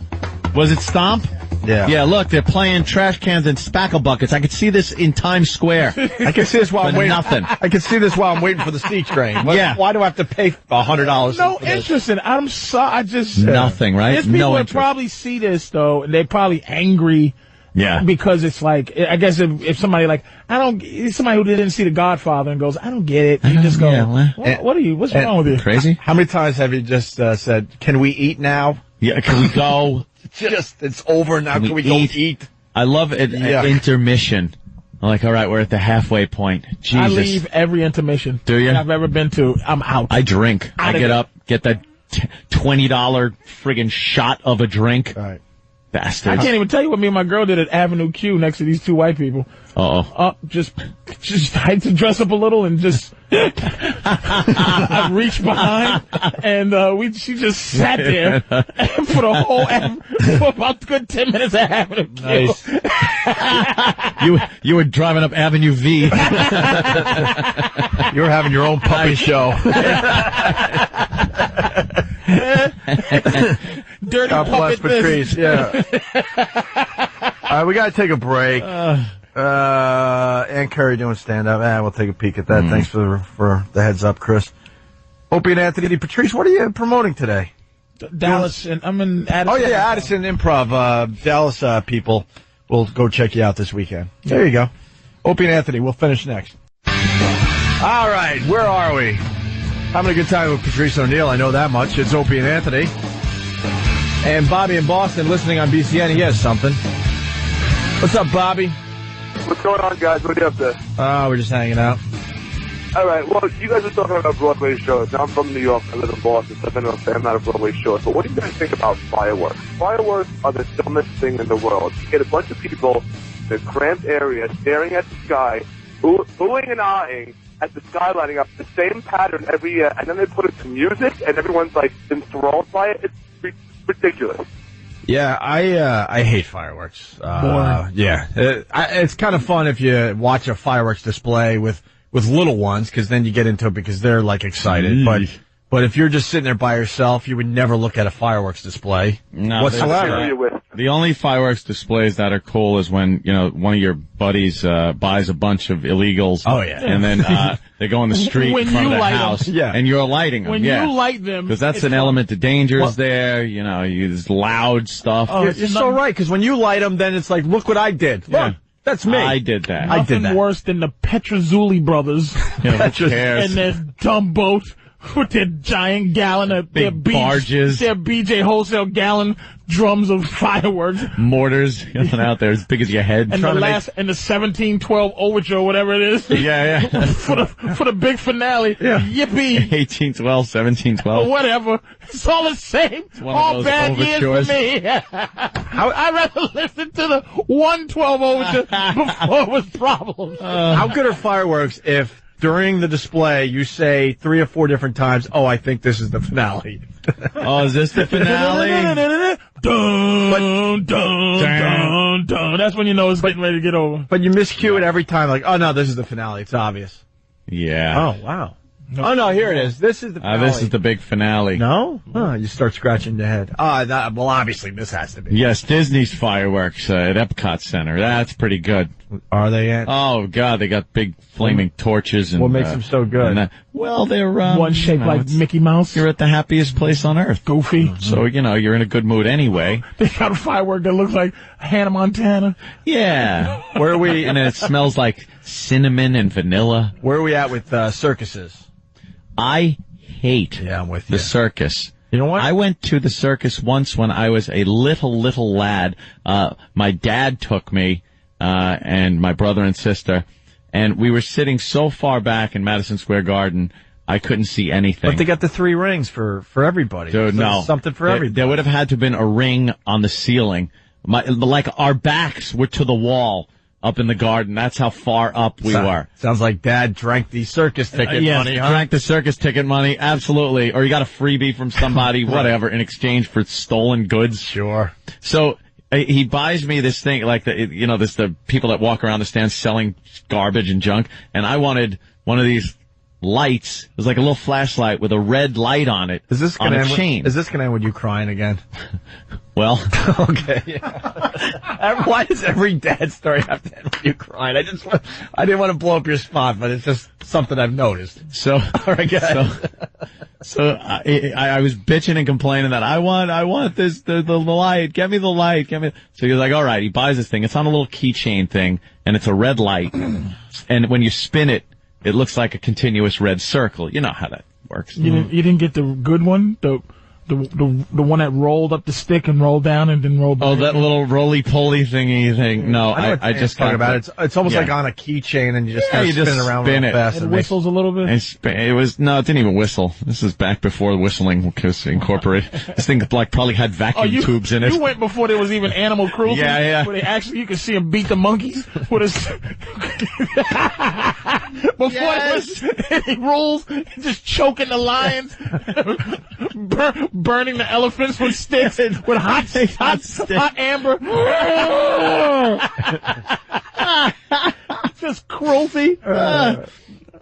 Was it Stomp? Yeah. Yeah, look, they're playing trash cans and spackle buckets. I could see this in Times Square. I can see this while I'm waiting. Nothing. I can see this while I'm waiting for the sea train. Yeah. Why do I have to pay $100? No interest in it. I'm sorry. I just... Nothing, right? There's people no that interest. probably see this, though, and they're probably angry. Yeah. Because it's like, I guess if somebody like, somebody who didn't see The Godfather and goes, I don't get it. You just go, what's wrong with you? Crazy? How many times have you just said, can we eat now? Yeah, can we go? It's over now. Can we go eat? I love it. Intermission. I'm like, all right, we're at the halfway point. Jesus. I leave every intermission. Do you? I've ever been to. I'm out. I drink. I get up, get that $20 friggin' shot of a drink. Right. Bastards. I can't even tell you what me and my girl did at Avenue Q next to these two white people. Just had to dress up a little and just I reached behind and she just sat there for the whole for about a good 10 minutes at Avenue Q. Nice. You were driving up Avenue V. You were having your own puppy show. Dirty God bless puppet Patrice. Yeah. All right, we got to take a break. Ann Curry doing stand-up. We'll take a peek at that. Thanks for the heads up, Chris. Opie and Anthony. Patrice, what are you promoting today? Dallas, and I'm in Addison. Oh, yeah, Addison Improv. Dallas people will go check you out this weekend. There you go. Opie and Anthony, we'll finish next. All right, where are we? Having a good time with Patrice O'Neill, I know that much. It's Opie and Anthony. And Bobby in Boston listening on BCN. He has something. What's up, Bobby? What's going on, guys? What are you up to? Oh, we're just hanging out. All right. Well, you guys are talking about Broadway shows. Now, I'm from New York. I live in Boston, so I've been a fan of Broadway shows. But what do you guys think about fireworks? Fireworks are the dumbest thing in the world. You get a bunch of people in a cramped area staring at the sky, booing and ahhing at the sky lighting up the same pattern every year, and then they put it to music, and everyone's, like, enthralled by it. It's ridiculous. Yeah, I hate fireworks. Yeah, it's kind of fun if you watch a fireworks display with little ones, because then you get into it because they're like excited. But if you're just sitting there by yourself, you would never look at a fireworks display whatsoever. The only fireworks displays that are cool is when, one of your buddies buys a bunch of illegals. Oh, yeah. And then they go in the street in front of the house. Yeah. And you're lighting them. When you light them. Because that's an element of danger is there. There's loud stuff. Oh, you're so right, because when you light them, then it's like, look what I did. Look, that's me. I did that. Nothing worse than the Petrozzulli brothers. Cares? And their dumb boat with their giant gallon of their barges, their BJ wholesale gallon drums of fireworks, mortars out there as big as your head, and the 1712 overture, whatever it is. Yeah. for the big finale. Yeah. Yippee! 1812, 1712, whatever. It's all the same. All bad years for me. I'd rather listen to the 112 overture before it was problems. How good are fireworks if during the display you say 3 or 4 different times, "Oh, I think this is the finale." Oh, is this the finale? Dun, dun, dun. That's when you know it's getting ready to get over. But you miscue it every time, like, "Oh no, this is the finale." It's obvious. Yeah. Oh wow. Oh no, here it is. This is the finale. This is the big finale. No? Oh, you start scratching your head. Well, obviously this has to be. Yes, Disney's fireworks at Epcot Center. That's pretty good. Are they at? Oh God, they got big flaming torches. And what makes them so good? Well, they're one shaped like Mickey Mouse. You're at the happiest place on earth. Goofy. Mm-hmm. So you're in a good mood anyway. They got a firework that looks like Hannah Montana. Yeah. Where are we? And it smells like cinnamon and vanilla. Where are we at with circuses? I hate I'm with you. the circus. You know what? I went to the circus once when I was a little lad. My dad took me, and my brother and sister, and we were sitting so far back in Madison Square Garden, I couldn't see anything. But they got the 3 rings for everybody. Dude, so no. Something for everybody. There would have had to have been a ring on the ceiling. Like our backs were to the wall. Up in the garden. That's how far up we were. Sounds like Dad drank the circus ticket money, huh? Drank the circus ticket money, absolutely. Or you got a freebie from somebody, whatever, in exchange for stolen goods. Sure. So he buys me this thing, like the people that walk around the stands selling garbage and junk, and I wanted one of these lights. It was like a little flashlight with a red light on it. Is this gonna on a chain. Is this going to end with you crying again? Well, okay. Why does every dad story have to end with you crying? I didn't want to blow up your spot, but it's just something I've noticed. So, all right, so I was bitching and complaining that I want this the light. Get me the light. So he was like, all right. He buys this thing. It's on a little keychain thing, and it's a red light. And when you spin it, it looks like a continuous red circle. You know how that works. You didn't get the good one, the The one that rolled up the stick and rolled down and then rolled back. Oh, that little roly-poly thingy thing. No, I just talking about it. It's almost like on a keychain and you just kind of spin it around real fast. It whistles a little bit? It didn't even whistle. This is back before whistling was incorporated. This thing probably had vacuum tubes in it. You went before there was even animal cruelty. Yeah. Where you could see him beat the monkeys with his... before there was any rules, just choking the lions, burning the elephants with sticks, with hot amber. Just cruelty.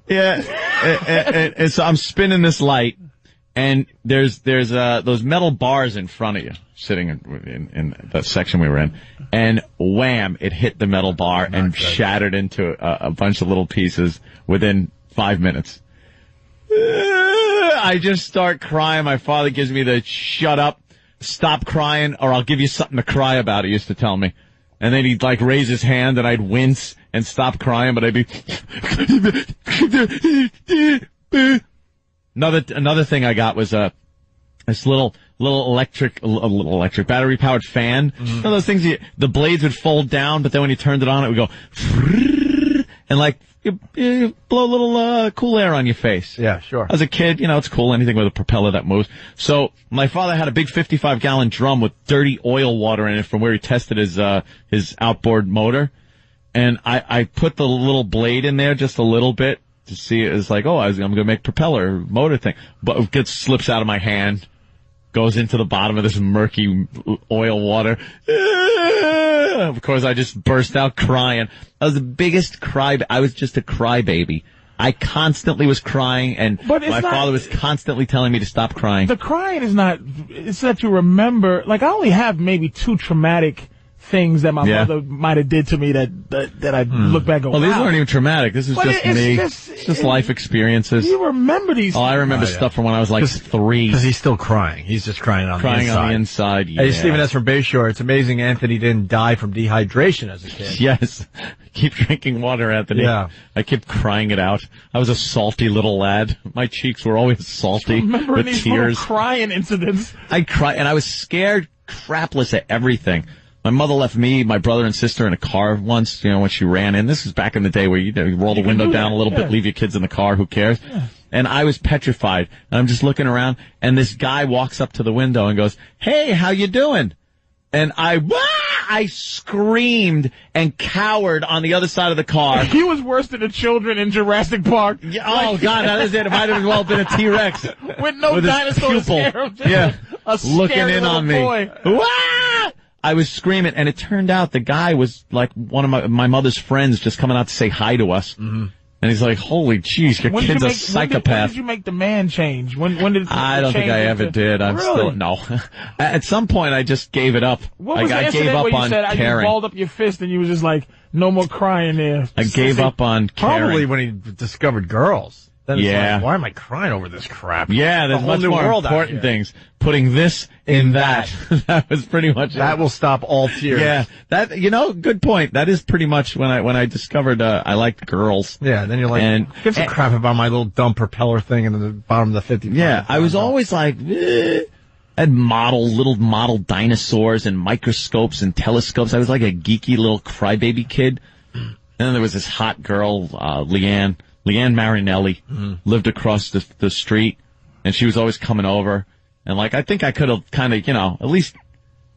And so I'm spinning this light, and there's those metal bars in front of you, sitting in the section we were in, and wham! It hit the metal bar and shattered into a bunch of little pieces within 5 minutes. I just start crying. My father gives me the shut up, stop crying, or I'll give you something to cry about, he used to tell me. And then he'd raise his hand and I'd wince and stop crying, but I'd be... Another thing I got was this little electric battery powered fan. Mm-hmm. You know those things the blades would fold down, but then when you turned it on, it would go and you blow a little cool air on your face. Yeah, sure. As a kid, it's cool, anything with a propeller that moves. So my father had a big 55-gallon drum with dirty oil water in it from where he tested his outboard motor. And I put the little blade in there just a little bit to see. It's I'm going to make propeller motor thing. But it slips out of my hand, goes into the bottom of this murky oil water. Of course, I just burst out crying. I was the biggest I was just a crybaby. I constantly was crying, and my father was constantly telling me to stop crying. The crying is not, it's that you remember, I only have maybe 2 traumatic things that my mother might have did to me that I look back and go, well, these weren't even traumatic. This is just me. It's just life experiences. You remember these things. I remember stuff from when I was 3. Because he's still crying. He's just crying on the inside. Yeah. Hey, Stephen S. from Bayshore. It's amazing Anthony didn't die from dehydration as a kid. Yes. Keep drinking water, Anthony. Yeah. I kept crying it out. I was a salty little lad. My cheeks were always salty with these tears. Little crying incidents. I'd cry, and I was scared crapless at everything. My mother left me, my brother and sister in a car once, when she ran in. This was back in the day where you roll the window down a little bit, leave your kids in the car, who cares? Yeah. And I was petrified. And I'm just looking around, and this guy walks up to the window and goes, "Hey, how you doing?" And I screamed and cowered on the other side of the car. He was worse than the children in Jurassic Park. Yeah, oh, God, that is it. It might have as well been a T-Rex. With no dinosaurs. Looking in on me. Boy. I was screaming, and it turned out the guy was one of my mother's friends just coming out to say hi to us. Mm-hmm. And he's like, "Holy jeez, your kid's a psychopath." When did you make the man change? When did I don't think I ever did. I'm really? Still no. At some point, I just gave it up. What was I the gave up where you on said, caring. You balled up your fist and you was just like, "No more crying there." I gave up on caring. Probably when he discovered girls. Then it's why am I crying over this crap? Yeah, there's much more important things. Putting this in that. That was pretty much that will stop all tears. Yeah, that good point. That is pretty much when I discovered I liked girls. Yeah, then you're like, give some crap about my little dumb propeller thing in the bottom of the 50. Yeah, I was always like, I had little model dinosaurs and microscopes and telescopes. I was like a geeky little crybaby kid. And then there was this hot girl, Leanne Marinelli, lived across the street, and she was always coming over. And I think I could have kind of, at least,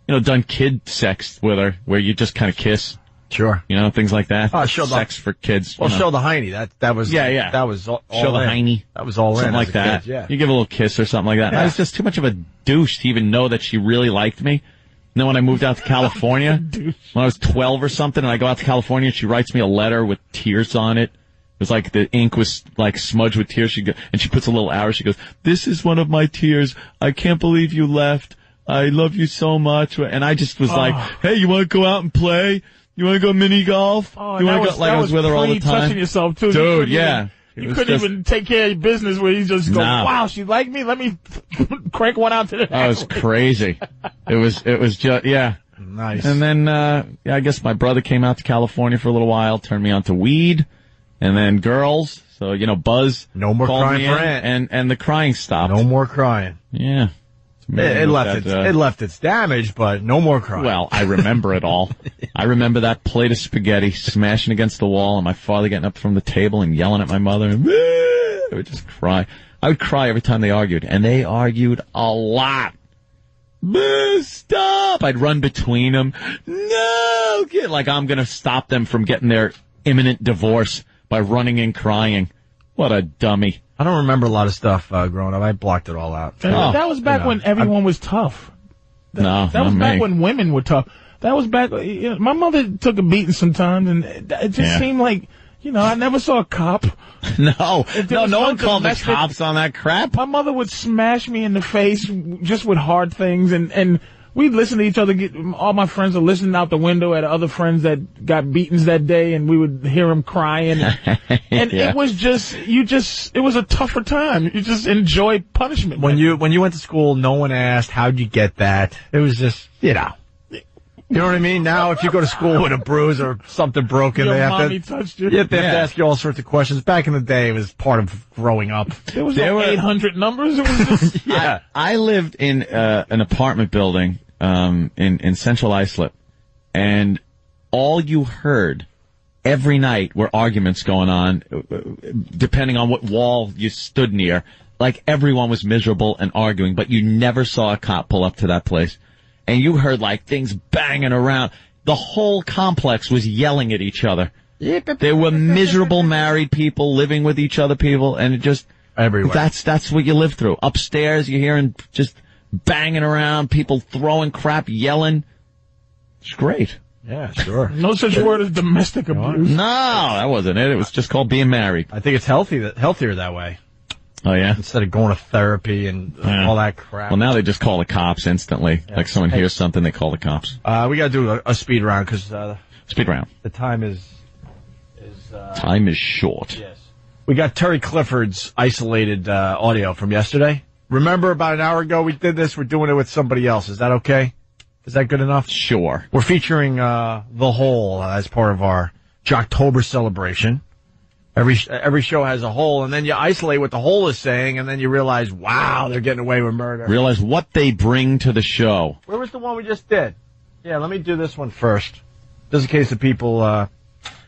done kid sex with her, where you just kind of kiss. Sure. Things like that. Sex for kids. Well, show the hiney. That was, yeah. That was all show the hiney. That was all something in. Like that. Kid, yeah. You give a little kiss or something like that. Yeah. I was just too much of a douche to even know that she really liked me. And then when I moved out to California, when I was 12 or something, and I go out to California, she writes me a letter with tears on it. It was like the ink was smudged with tears. And she puts a little arrow. She goes, "This is one of my tears. I can't believe you left. I love you so much." And I just was like, "Hey, you want to go out and play? You want to go mini golf? You want to go?" I was with her all the time. Touching yourself too, dude. Yeah. You couldn't even take care of your business where you just go, "Wow, she liked me. Let me crank one out to the." That was crazy. It was just nice. And then I guess my brother came out to California for a little while, turned me on to weed. And then girls, so, Buzz. No more crying for Aunt. And the crying stopped. No more crying. Yeah. It left its damage, but no more crying. Well, I remember it all. I remember that plate of spaghetti smashing against the wall and my father getting up from the table and yelling at my mother. And I would just cry. I would cry every time they argued, and they argued a lot. Stop! I'd run between them. No! Like I'm going to stop them from getting their imminent divorce by running and crying. What a dummy. I don't remember a lot of stuff growing up. I blocked it all out. That was back when everyone was tough. That was back when women were tough. That was back. My mother took a beating sometimes, and it just seemed like, I never saw a cop. No one called the cops on that crap. My mother would smash me in the face just with hard things, and we'd listen to each other. All my friends are listening out the window at other friends that got beatings that day, and we would hear them crying. And it was it was a tougher time. You just enjoyed punishment. When you went to school, no one asked, how'd you get that? It was just, You know what I mean? Now, if you go to school with a bruise or something broken, Your mommy touched you. They have to ask you all sorts of questions. Back in the day, it was part of growing up. There was 800 numbers. It was just, I lived in an apartment building in Central Islip, and all you heard every night were arguments going on, depending on what wall you stood near. Like, everyone was miserable and arguing, but you never saw a cop pull up to that place. And you heard, things banging around. The whole complex was yelling at each other. There were miserable married people living with each other people, and it just... Everywhere. That's what you live through. Upstairs, you're hearing just banging around, people throwing crap, yelling. It's great. Yeah, sure. No such word as domestic abuse. No, that wasn't it. It was just called being married. I think it's healthier that way. Oh, yeah? Instead of going to therapy and all that crap. Well, now they just call the cops instantly. Like someone hears something, they call the cops. We got to do a speed round because speed round. The time is time is short. Yes. We got Terry Clifford's isolated audio from yesterday. Remember about an hour ago we did this? We're doing it with somebody else. Is that okay? Is that good enough? Sure. We're featuring The Hole as part of our Jocktober celebration. Every show has a hole, and then you isolate what the hole is saying, and then you realize, wow, they're getting away with murder. Realize what they bring to the show. Where was the one we just did? Yeah, let me do this one first. Just in case the people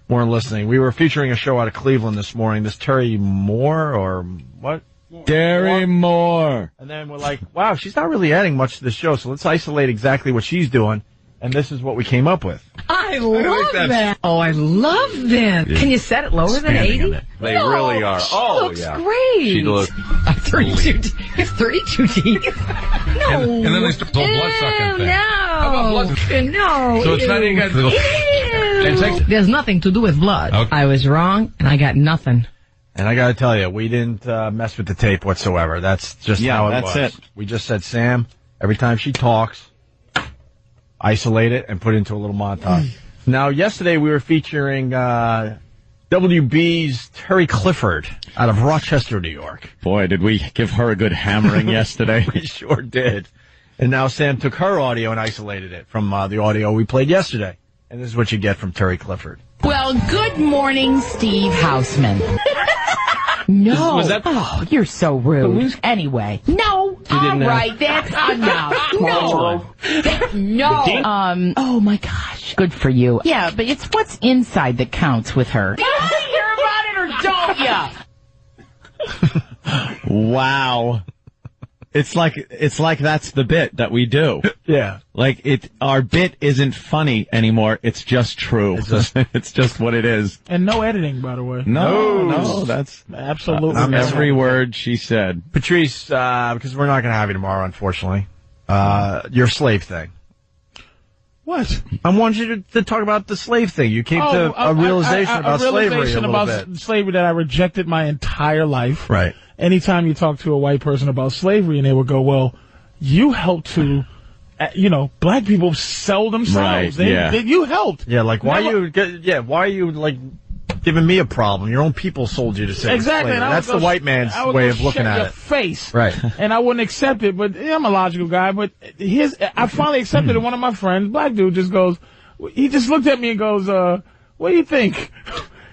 weren't listening. We were featuring a show out of Cleveland this morning. This Terry Moore, or what? Terry Moore. And then we're like, wow, she's not really adding much to the show, so let's isolate exactly what she's doing. And this is what we came up with. I love that. Oh, I love that. Can you set it lower than 80? They really are. She looks great. She looks 32. You have 32 teeth. No. And then they start the whole blood sucking thing. No. How about blood? No. So it's not even got. There's nothing to do with blood. Okay. I was wrong, and I got nothing. And I got to tell you, we didn't mess with the tape whatsoever. That's just how it was. That's it. We just said, Sam, every time she talks, isolate it and put it into a little montage. Now, yesterday we were featuring WB's Terry Clifford out of Rochester, New York. Boy, did we give her a good hammering yesterday. We sure did. And now Sam took her audio and isolated it from the audio we played yesterday. And this is what you get from Terry Clifford. Well, good morning, Steve Houseman. No. Was that? Oh, you're so rude. Anyway. No. All right. That's enough. No. Oh, my gosh. Good for you. Yeah, but it's what's inside that counts with her. You hear about it or don't ya? Wow. It's like that's the bit that we do. Yeah. Our bit isn't funny anymore. It's just true. It's just what it is. And no editing, by the way. No, that's absolutely every word she said. Patrice, because we're not going to have you tomorrow, unfortunately. Your slave thing. What? I wanted you to talk about the slave thing. You came to a realization about slavery a little bit. Slavery that I rejected my entire life. Right. Anytime you talk to a white person about slavery, and they would go, well, you helped to, black people sell themselves. Right, you helped. Yeah, like, why are you, like, giving me a problem? Your own people sold you to say exactly. slavery. That's the white man's way of looking at it. Face. Right. And I wouldn't accept it, but I'm a logical guy, but I finally accepted it. One of my friends, black dude, he just looked at me and goes, what do you think?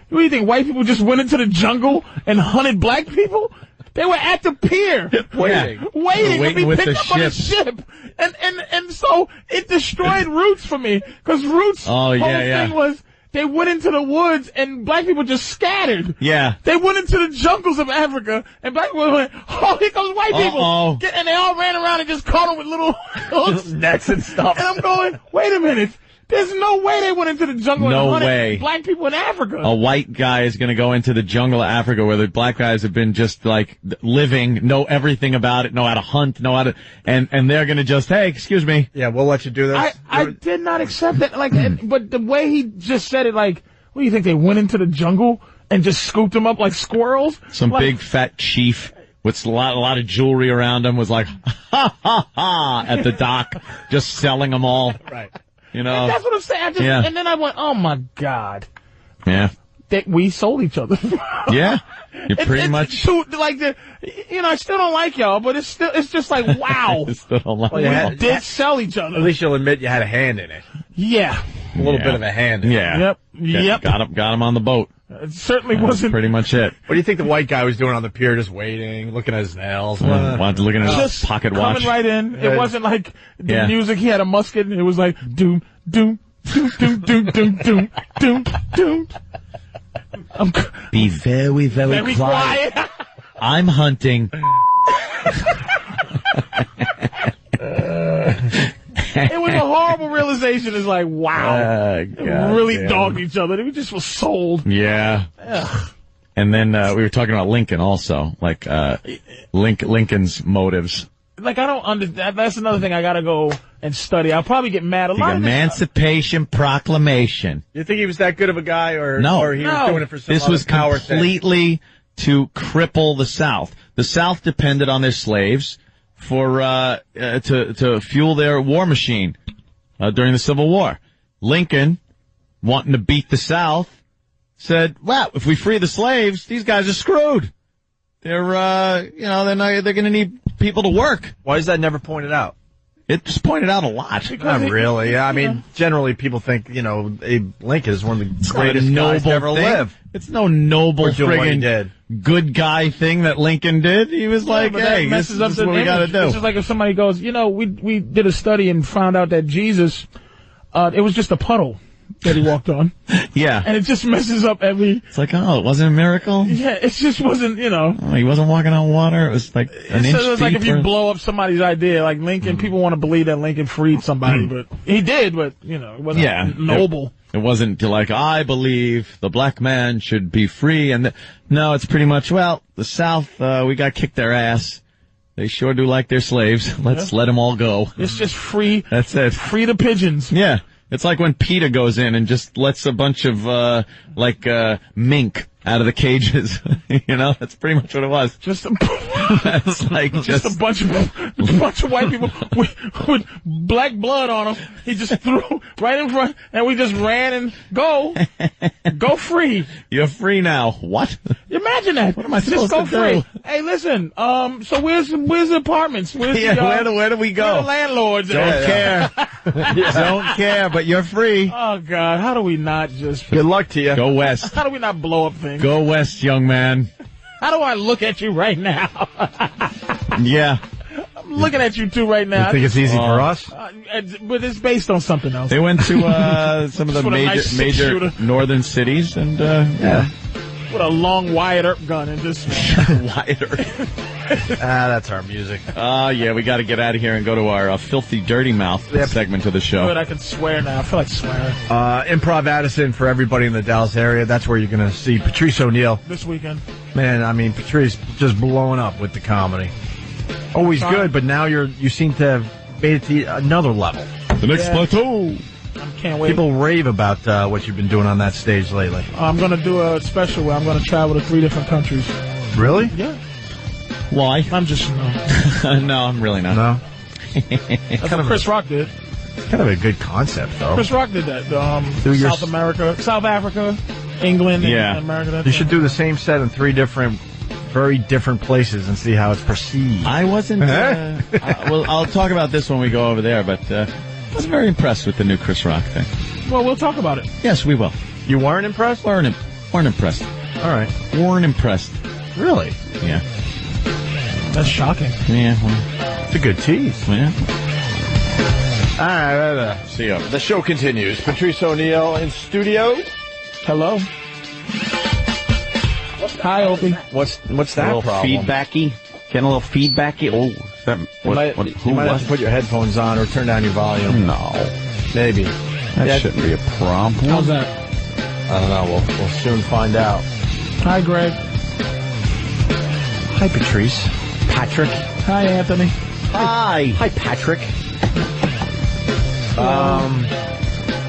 What do you think? White people just went into the jungle and hunted black people? They were at the pier. Waiting to be picked up on the ship. And so it destroyed Roots for me. Because Roots' whole thing was they went into the woods and black people just scattered. Yeah. They went into the jungles of Africa and black people went, oh, here comes white people. And they all ran around and just caught them with little hooks. Nets and stuff. And I'm going, wait a minute. There's no way they went into the jungle and hunted black people in Africa. A white guy is going to go into the jungle of Africa where the black guys have been just like living, know everything about it, know how to hunt, know how to, and they're going to just, hey, excuse me. Yeah, we'll let you do this. I did not accept that. Like, but the way he just said it, like, what do you think? They went into the jungle and just scooped them up like squirrels? Some big fat chief with a lot of jewelry around him was like, ha ha ha, at the dock, just selling them all. Right. You know, and that's what I'm saying. And then I went, oh my God. Yeah. We sold each other. Yeah. You're pretty much. I still don't like y'all, but it's just like, wow. Still don't like y'all. We did sell each other. At least you'll admit you had a hand in it. Yeah. A little bit of a hand in it. Yeah. Yep. Got him on the boat. It certainly wasn't. Pretty much it. What do you think the white guy was doing on the pier, just waiting, looking at his nails? Looking at his pocket watch. Coming right in. It wasn't like the music. He had a musket, and it was like, doom, doom, doom, doom, doom, doom, doom, doom, doom. Be very, very quiet. I'm hunting. It was a horrible realization. It's like, wow. Really dogged each other. They just was sold. Yeah. Ugh. And then we were talking about Lincoln also, like Lincoln's motives. Like, I don't understand. That's another thing I got to go and study. I'll probably get mad. The Emancipation Proclamation. You think he was that good of a guy, or he was doing it for some This was power completely to cripple the South. The South depended on their slaves for to fuel their war machine during the Civil War. Lincoln, wanting to beat the South, said, "Well, if we free the slaves, these guys are screwed. They're they're going to need people to work." Why is that never pointed out? It's pointed out a lot. Not really. Yeah, I mean, generally people think, Abe Lincoln is one of the greatest guys to ever live. It's no noble friggin' good guy thing that Lincoln did. He was like, hey, this is what we got to do. It's just like if somebody goes, we did a study and found out that Jesus, it was just a puddle that he walked on. Yeah. And it just messes up It's like, oh, it wasn't a miracle? Yeah, it just wasn't, Oh, he wasn't walking on water. It was like an inch it was like if you deeper. blow up somebody's idea, like Lincoln, people want to believe that Lincoln freed somebody, but he did, but, it wasn't noble. It wasn't like, I believe the black man should be free. And no, it's pretty much, the South, we got kicked their ass. They sure do like their slaves. Let's let them all go. It's just free. That's it. Free the pigeons. Yeah. It's like when PETA goes in and just lets a bunch of, mink out of the cages. That's pretty much what it was. That's like just a bunch of white people with black blood on them. He just threw right in front, and we just ran and go free. You're free now. What? Imagine that. What am I supposed to do? Free. Hey, listen. So where's the apartments? Where do we go? Where the landlords? Don't care. Don't care. But you're free. Oh God, how do we not just? Good luck to you. Go west. How do we not blow up things? Go west, young man. How do I look at you right now? Yeah. I'm looking at you two right now. You think it's easy for us? But it's based on something else. They went to some of the major northern cities and with a long Wyatt Earp gun and just Wyatt Earp. That's our music. Yeah, we got to get out of here and go to our filthy dirty mouth segment of the show. Good, I can swear now. I feel like swearing. Improv Addison for everybody in the Dallas area. That's where you're going to see Patrice O'Neill this weekend. Man, I mean, Patrice just blowing up with the comedy. Always good, but now you seem to have made it to another level. The next plateau. I can't wait. People rave about what you've been doing on that stage lately. I'm going to do a special where I'm going to travel to 3 different countries. Really? Yeah. Why? I'm just no, I'm really not. No. That's what Chris Rock did. Kind of a good concept, though. Chris Rock did that. South America, South Africa, England, and America. You should do the same set in 3 very different places and see how it's perceived. I wasn't. Well, I'll talk about this when we go over there, but I was very impressed with the new Chris Rock thing. Well, we'll talk about it. Yes, we will. You weren't impressed? Weren't impressed. All right. Weren't impressed. Really? Yeah. That's shocking. Yeah, well, it's a good tease, man. All right. See ya. The show continues. Patrice O'Neill in studio. Hello. Hi, Opie. What's that a little problem? feedbacky? Getting a little feedbacky? Oh, is that, you might have to put your headphones on or turn down your volume. No. Maybe. That shouldn't be a problem. How's that? I don't know. We'll soon find out. Hi, Greg. Hi, Patrice. Patrick. Hi, Anthony. Hi. Hi, Patrick.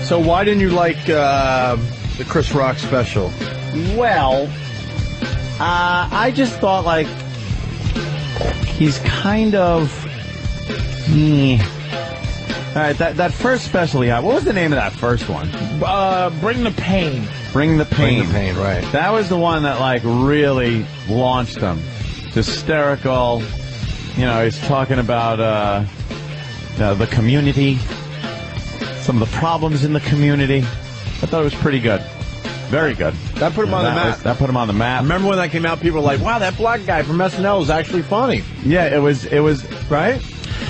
So why didn't you like the Chris Rock special? Well, I just thought, like, he's kind of... All right, that first special he had, what was the name of that first one? Bring the Pain. Bring the Pain. Bring the Pain, right. That was the one that, like, really launched him. Hysterical. You know, he's talking about the community, some of the problems in the community. I thought it was pretty good. Very good. That put him on the map. That put him on the map. Remember when that came out, people were like, wow, that black guy from SNL is actually funny. Yeah, it was, right?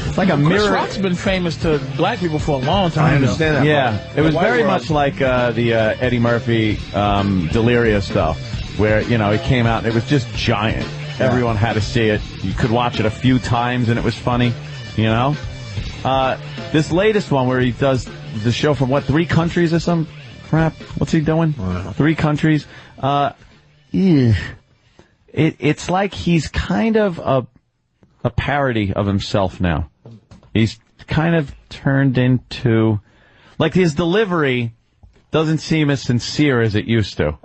It's like a mirror. Chris Rock's been famous to black people for a long time. I understand that. Yeah, it was very much like the Eddie Murphy Delirious stuff, where, you know, it came out and it was just giant. Yeah. Everyone had to see it. You could watch it a few times and it was funny, you know? This latest one where he does the show from, 3 countries or some crap? What's he doing? 3 countries. It's like he's kind of a parody of himself now. He's kind of turned into, like, his delivery doesn't seem as sincere as it used to.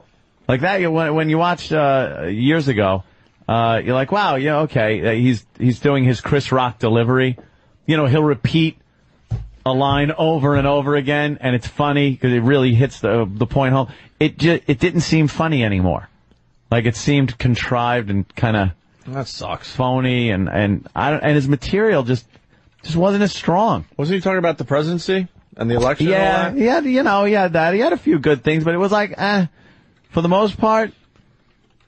Like that, when you watched years ago, you're like, wow, yeah, okay, he's doing his Chris Rock delivery. You know, he'll repeat a line over and over again, and it's funny because it really hits the point home. It didn't seem funny anymore. Like, it seemed contrived and kind of that sucks, phony, and his material just wasn't as strong. Wasn't he talking about the presidency and the election? Yeah, and all that? he had that. He had a few good things, but it was like, for the most part,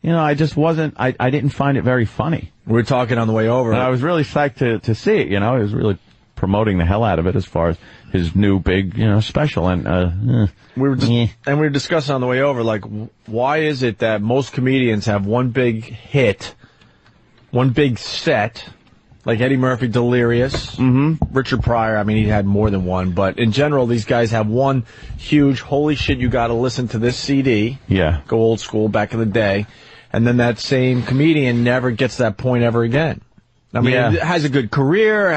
you know, I just wasn't. I didn't find it very funny. We were talking on the way over. And I was really psyched to see it. You know, he was really promoting the hell out of it as far as his new big, you know, special. And we were discussing on the way over, like, why is it that most comedians have one big hit, one big set, like Eddie Murphy, Delirious, Richard Pryor, I mean, he had more than one, but in general, these guys have one huge, holy shit, you gotta listen to this CD. Yeah. Go old school, back in the day. And then that same comedian never gets that point ever again. I mean, it has a good career.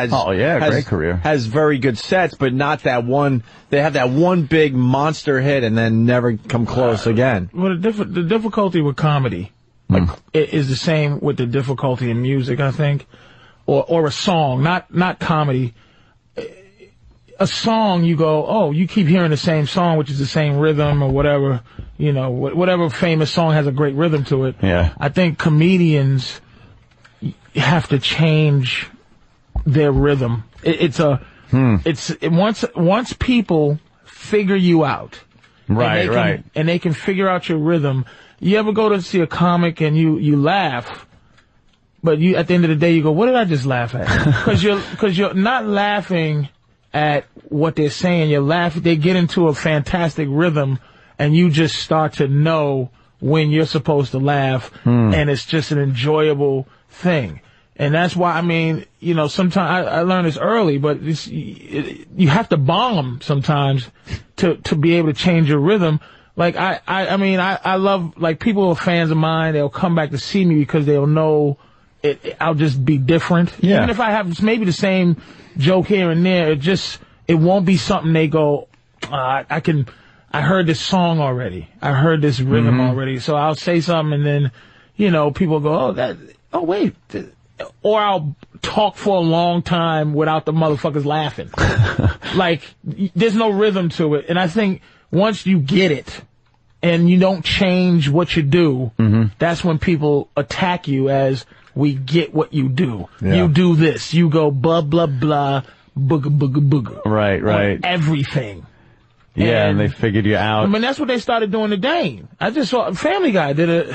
Great career. Has very good sets, but not that one. They have that one big monster hit and then never come close again. Well, the difficulty with comedy is the same with the difficulty in music, I think, or a song, not comedy. A song, you go, oh, you keep hearing the same song, which is the same rhythm or whatever, you know, whatever famous song has a great rhythm to it. Yeah. I think comedians have to change their rhythm. Once people figure you out, right, and they can figure out your rhythm. You ever go to see a comic and you laugh, but you at the end of the day you go, what did I just laugh at? Because you're not laughing at what they're saying. They get into a fantastic rhythm, and you just start to know when you're supposed to laugh, and it's just an enjoyable thing. And that's why, I mean, you know, sometimes I learned this early, but you have to bomb sometimes to be able to change your rhythm. Like, I love, like, people who are fans of mine, they'll come back to see me because they'll know I'll just be different. Yeah. Even if I have maybe the same joke here and there, it won't be something they go, I heard this song already. I heard this rhythm already. So I'll say something and then, you know, people go, wait. Or I'll talk for a long time without the motherfuckers laughing. Like, there's no rhythm to it. And I think once you get it and you don't change what you do, that's when people attack you as, we get what you do. Yeah. You do this. You go blah, blah, blah, booga, booga, booga. Right. Everything. Yeah, and they figured you out. I mean, that's what they started doing to Dane. I just saw Family Guy did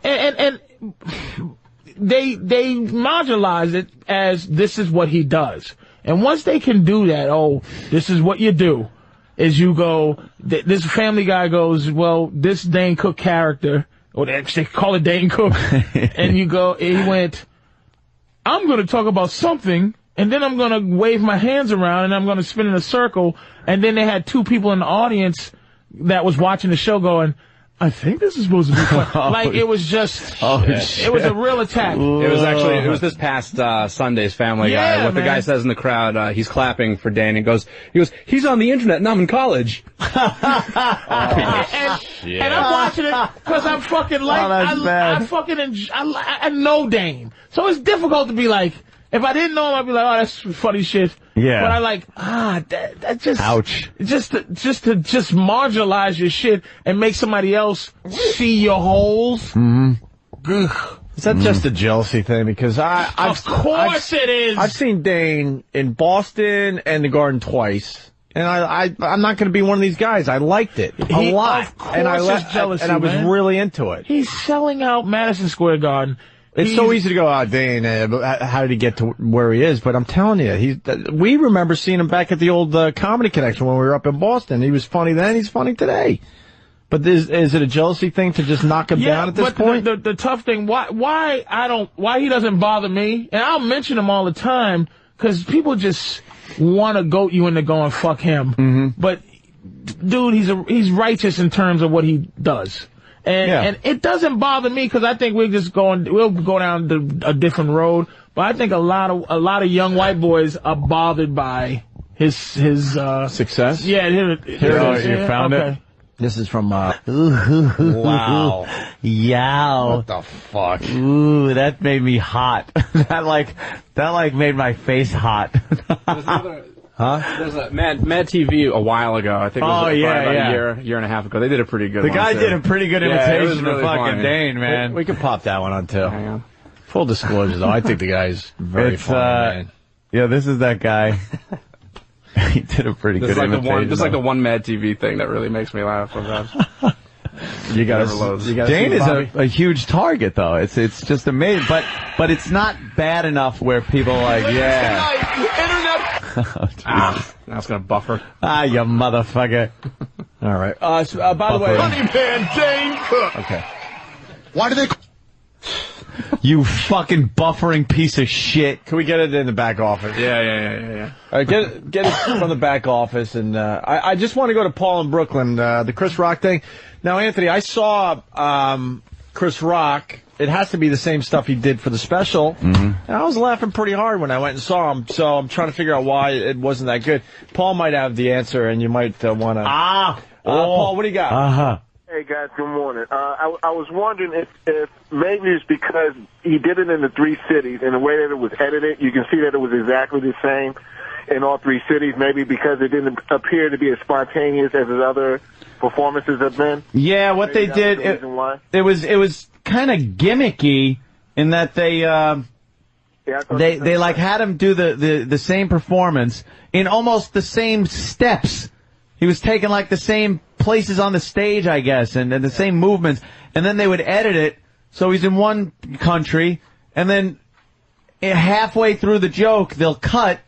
and they marginalize it as this is what he does. And once they can do that, this is what you do, is you go, this Family Guy goes, well, this Dane Cook character, or they call it Dane Cook, and you go, he went, I'm going to talk about something, and then I'm going to wave my hands around, and I'm going to spin in a circle, and then they had two people in the audience that was watching the show going, I think this is supposed to be fun. Like, it was just, it was a real attack. It was this past Sunday's Family Guy. What the guy says in the crowd, he's clapping for Dane, and he goes, he's on the internet and I'm in college. And I'm watching it because I'm fucking like, I know Dane. So it's difficult to be like, if I didn't know him, I'd be like, oh, that's funny shit. Yeah. But I like, that just... Ouch. Just to marginalize your shit and make somebody else see your holes. Mm-hmm. Is that just a jealousy thing? Because Of course it is. I've seen Dane in Boston and the Garden twice. And I'm not going to be one of these guys. I liked it a lot. Of course it's jealousy, and I was really into it. He's selling out Madison Square Garden. It's so easy to go, Dane, how did he get to where he is? But I'm telling you, we remember seeing him back at the old Comedy Connection when we were up in Boston. He was funny then, he's funny today. But is it a jealousy thing to just knock him down at this point? The tough thing, why he doesn't bother me, and I'll mention him all the time, because people just want to goat you into going, fuck him. Mm-hmm. But, dude, he's righteous in terms of what he does. And it doesn't bother me because I think we'll go down a different road. But I think a lot of young white boys are bothered by his success. Yeah, you found it. This is from wow. Yow. What the fuck? Ooh, that made me hot. that made my face hot. There's a Mad TV a while ago. I think it was about a year and a half ago. They did a pretty good one. The guy did a pretty good imitation really of fucking funny. Dane, man. We could pop that one on, too. Full disclosure, though, I think the guy's very funny, man. Yeah, this is that guy. He did a pretty good imitation. Just like the one Mad TV thing that really makes me laugh sometimes. You gotta Dane is a huge target, though. It's just amazing, but it's not bad enough where people are like, Now it's gonna buffer. You motherfucker. All right. By the way, Funny Man Dane Cook. Okay. Why do they? You fucking buffering piece of shit. Can we get it in the back office? Yeah. All right, get it from the back office, and I just want to go to Paul in Brooklyn, the Chris Rock thing. Now, Anthony, I saw Chris Rock. It has to be the same stuff he did for the special. Mm-hmm. And I was laughing pretty hard when I went and saw him, so I'm trying to figure out why it wasn't that good. Paul might have the answer, and you might want to... Paul, what do you got? Uh-huh. Hey, guys, good morning. I was wondering if maybe it's because he did it in the three cities, and the way that it was edited, you can see that it was exactly the same in all three cities, maybe because it didn't appear to be as spontaneous as his other performances have been. Yeah, what they did, it was kind of gimmicky in that they like had him do the same performance in almost the same steps. He was taking like the same places on the stage, I guess, and the same movements, and then they would edit it so he's in one country, and then halfway through the joke they'll cut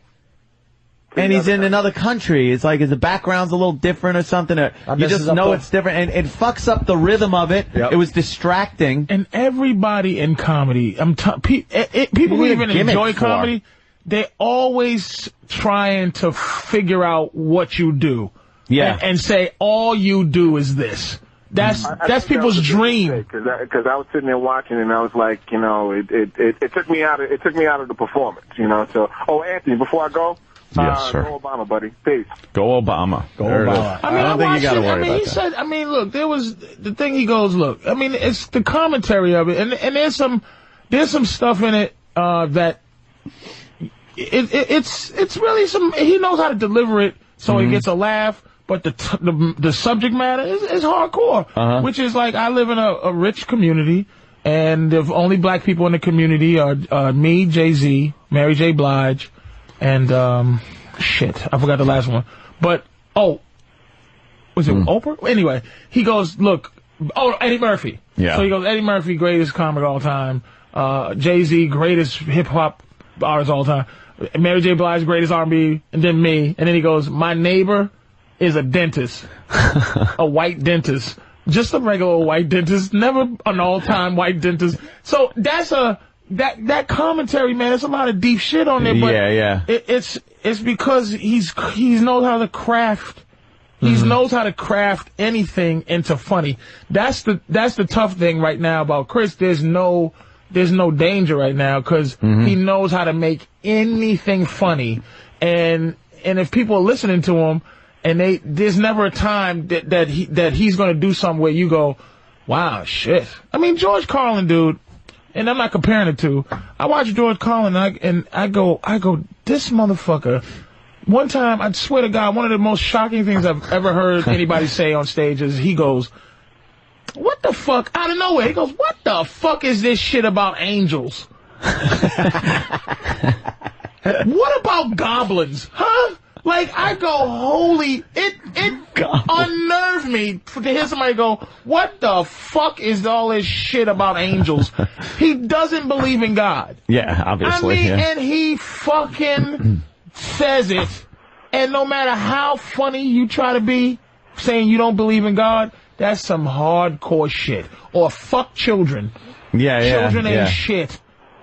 and he's in another country. It's like the background's a little different or something. You just know it's different, and it fucks up the rhythm of it. Yep. It was distracting. And everybody in comedy, people who even enjoy comedy, they're always trying to figure out what you do. Yeah. And say, all you do is this. That's people's dream. Because I was sitting there watching, and I was like, it took me out of the performance, So, Anthony, before I go, yes, sir. Go Obama, buddy. Peace. Go Obama. Go Obama. I don't think you got to worry about that. Said, look, there was the thing. He goes, look. It's the commentary of it, and there's some stuff in it that it's really some. He knows how to deliver it so it gets a laugh. But the subject matter is hardcore, which is like I live in a rich community, and the only black people in the community are me, Jay-Z, Mary J. Blige, and shit, I forgot the last one. But was it Oprah? Anyway, he goes, look, Eddie Murphy. Yeah. So he goes, Eddie Murphy, greatest comic of all time. Jay-Z, greatest hip-hop artist of all time. Mary J. Blige, greatest R&B, and then me. And then he goes, my neighbor is a dentist, a white dentist. Just a regular white dentist, never an all-time white dentist. So that's that commentary, man. There's a lot of deep shit on there, but it's because he knows how to craft. He knows how to craft anything into funny. That's the tough thing right now about Chris. There's no danger right now because he knows how to make anything funny, and if people are listening to him, and there's never a time that he's going to do something where you go, wow, shit. I mean, George Carlin, dude, and I'm not comparing the two. I watch George Carlin and I go, this motherfucker. One time, I swear to God, one of the most shocking things I've ever heard anybody say on stage is he goes, what the fuck? Out of nowhere, he goes, what the fuck is this shit about angels? What about goblins? Huh? Like, I go, holy, it unnerved me to hear somebody go, what the fuck is all this shit about angels? He doesn't believe in God. Yeah, obviously. I mean, and he fucking says it. And no matter how funny you try to be, saying you don't believe in God, that's some hardcore shit. Or fuck children. Children ain't shit.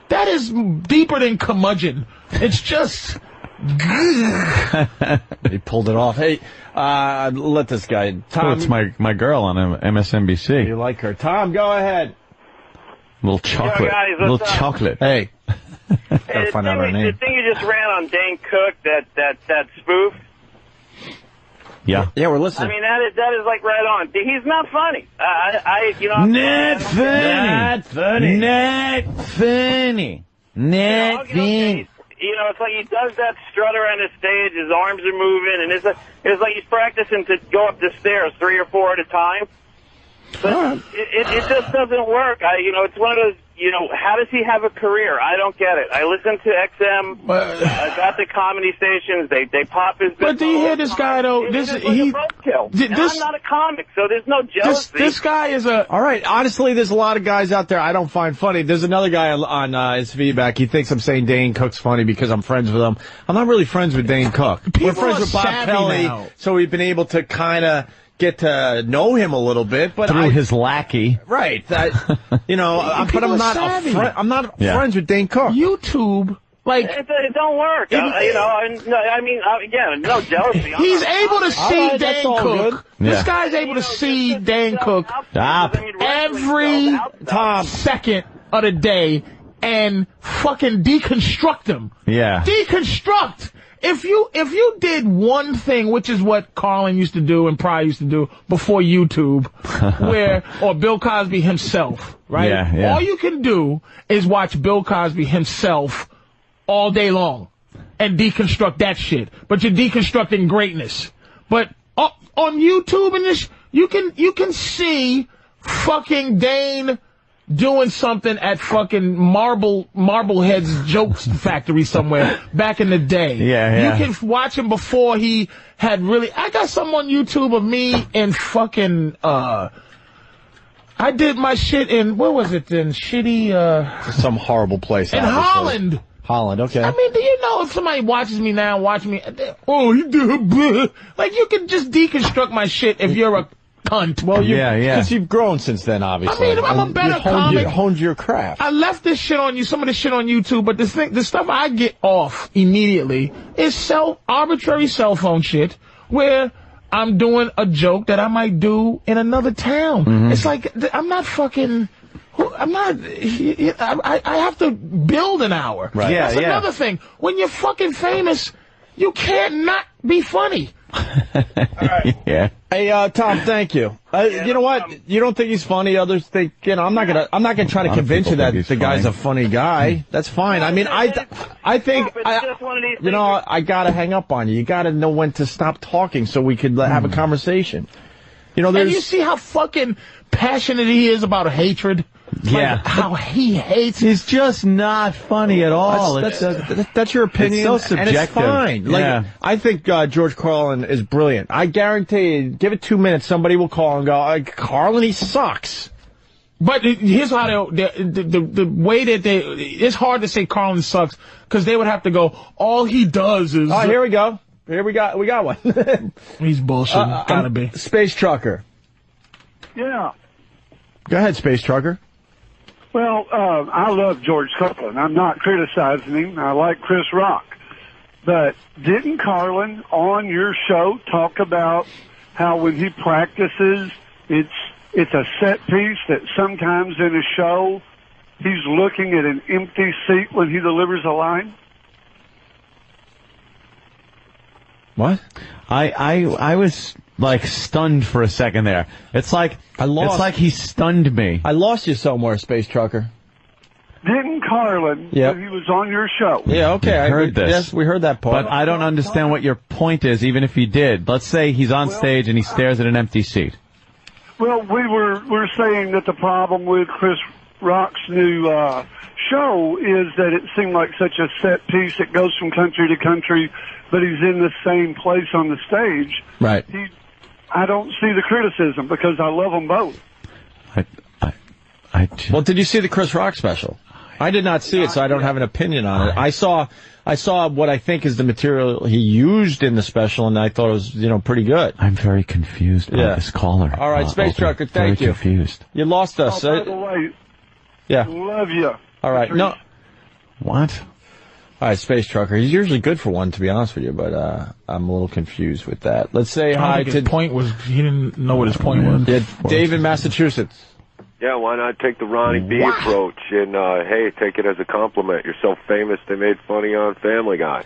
That is deeper than curmudgeon. It's just... He pulled it off. Hey, let this guy... Tom, it's my girl on MSNBC. You like her. Tom, go ahead. Little chocolate. Yo, guys, chocolate. Hey. Gotta find out her name. The thing you just ran on Dane Cook, that spoof. Yeah, we're listening. I mean, that is like right on. He's not funny. Not funny. You know, it's like he does that strutter on the stage, his arms are moving, and it's like he's practicing to go up the stairs 3 or 4 at a time. But it just doesn't work. It's one of those, how does he have a career? I don't get it. I listen to XM, I got the comedy stations, they pop his... But do you hear this guy, though? I'm not a comic, so there's no jealousy. This guy is a... All right, honestly, there's a lot of guys out there I don't find funny. There's another guy on his feedback. He thinks I'm saying Dane Cook's funny because I'm friends with him. I'm not really friends with Dane Cook. We're friends with Bob Kelly, so we've been able to kind of get to know him a little bit, but through his lackey, right? But I'm not friends with Dane Cook. YouTube, like it don't work. I mean, again, no jealousy. He's able to see Dane Cook. This guy's able to see Dane Cook every second of the day and fucking deconstruct him. Yeah, deconstruct. If you did one thing, which is what Carlin used to do and Pryor used to do before YouTube, or Bill Cosby himself, right? Yeah. All you can do is watch Bill Cosby himself all day long and deconstruct that shit. But you're deconstructing greatness. But on YouTube and this, you can see fucking Dane doing something at fucking Marblehead's Jokes Factory somewhere back in the day. Yeah. You can watch him before he had really... I got some on YouTube of me and fucking... I did my shit in... Where was it then? Shitty... Some horrible place. In Holland. Holland, okay. I mean, do you know if somebody watches me now, you do... Like, you can just deconstruct my shit if you're a... cunt. Well, because you've grown since then, obviously. I mean, I'm a better comic. You honed your craft. I left this shit on you, some of this shit on YouTube, but the stuff I get off immediately is arbitrary cell phone shit where I'm doing a joke that I might do in another town. It's like, I'm not fucking... I have to build an hour. Right. That's another thing. When you're fucking famous, you can't not be funny. All right. Yeah. Hey, Tom, thank you. You know what? You don't think he's funny. Others think, I'm not gonna try to convince you that the guy's a funny guy. That's fine. I mean, I think, I gotta hang up on you. You gotta know when to stop talking so we could have a conversation. And you see how fucking passionate he is about hatred? Yeah. Like how he hates. He's just not funny at all. That's your opinion. It's so subjective. And it's fine. Like, I think George Carlin is brilliant. I guarantee you, give it 2 minutes, somebody will call and go, Carlin, he sucks. But here's how the way that it's hard to say Carlin sucks because they would have to go, all he does is... Oh, here we go. Here we got one. He's bullshitting. Gotta be. Space Trucker. Yeah. Go ahead, Space Trucker. Well, I love George Carlin. I'm not criticizing him. I like Chris Rock. But didn't Carlin on your show talk about how when he practices, it's a set piece that sometimes in a show he's looking at an empty seat when he delivers a line? What? I was like stunned for a second there. It's like It's like he stunned me. I lost you somewhere, Space Trucker. Didn't Carlin, when he was on your show? Yeah, okay. I heard this. Yes, we heard that part. But I don't understand what your point is, even if he did. Let's say he's on stage and he stares at an empty seat. Well, we're saying that the problem with Chris Rock's new show is that it seemed like such a set piece that goes from country to country, but he's in the same place on the stage. Right. I don't see the criticism because I love them both. Well, did you see the Chris Rock special? I did not see it, so I don't have an opinion on it. I saw what I think is the material he used in the special, and I thought it was, pretty good. I'm very confused by this caller. All right, Space Trucker, thank you. Very confused. You lost us. By the way, yeah. Love you. All right, Patrice. no. What? All right, Space Trucker. He's usually good for one, to be honest with you, but I'm a little confused with that. Let's say hi to... His point was, he didn't know what his point was. Yeah, Dave in Massachusetts. Yeah, why not take the Ronnie B approach and, hey, take it as a compliment. You're so famous they made fun of you on Family Guy.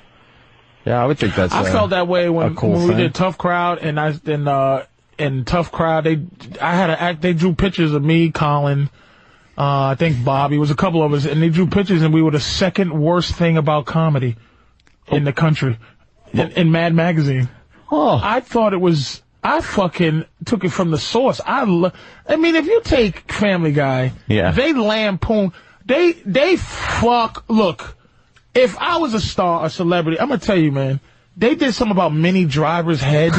Yeah, I would think that's I felt that way when we did Tough Crowd, and in Tough Crowd, they drew pictures of me, Colin, I think Bobby, was a couple of us, and they drew pictures, and we were the second worst thing about comedy in the country, in Mad Magazine. Oh. I thought it was... I fucking took it from the source. I mean, if you take Family Guy, they lampoon, they fuck. Look, if I was a star, a celebrity, I'm gonna tell you, man, they did something about Minnie Driver's head.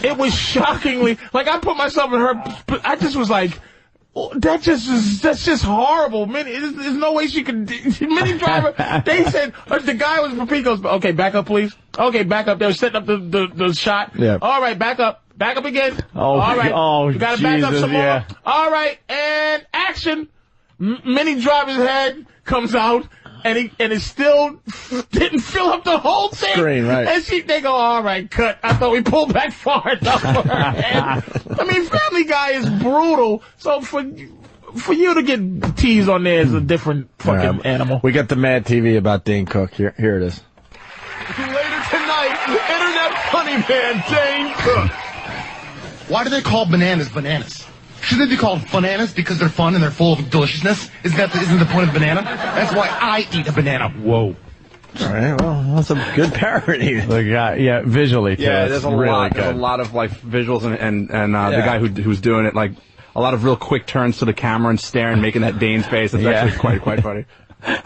It was shockingly, like, I put myself in her, I just was like, that's just horrible. There's no way she could. Minnie Driver. They said the guy was he goes, okay, back up, please. Okay, back up. They were setting up the shot. Yeah. All right, back up again. Oh, all right. Oh, you gotta back up some more. Yeah. All right, and action. Minnie Driver's head comes out. And it still didn't fill up the whole thing. Screen, right. And they go, all right, cut. I thought we pulled back far enough for her head. I mean, Family Guy is brutal. So for you to get teased on there is a different fucking animal. We got the Mad TV about Dane Cook. Here it is. Later tonight, Internet Funny Man Dane Cook. Why do they call bananas bananas? Shouldn't they be called bananas because they're fun and they're full of deliciousness? Isn't the point of the banana? That's why I eat a banana. Whoa. All right, well, that's a good parody. Yeah, visually, too. Yeah, there's a really lot. good. There's a lot of like visuals and the guy who's doing it, like a lot of real quick turns to the camera and staring, making that Dane face. It's actually quite funny. All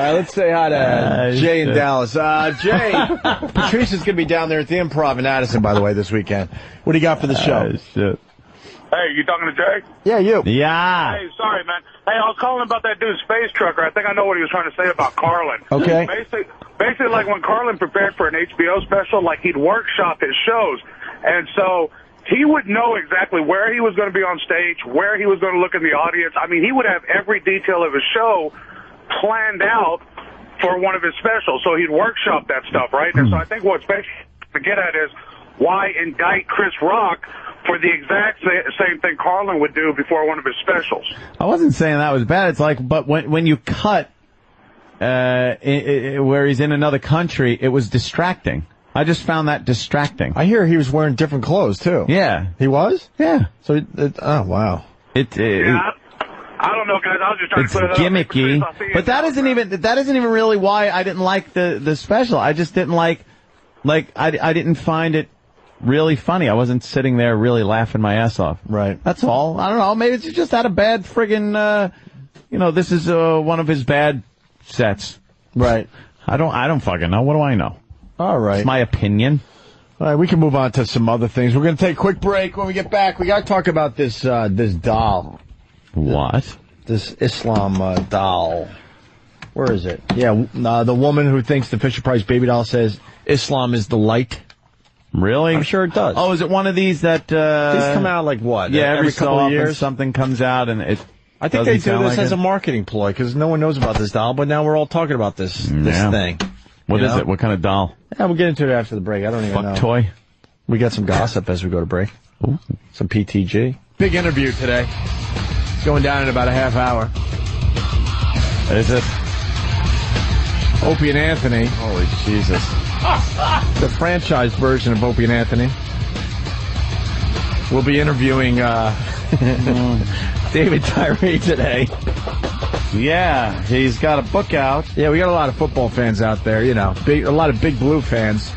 right, let's say hi to Jay in Dallas. Jay, Patrice is going to be down there at the Improv in Addison, by the way, this weekend. What do you got for the show? Shit. Hey, you talking to Jay? Yeah, you. Yeah. Hey, sorry, man. Hey, I was calling about that dude, Space Trucker. I think I know what he was trying to say about Carlin. Okay. Basically, like when Carlin prepared for an HBO special, like he'd workshop his shows. And so he would know exactly where he was going to be on stage, where he was going to look in the audience. I mean, he would have every detail of his show planned out for one of his specials. So he'd workshop that stuff, right? And so I think what Space to get at is why indict Chris Rock for the exact same thing Carlin would do before one of his specials. I wasn't saying that was bad. It's like, but when you cut where he's in another country, it was distracting. I just found that distracting. I hear he was wearing different clothes, too. Yeah. He was? Yeah. So, oh, wow. I don't know, guys. I was just trying to put it up. It's gimmicky. But that isn't even really why I didn't like the special. I just didn't like I didn't find it really funny. I wasn't sitting there really laughing my ass off. Right. That's all. I don't know. Maybe it's just had a bad friggin', this is one of his bad sets. Right. I don't fucking know. What do I know? All right. It's my opinion. All right, we can move on to some other things. We're going to take a quick break. When we get back, we got to talk about this doll. What? This Islam doll. Where is it? Yeah, the woman who thinks the Fisher-Price baby doll says Islam is the light. Really? I'm sure it does. Oh, is it one of these that... These come out like what? Yeah, every couple of years? something comes out and it... I think they do this as a marketing ploy because no one knows about this doll, but now we're all talking about this thing. What is it? What kind of doll? Yeah, we'll get into it after the break. I don't even know. Fuck toy? We got some gossip as we go to break. Ooh. Some PTG. Big interview today. It's going down in about a half hour. Is it? Opie and Anthony. Holy Jesus. The franchise version of Opie and Anthony. We'll be interviewing David Tyree today. Yeah, he's got a book out. Yeah, we got a lot of football fans out there, a lot of Big Blue fans.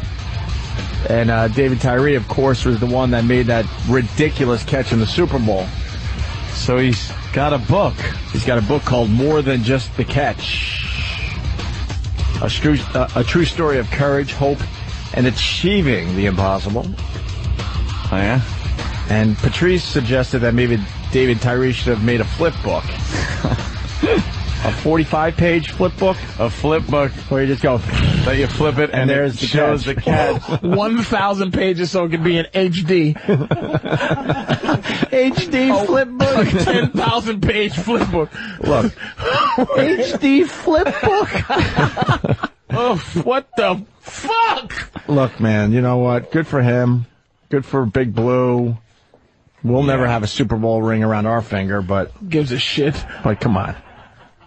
And David Tyree, of course, was the one that made that ridiculous catch in the Super Bowl. So he's got a book. He's got a book called More Than Just the Catch. A true story of courage, hope, and achieving the impossible. Oh, yeah? And Patrice suggested that maybe David Tyree should have made a flip book. A 45-page flip book? A flip book. Where you just go... That you flip it and there's it shows the catch. 1,000 pages so it can be an HD. HD flip book. A 10,000-page flip book. Look. HD flip book. Oh, what the fuck? Look, man, you know what? Good for him. Good for Big Blue. We'll never have a Super Bowl ring around our finger, but... Gives a shit. Like, come on.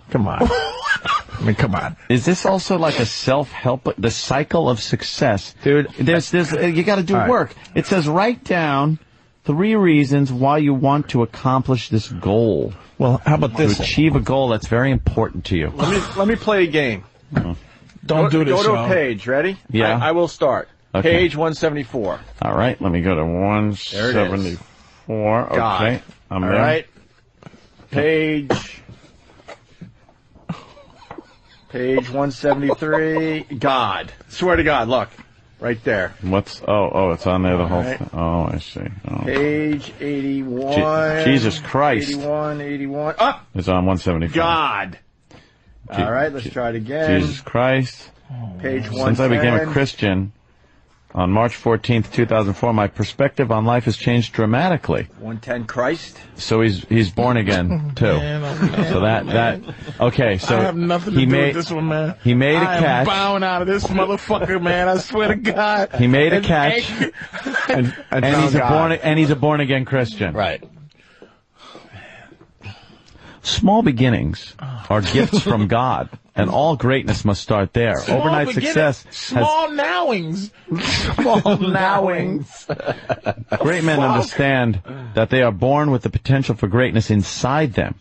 Come on. I mean, come on. Is this also like a self-help, the cycle of success? Dude, there's you got to do work. It says write down 3 reasons why you want to accomplish this goal. Well, how about this? To achieve a goal that's very important to you. Let me play a game. Don't do this. Go to a page. Ready? Yeah. I will start. Okay. Page 174. All right. Let me go to 174. God. Okay. I'm there. All right. Page 173. God. Swear to God. Look. Right there. What's... Oh, it's on there the whole... Right. Oh, I see. Oh. Page 81. Jesus Christ. 81. Up! It's on 175. God. All right, let's try it again. Jesus Christ. Page 110. Since I became a Christian on March 14th, 2004, my perspective on life has changed dramatically. 110 Christ. So he's born again, too. So that okay, so I have nothing to do with this one, man. He made a catch. I am bowing out of this motherfucker, man. I swear to God. He made a catch. and he's a born again Christian. Right. Small beginnings are gifts from God, and all greatness must start there. Overnight success Small nowings. Great men understand that they are born with the potential for greatness inside them.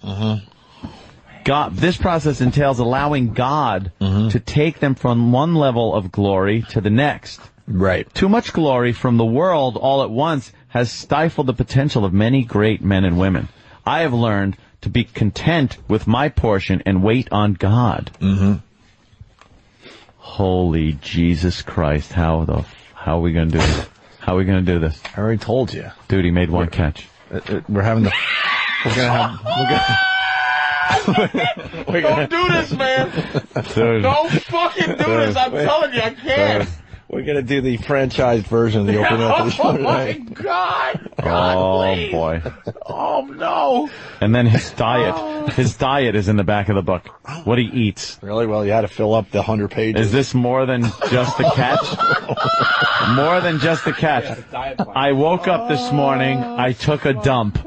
God, this process entails allowing God to take them from one level of glory to the next. Right. Too much glory from the world all at once has stifled the potential of many great men and women. I have learned to be content with my portion and wait on God. Holy Jesus Christ! How are we going to do this? How are we going to do this? I already told you, dude. He made one catch. We're having the. Don't do this, man. Dude. Don't fucking do this. I'm telling you, I can't. We're going to do the franchised version of the Open Anthony Show today. Oh, my God. Oh, boy. Oh, no. And then his diet. His diet is in the back of the book. What he eats. Really? Well, you had to fill up the 100 pages. Is this more than just the catch? More than just the catch. I woke up this morning. I took a dump.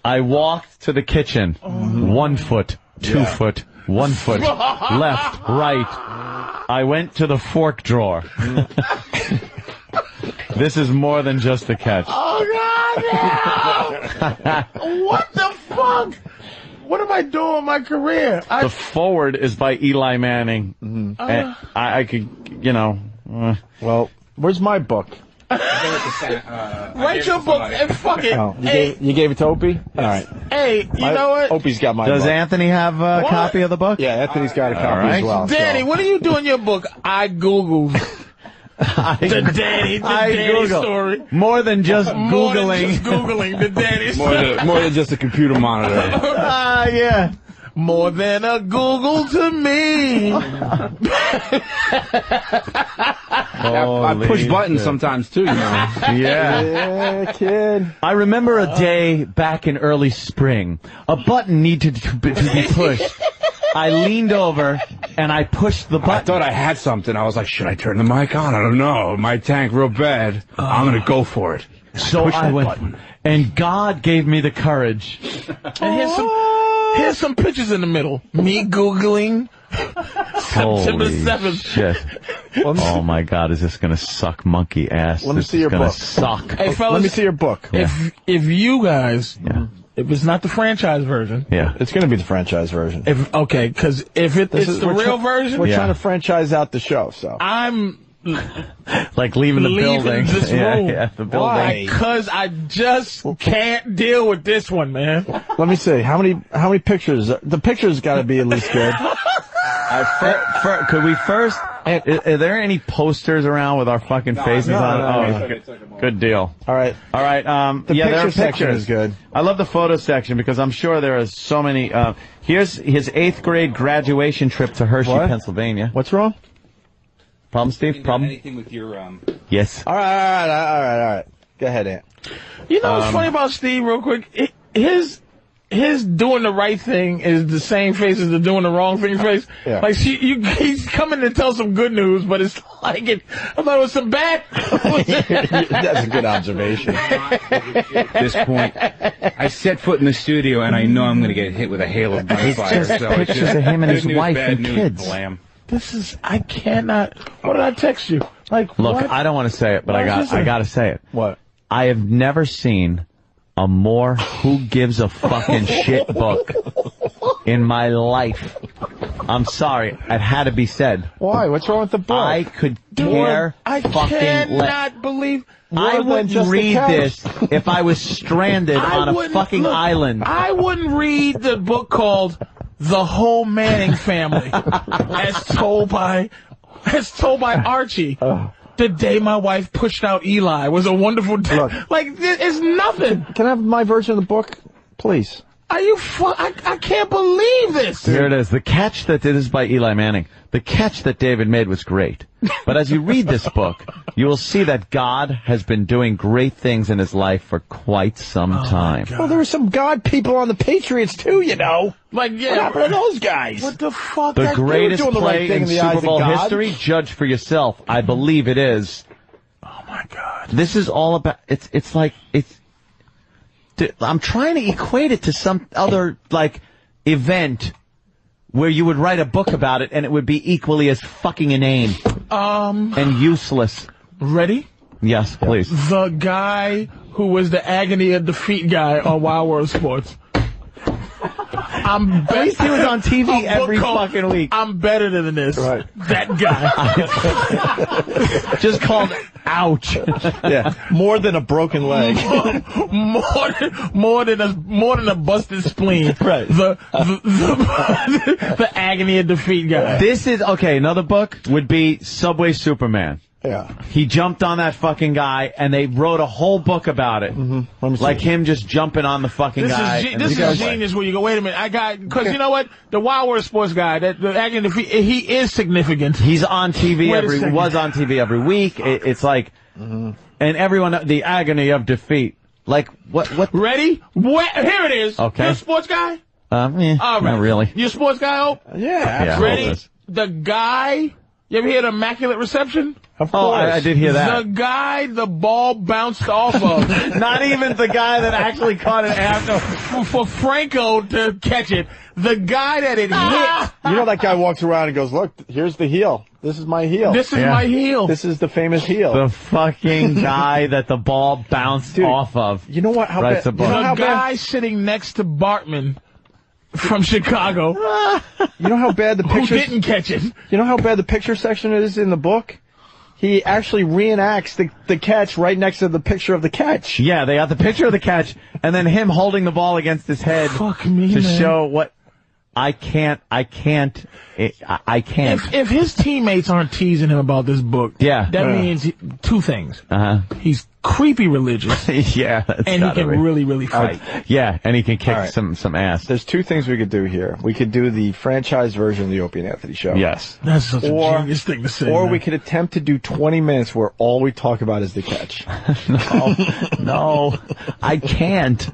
I walked to the kitchen. 1 foot, 2 foot, 1 foot, left, right. I went to the fork drawer. This is more than just a catch. Oh, God, no. What the fuck? What am I doing in my career? The forward is by Eli Manning. And I could, Well, where's my book? Write your book and fuck it. Oh, you gave it to Opie? All right. Hey, you know what? Opie's got my Does book. Anthony have a copy of the book? Yeah, Anthony's got a copy as well. Danny, what do you do in your book? I Googled. The Danny story. More than just Googling. The Danny story. More than just a computer monitor. Yeah. More than a Google to me. I push buttons sometimes too, you know. Yeah, kid. I remember a day back in early spring. A button needed to be pushed. I leaned over and I pushed the button. I thought I had something. I was like, should I turn the mic on? I don't know. My tank real bad. I'm gonna go for it. So I went, and God gave me the courage. And here's some pictures in the middle. Me Googling September 7th. Shit. Oh my God, is this gonna suck monkey ass? Let me see your book. Suck. Hey fellas, let me see your book. If you guys, if it's not the franchise version, it's going to be the franchise version. Because if it's the real version, we're trying to franchise out the show. So I'm like leaving the building. This room. The building. Why? Because I just can't deal with this one, man. Let me see how many pictures. The pictures got to be at least good. Could we first? Are there any posters around with our fucking faces on it? Oh, good deal. All right. The picture section is good. I love the photo section because I'm sure there are so many. Here's his 8th grade graduation trip to Hershey, Pennsylvania. What's wrong? Problem, Steve? Problem? Anything with your Yes. All right. Go ahead, Ant. You know what's funny about Steve, real quick? His doing the right thing is the same face as the doing the wrong thing face. Yeah. Like he's coming to tell some good news, but it's like I thought it was some bad. That's a good observation. At this point, I set foot in the studio and I know I'm going to get hit with a hail of gunfire. It's just pictures of him and his wife and kids. I cannot. What did I text you? Like, look, what? I don't want to say it, but I got to say it. What? I have never seen a more who gives a fucking shit book in my life. I'm sorry, it had to be said. Why? What's wrong with the book? I could care I cannot believe. I wouldn't read this if I was stranded on a fucking island. I wouldn't read the book called The Whole Manning Family, as told by Archie. The day my wife pushed out Eli was a wonderful day. Look, it's nothing. Can I have my version of the book, please? Are you? I can't believe this. Here it is. The catch that this is by Eli Manning. The catch that David made was great. But as you read this book, you will see that God has been doing great things in his life for quite some time. Well, there were some God people on the Patriots too, you know. Like, what happened to those guys? What the fuck? The greatest play in Super Bowl history. Judge for yourself. I believe it is. Oh my God! This is all about. It's like it's. I'm trying to equate it to some other event where you would write a book about it and it would be equally as fucking inane and useless. Ready? Yes, please. The guy who was the agony of defeat guy on Wild World Sports. At least he was on TV every fucking week. I'm better than this. Right. That guy. Just called Ouch. Yeah. More than a broken leg. more than a busted spleen. Right. The agony of defeat guy. This is another book would be Subway Superman. Yeah. He jumped on that fucking guy, and they wrote a whole book about it. Mm-hmm. Like him just jumping on the fucking guy. This is genius where you go, wait a minute, because you know what? The Wild World Sports guy, the agony of defeat, he is significant. He's on TV was on TV every week. It's like, and everyone, the agony of defeat. Like, what? Ready? Here it is. Okay. You a sports guy? All right. Not really. You a sports guy, Hope? Yeah. Ready? The guy, you ever hear the Immaculate Reception? Of course. I did hear that. The guy the ball bounced off of. Not even the guy that actually caught it after. For Franco to catch it. The guy that it hit. You know that guy walks around and goes, look, here's the heel. This is my heel. This is my heel. This is the famous heel. The fucking guy that the ball bounced off of. You know what? The guy sitting next to Bartman from Chicago. You know how bad the picture... Who didn't catch it? You know how bad the picture section is in the book? He actually reenacts the catch right next to the picture of the catch. Yeah, they got the picture of the catch, and then him holding the ball against his head Fuck me, to man. show what... I can't. If his teammates aren't teasing him about this book, that means two things. He's creepy religious. Yeah, that's and he can really fight. Yeah, and he can kick some ass. There's two things we could do here. We could do the franchise version of the Opie and Anthony show. Yes. That's such a genius thing to say. Or man. we could attempt to do 20 minutes where all we talk about is the catch. No, I can't.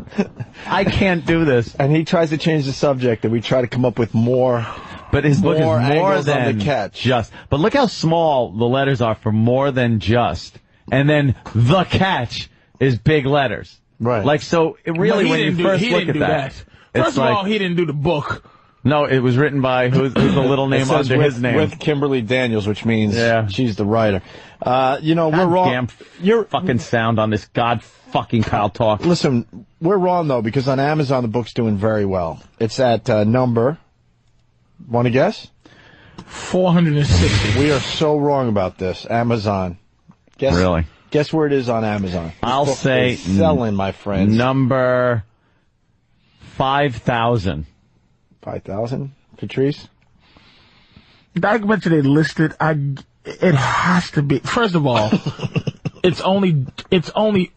I can't do this. And he tries to change the subject, and we try to come up with more. But his book is more than than the catch. Just. But look how small the letters are for more than just. And then the catch is big letters. Right. Like, so it really, when you first look at that. First of all, he didn't do the book. No, it was written by, who's the little name under his name? With Kimberly Daniels, which means she's the writer. We're wrong. Damn you're fucking sound on this fucking Kyle talk. Listen, we're wrong, though, because on Amazon, the book's doing very well. It's at number, want to guess? 460. We are so wrong about this. Amazon. Really? Guess where it is on Amazon? I'll say selling, my friends. Number 5,000. 5,000? Patrice? I bet you they listed. It has to be. First of all, it's only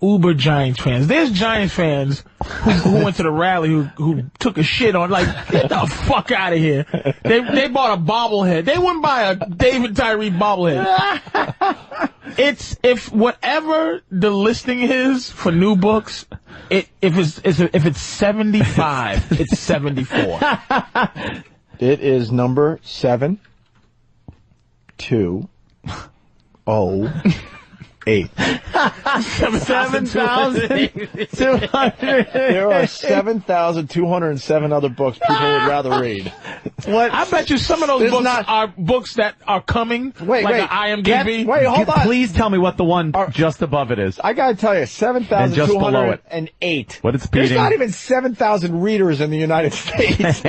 uber Giants fans. There's Giants fans who went to the rally who took a shit on, like, get the fuck out of here. They bought a bobblehead. They wouldn't buy a David Tyree bobblehead. If whatever the listing is for new books, if it's 75, it's 74. It is number 7,208. 7,200. There are 7,207 other books people would rather read. What? I bet you some of those books are books that are coming. Wait, an IMDb. Hold on. Please tell me what the one just above it is. I gotta tell you, 7,208. What it's There's beating. not even 7,000 readers in the United States.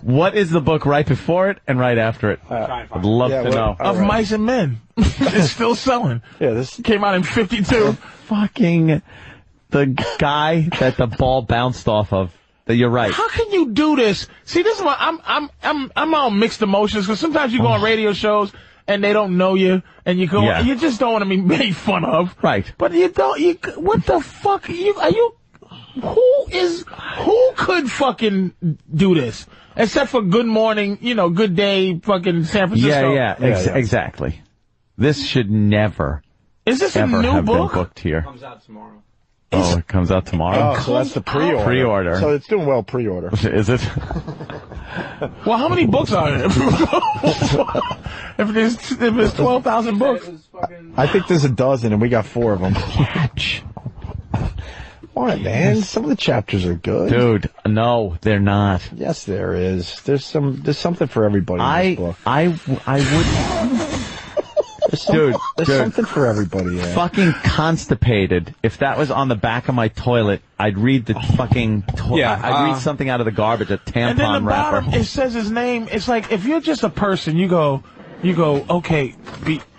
What is the book right before it and right after it? I'd love to know. Of Mice and Men. It's still selling. Yeah, this came out in 52. Fucking the guy that the ball bounced off of. You're right. How can you do this? See, this is why I'm on mixed emotions, because sometimes you go on radio shows and they don't know you, and you go, and you just don't want to be made fun of. Right. But what the fuck are you? Who could fucking do this? Except for Good Morning, Good Day, fucking San Francisco. Exactly. This should never. Is this ever a new have book? Been booked here. It comes out tomorrow. Oh, it comes out tomorrow? Oh, so that's the pre-order. Pre-order. So it's doing well pre-order. Is it? Well, how many books are there? if there's 12,000 books. I think there's a dozen, and we got 4 of them. What, man? Some of the chapters are good. Dude, no, they're not. Yes, there is. There's something for everybody in this book. I would... Dude, there's something for everybody there. Fucking constipated. If that was on the back of my toilet, I'd read the fucking I'd read something out of the garbage, a tampon and then the wrapper. bottom, it says his name. It's like, if you're just a person, you go, okay,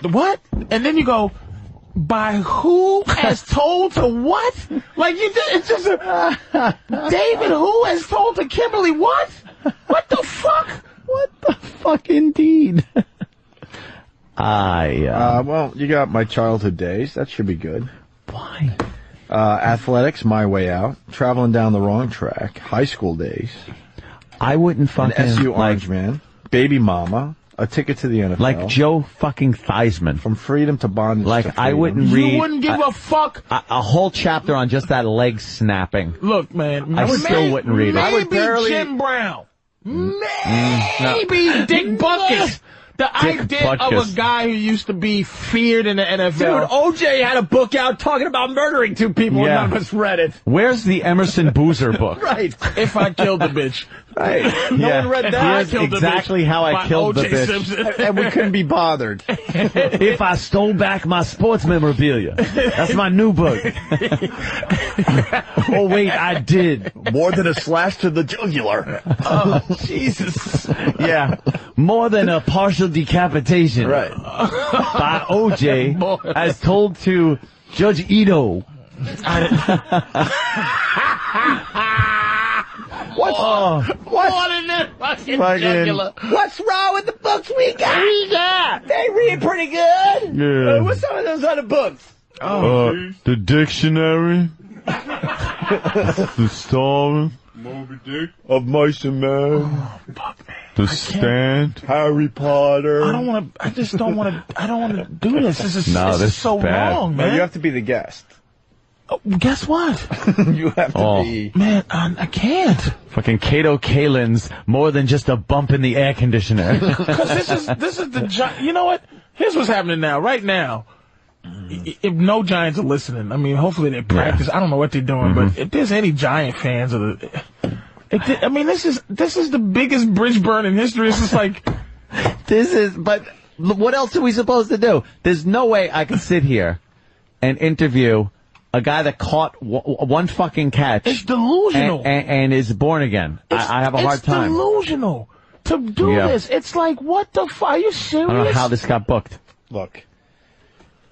what? And then you go, by who as told to what? Like, it's just David who as told to Kimberly what? What the fuck? What the fuck indeed? Well, you got My Childhood Days. That should be good. Why? Athletics, My Way Out. Traveling Down the Wrong Track. High School Days. I wouldn't fucking... SU Orange Man. Baby Mama. A Ticket to the NFL. Like Joe fucking Theismann. From Freedom to Bondage Like, to Freedom. I wouldn't read... You wouldn't give a fuck? A whole chapter on just that leg snapping. Look, man. I still wouldn't read it. Maybe Jim Brown. Maybe Dick Buckus. The idea of a guy who used to be feared in the NFL. Dude, OJ had a book out talking about murdering 2 people and none of us read it. Where's the Emerson Boozer book? Right. If I Killed the Bitch. Right. No one read that. Here's exactly how I killed the bitch. Simpson. And we couldn't be bothered. If I stole back my sports memorabilia. That's my new book. Oh, wait, I did. More than a slash to the jugular. Oh, Jesus. Yeah. More than a partial decapitation. Right. By OJ, as told to Judge Ito. What? More than that fucking Fucking- jugular. What's wrong with the books we got? They read pretty good. Yeah. What's some of those other books? The dictionary. The story. Moby Dick. Of Mice and Men. The Stand. Harry Potter. I just don't want to. I don't want to do this. This is No, this this is so is bad. wrong, No, man. you have to be the guest. Oh, guess what? You have to be. Man, I can't. Fucking Kato Kalin's more than just a bump in the air conditioner. Because this is the you know what? Here's what's happening now. Right now, if no Giants are listening, I mean, hopefully they practice. I don't know what they're doing, but if there's any Giant fans of the, I mean, this is the biggest bridge burn in history. It's just like But what else are we supposed to do? There's no way I can sit here and interview a guy that caught one fucking catch. It's delusional. And is born again. I have a hard time. It's delusional to do this. It's like, what the fuck? Are you serious? I don't know how this got booked. Look.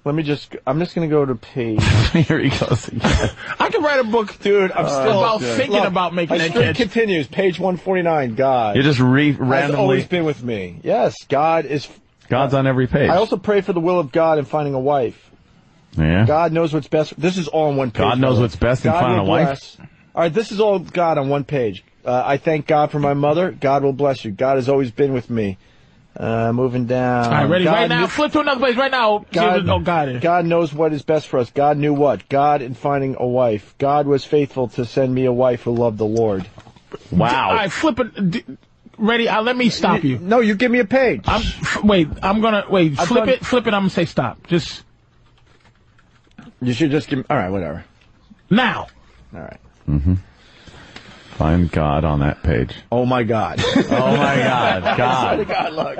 I'm just going to go to page. Here he goes again. I can write a book, dude. I'm still about thinking about making that catch. Continues, page 149. God. You just has randomly. always been with me. Yes, God's on every page. I also pray for the will of God in finding a wife. Yeah. God knows what's best. This is all on one page. God knows what's best in God finding a will wife. bless. All right, this is all God on one page. I thank God for my mother. God will bless you. God has always been with me. Moving down. All right, ready? God Right now. Flip to another place right now. God knows what is best for us. God knew what? God in finding a wife. God was faithful to send me a wife who loved the Lord. Wow. All right, flip it. Ready? Let me stop you. No, you give me a page. Wait, I'm going to... Wait, flip it. I'm going to say stop. Just... You should just give me... All right, whatever. Now. All right. Mm-hmm. Find God on that page. Oh, my God. Oh, my God. God. God, look.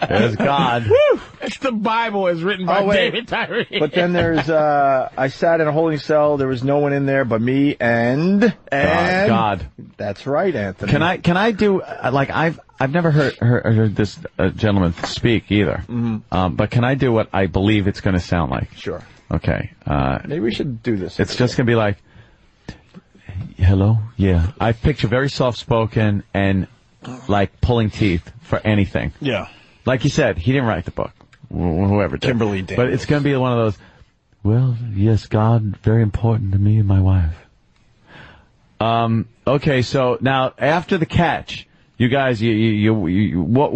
There's God. Woo! It's the Bible as written by David Tyree. But then there's, I sat in a holding cell. There was no one in there but me and God. That's right, Anthony. Can I do, like, I've never heard this gentleman speak either. Mm-hmm. But can I do what I believe it's going to sound like? Sure. Okay. Maybe we should do this. It's just going to be like, hello? Yeah. I picture very soft-spoken and, like, pulling teeth for anything. Yeah. Like you said, he didn't write the book. Whoever did. Kimberly Daniels. But it's going to be one of those, well, yes, God, very important to me and my wife. Okay, so now, after the catch, you guys, what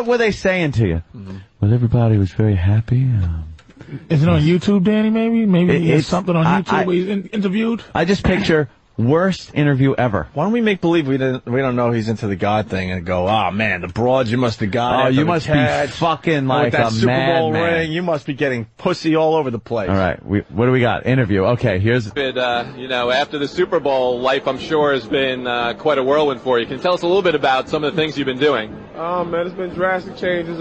were they saying to you? Mm-hmm. Well, everybody was very happy. Is it on YouTube, Danny, maybe? Maybe it's something on YouTube where he's interviewed? I just picture worst interview ever. Why don't we make believe we don't know he's into the God thing and go, oh man, the broads you must have got. Oh, you must be fucking like with that a Super Bowl madman. ring, you must be getting pussy all over the place. All right, what do we got? Interview. Okay, here's. After the Super Bowl, life I'm sure has been quite a whirlwind for you. Can you tell us a little bit about some of the things you've been doing? Oh man, it's been drastic changes.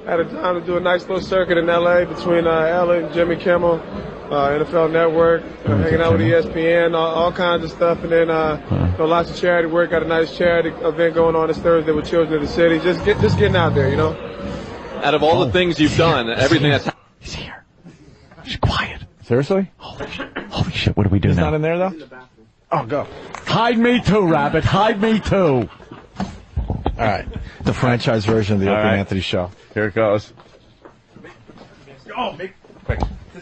Had a time to do a nice little circuit in LA between Ellen and Jimmy Kimmel, NFL Network, hanging out with ESPN, all kinds of stuff, and then lots of charity work. Got a nice charity event going on this Thursday with Children of the City. Just getting out there, Out of all the things you've done, everything that's he's here. She's quiet. Seriously? Holy shit! What do we do He's now? not in there though. Oh, go. Hide me too, Rabbit. Hide me too. All right, the franchise version of the All Opie and right. Anthony show. Here it goes. Oh, quick.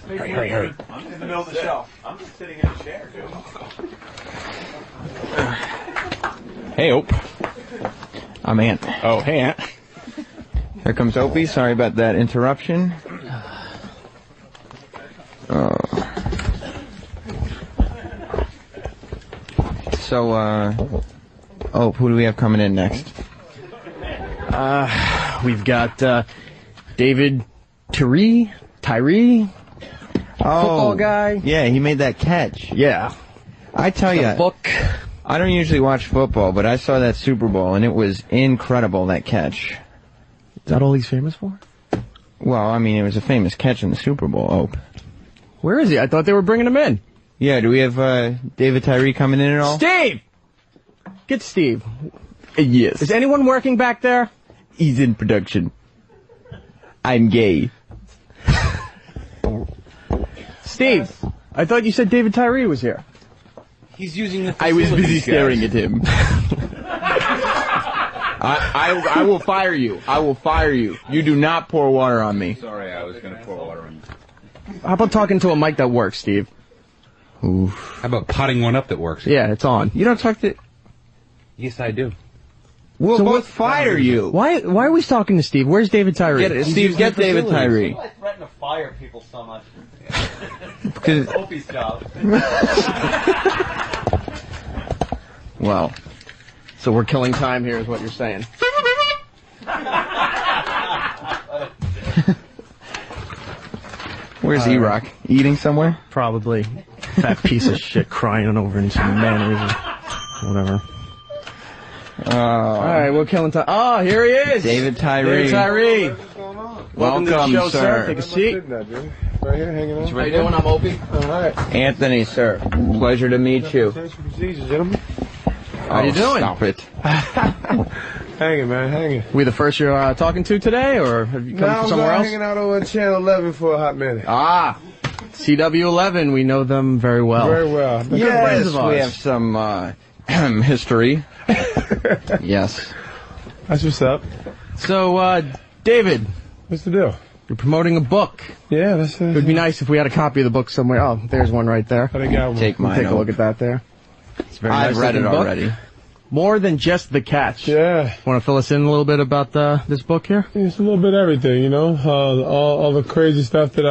Hurry. I'm in the middle of the show. I'm just sitting in a chair, dude. Hey, Ope. I'm Ant. Oh, hey, Ant. Here comes Opie. Sorry about that interruption. Ope, who do we have coming in next? We've got David Tyree. Football guy. Yeah, he made that catch. Yeah. I tell you, I don't usually watch football, but I saw that Super Bowl, and it was incredible, that catch. Is that all he's famous for? Well, I mean, it was a famous catch in the Super Bowl, Ope. Where is he? I thought they were bringing him in. Yeah, do we have David Tyree coming in at all? Steve! Get Steve. Yes. Is anyone working back there? He's in production. I'm gay. Steve, I thought you said David Tyree was here. He's using the I was busy facilities, staring guys. at him. I will fire you. I will fire you. You do not pour water on me. Sorry, I was going to pour water on you. How about talking to a mic that works, Steve? Oof. How about potting one up that works? Yeah, it's on. You don't talk to... Yes, I do. We'll both fire you. Why are we talking to Steve? Where's David Tyree? Steve, get David Tyree. I threaten to fire people so much. Because Opie's job. Well, so we're killing time here is what you're saying. Where's E-Rock? Eating somewhere? Probably. Fat piece of shit crying over in some manners or whatever. All right, we're killing time. Oh, here he is. David Tyree. David Tyree. Welcome, to the show, sir. Take a seat. Right here, hanging out. How you doing? I'm Opie. All right. Anthony, sir. Pleasure to meet you. Procedures, gentlemen. How you doing? Stop it. Hanging, man, hanging. We the first you're talking to today, or have you come from somewhere else? Hanging out over Channel 11 for a hot minute. Ah, CW11. We know them very well. Very well. Yes, we have some history. Yes. That's what's up. So, David. What's the deal? You're promoting a book. Yeah, that's it. It would be nice if we had a copy of the book somewhere. Oh, there's one right there. I got one. Take mine. Take a look at that there. It's very nice. I've read it already. More than just the catch. Yeah. Want to fill us in a little bit about this book here? It's a little bit of everything, you know. All the crazy stuff that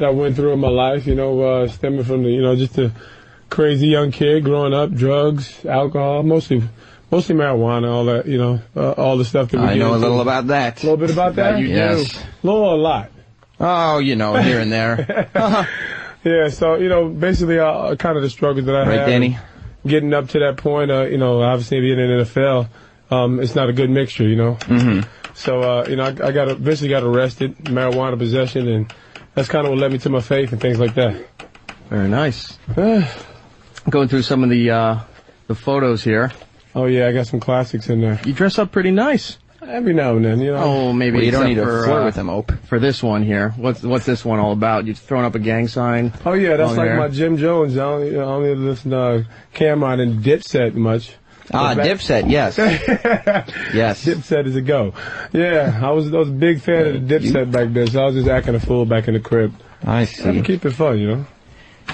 I went through in my life, you know, stemming from the, you know, just a crazy young kid growing up, drugs, alcohol, mostly marijuana, all that, you know, all the stuff that we I know a little about that. A little bit about that? You yes. A little or a lot? Oh, you know, here and there. Yeah, so, you know, basically kind of the struggles that I had. Right, Danny? Getting up to that point, you know, obviously being in the NFL, it's not a good mixture, you know. Mm-hmm. So, you know, I eventually got arrested, marijuana possession, and that's kind of what led me to my faith and things like that. Very nice. Going through some of the photos here. Oh, yeah, I got some classics in there. You dress up pretty nice. Every now and then, you know. Oh, maybe well, you don't need to flirt with him, Ope. For this one here. What's this one all about? You throwing up a gang sign? Oh, yeah, that's like my Jim Jones. I only listen to Cameron and Dipset much. Ah, Dipset, yes. Yes. Dipset is a go. Yeah, I was a big fan of the Dipset back then, so I was just acting a fool back in the crib. I see. Keep it fun, you know.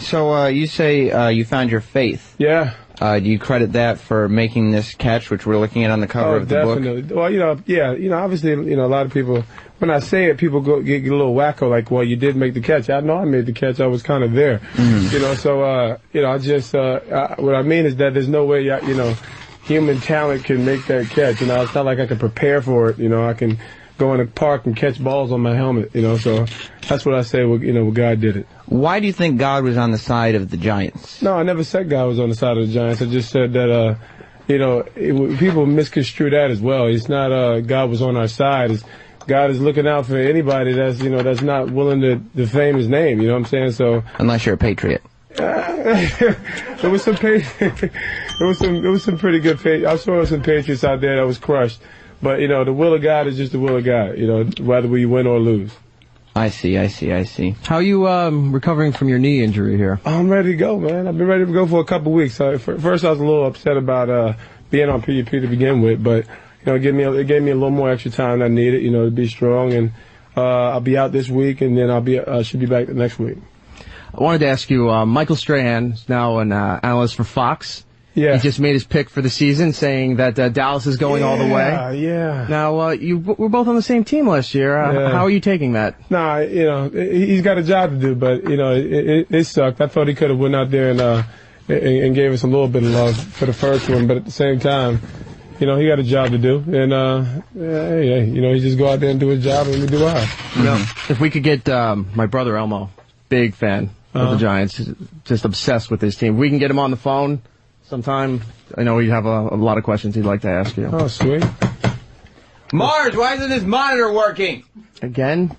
So, you say you found your faith. Yeah. Do you credit that for making this catch, which we're looking at on the cover of the definitely. book? Well, you know, yeah, you know, obviously, you know, a lot of people, when I say it, people get a little wacko, like, well, you did make the catch. I know I made the catch. I was kind of there. Mm-hmm. You know, so, you know, I just, what I mean is that there's no way, you know, human talent can make that catch. You know, it's not like I can prepare for it. You know, I can go in the park and catch balls on my helmet, you know, so that's what I say, you know, God did it. Why do you think God was on the side of the Giants? No, I never said God was on the side of the Giants. I just said that, you know, people misconstrue that as well. It's not God was on our side. God is looking out for anybody that's, you know, that's not willing to defame his name, you know what I'm saying? So unless you're a patriot. There was some pretty good I saw some Patriots out there that was crushed. But, you know, the will of God is just the will of God, you know, whether we win or lose. I see. How are you recovering from your knee injury here? I'm ready to go, man. I've been ready to go for a couple of weeks. First, I was a little upset about being on PUP to begin with, but, you know, it gave me a little more extra time than I needed, you know, to be strong. And I'll be out this week, and then should be back the next week. I wanted to ask you, Michael Strahan is now an analyst for Fox. Yeah. He just made his pick for the season, saying that Dallas is going all the way. Yeah. Now, we're both on the same team last year. How are you taking that? Nah, you know, he's got a job to do, but, you know, it sucked. I thought he could have went out there and gave us a little bit of love for the first one, but at the same time, you know, he got a job to do, and, you know, he just go out there and do his job, and we do ours. You know, if we could get my brother Elmo, big fan of the Giants, just obsessed with his team. We can get him on the phone sometime. I know he'd have a lot of questions he'd like to ask you. Oh, sweet. Mars, why isn't this monitor working? Again?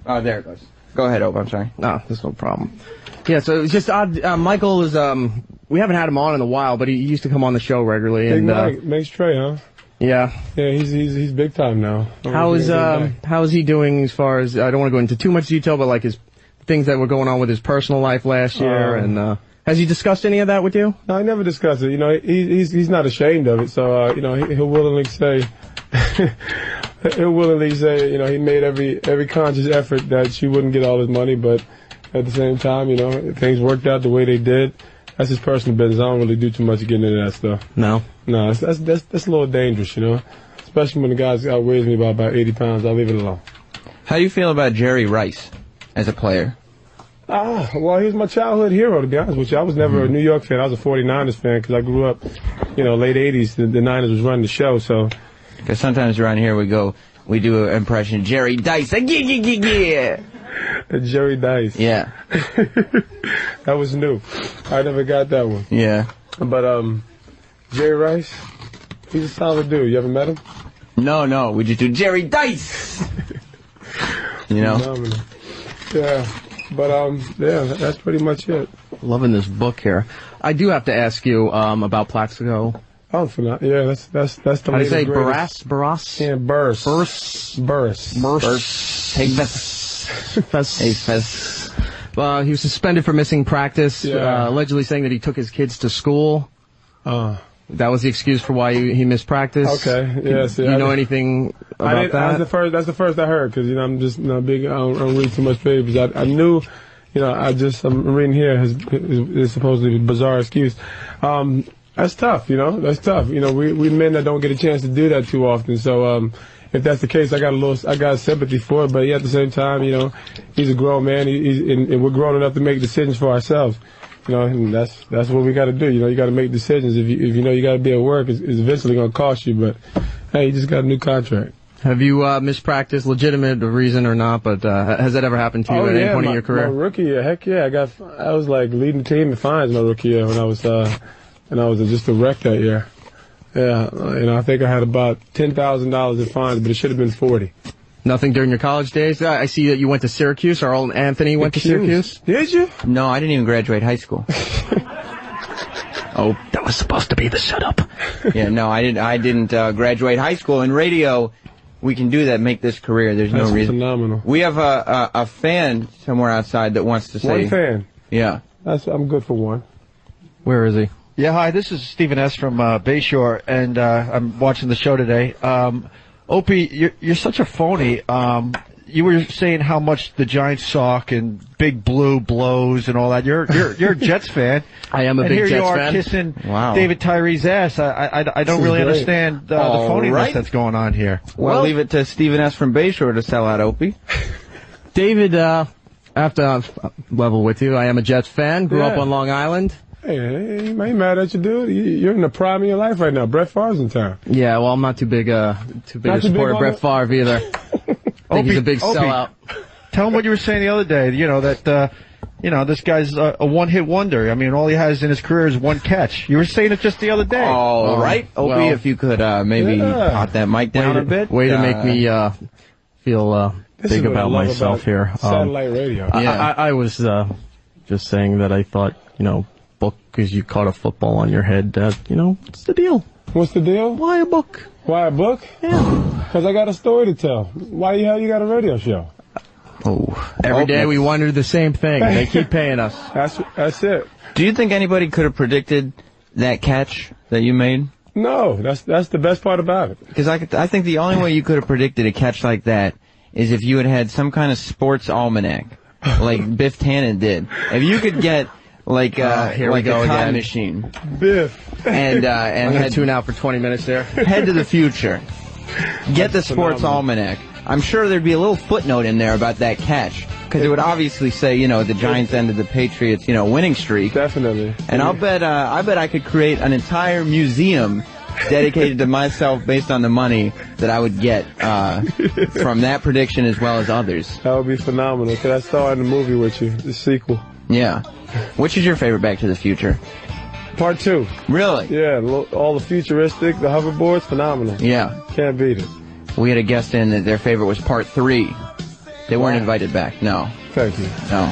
Oh, there it goes. Go ahead, Ope, I'm sorry. No, there's no problem. Yeah, so it's just odd. Michael is, we haven't had him on in a while, but he used to come on the show regularly. Big Mike, makes Trey, huh? Yeah. Yeah, he's big time now. How is he doing as far as, I don't want to go into too much detail, but like his things that were going on with his personal life last year and Has he discussed any of that with you? No, I never discussed it. You know, he's not ashamed of it. So, you know, he'll willingly say, you know, he made every conscious effort that she wouldn't get all his money, but at the same time, you know, things worked out the way they did. That's his personal business. I don't really do too much getting into that stuff. No, that's a little dangerous, you know, especially when the guy outweighs me by about 80 pounds. I'll leave it alone. How do you feel about Jerry Rice as a player? Well, he was my childhood hero, to be honest with you. I was never a New York fan. I was a 49ers fan because I grew up, you know, late 80s. The Niners was running the show, so. Because sometimes around here we do an impression of Jerry Dice. Yeah. Jerry Dice. Yeah. That was new. I never got that one. Yeah. But, Jerry Rice, he's a solid dude. You ever met him? No. We just do Jerry Dice. You know? Phenomenal. Yeah. But, yeah, that's pretty much it. Loving this book here. I do have to ask you, about Plaxico. Oh, yeah, that's the How do you say Barras? Yeah, Burris. Hey, Fez. He was suspended for missing practice, Yeah. allegedly saying that he took his kids to school. That was the excuse for why he missed practice. Okay, yes. Do you know anything about that? That's the first I heard, because, you know, I'm just not big, I don't read too much papers. I knew, you know, I'm reading here his supposedly bizarre excuse. That's tough, you know, that's tough. You know, we men that don't get a chance to do that too often, so, if that's the case, I got sympathy for it, but at the same time, you know, he's a grown man, and we're grown enough to make decisions for ourselves. You know, and that's what we got to do. You know, you got to make decisions. If you know you got to be at work, it's eventually going to cost you. But hey, you just got a new contract. Have you mispracticed, legitimate reason or not? But has that ever happened to you at any point in your career? My rookie year, heck yeah, I was like leading the team in fines my rookie year when I was just a wreck that year. Yeah, you know, I think I had about $10,000 in fines, but it should have been 40. Nothing during your college days? I see that you went to Syracuse. Our old Anthony went to Syracuse. Did you? No, I didn't even graduate high school. Oh, that was supposed to be the setup. Yeah, no, I didn't graduate high school. In radio, we can do that, make this career. There's no reason. Phenomenal. We have a fan somewhere outside that wants to say. One fan? Yeah. I'm good for one. Where is he? Yeah, hi, this is Stephen S. from Bayshore, and I'm watching the show today. Opie, you're such a phony. You were saying how much the Giants suck and Big Blue blows and all that. You're a Jets fan. I am a big Jets fan. And here you are kissing David Tyree's ass. I don't really understand the phoniness that's going on here. Well, leave it to Stephen S. from Bayshore to sell out, Opie. David, I have to level with you. I am a Jets fan. Grew up on Long Island. Hey, I ain't mad at you, dude. You're in the prime of your life right now. Brett Favre's in town. Yeah, well, I'm not too big a supporter of Brett Favre either. I think he's a big sellout. Tell him what you were saying the other day. You know that this guy's a one-hit wonder. I mean, all he has in his career is one catch. You were saying it just the other day. All right, Opie, if you could maybe pot that mic down a bit. Way to make me feel big about myself here. Satellite radio. I was just saying that I thought, you know, book because you caught a football on your head. You know, what's the deal? What's the deal? Why a book? Why a book? Yeah. Because I got a story to tell. Why the hell you got a radio show? Every day we wonder the same thing. And they keep paying us. That's it. Do you think anybody could have predicted that catch that you made? No, that's the best part about it. Because I think the only way you could have predicted a catch like that is if you had some kind of sports almanac, like Biff Tannen did. If you could get like here we go a time again. machine, Biff, and I'm gonna tune out for 20 minutes there. Head to the future. Get the sports almanac. I'm sure there'd be a little footnote in there about that catch, because it would obviously say, you know, the Giants ended the Patriots, you know, winning streak. Definitely. And I bet I could create an entire museum dedicated to myself based on the money that I would get from that prediction as well as others. That would be phenomenal, because I saw it in the movie with you, the sequel. Yeah. Which is your favorite Back to the Future? Part 2. Really? Yeah, all the futuristic, the hoverboards, phenomenal. Yeah. Can't beat it. We had a guest in that their favorite was Part 3. They weren't invited back, no. Thank you. No.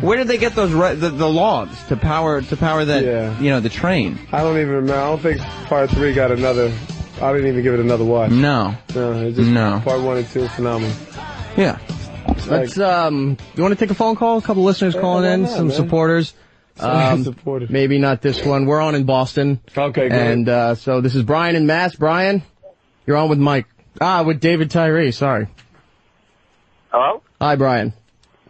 Where did they get those the logs to power that, you know, the train? I don't even remember. I don't think Part 3 got another. I didn't even give it another watch. No. It's just Part 1 and 2, phenomenal. Yeah. Let's, you want to take a phone call? A couple listeners calling in, some supporters. Maybe not this one. We're on in Boston. Okay, good. And so this is Brian and Mass. Brian, you're on with Mike. With David Tyree, sorry. Hello? Hi, Brian.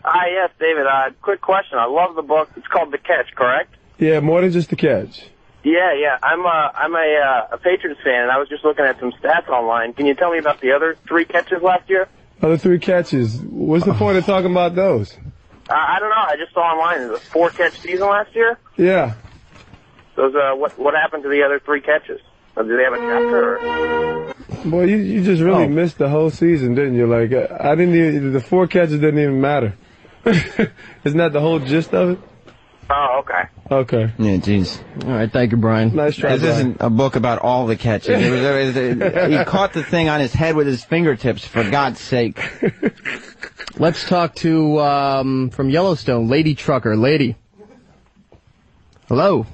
Hi, yes, David. Quick question. I love the book. It's called The Catch, correct? Yeah, more than just the catch. Yeah. I'm a Patriots fan, and I was just looking at some stats online. Can you tell me about the other 3 catches last year? Other 3 catches. What's the point of talking about those? I don't know. I just saw online. It was a 4-catch season last year. Yeah. Those, what happened to the other 3 catches? Did they have a chapter? Or? Boy, you just really missed the whole season, didn't you? Like, I didn't even, the 4 catches didn't even matter. Isn't that the whole gist of it? Oh, okay. Okay. Yeah, jeez. All right, thank you, Brian. Nice try, This isn't a book about all the catches. He caught the thing on his head with his fingertips, for God's sake. Let's talk to, from Yellowstone, Lady Trucker. Lady. Hello.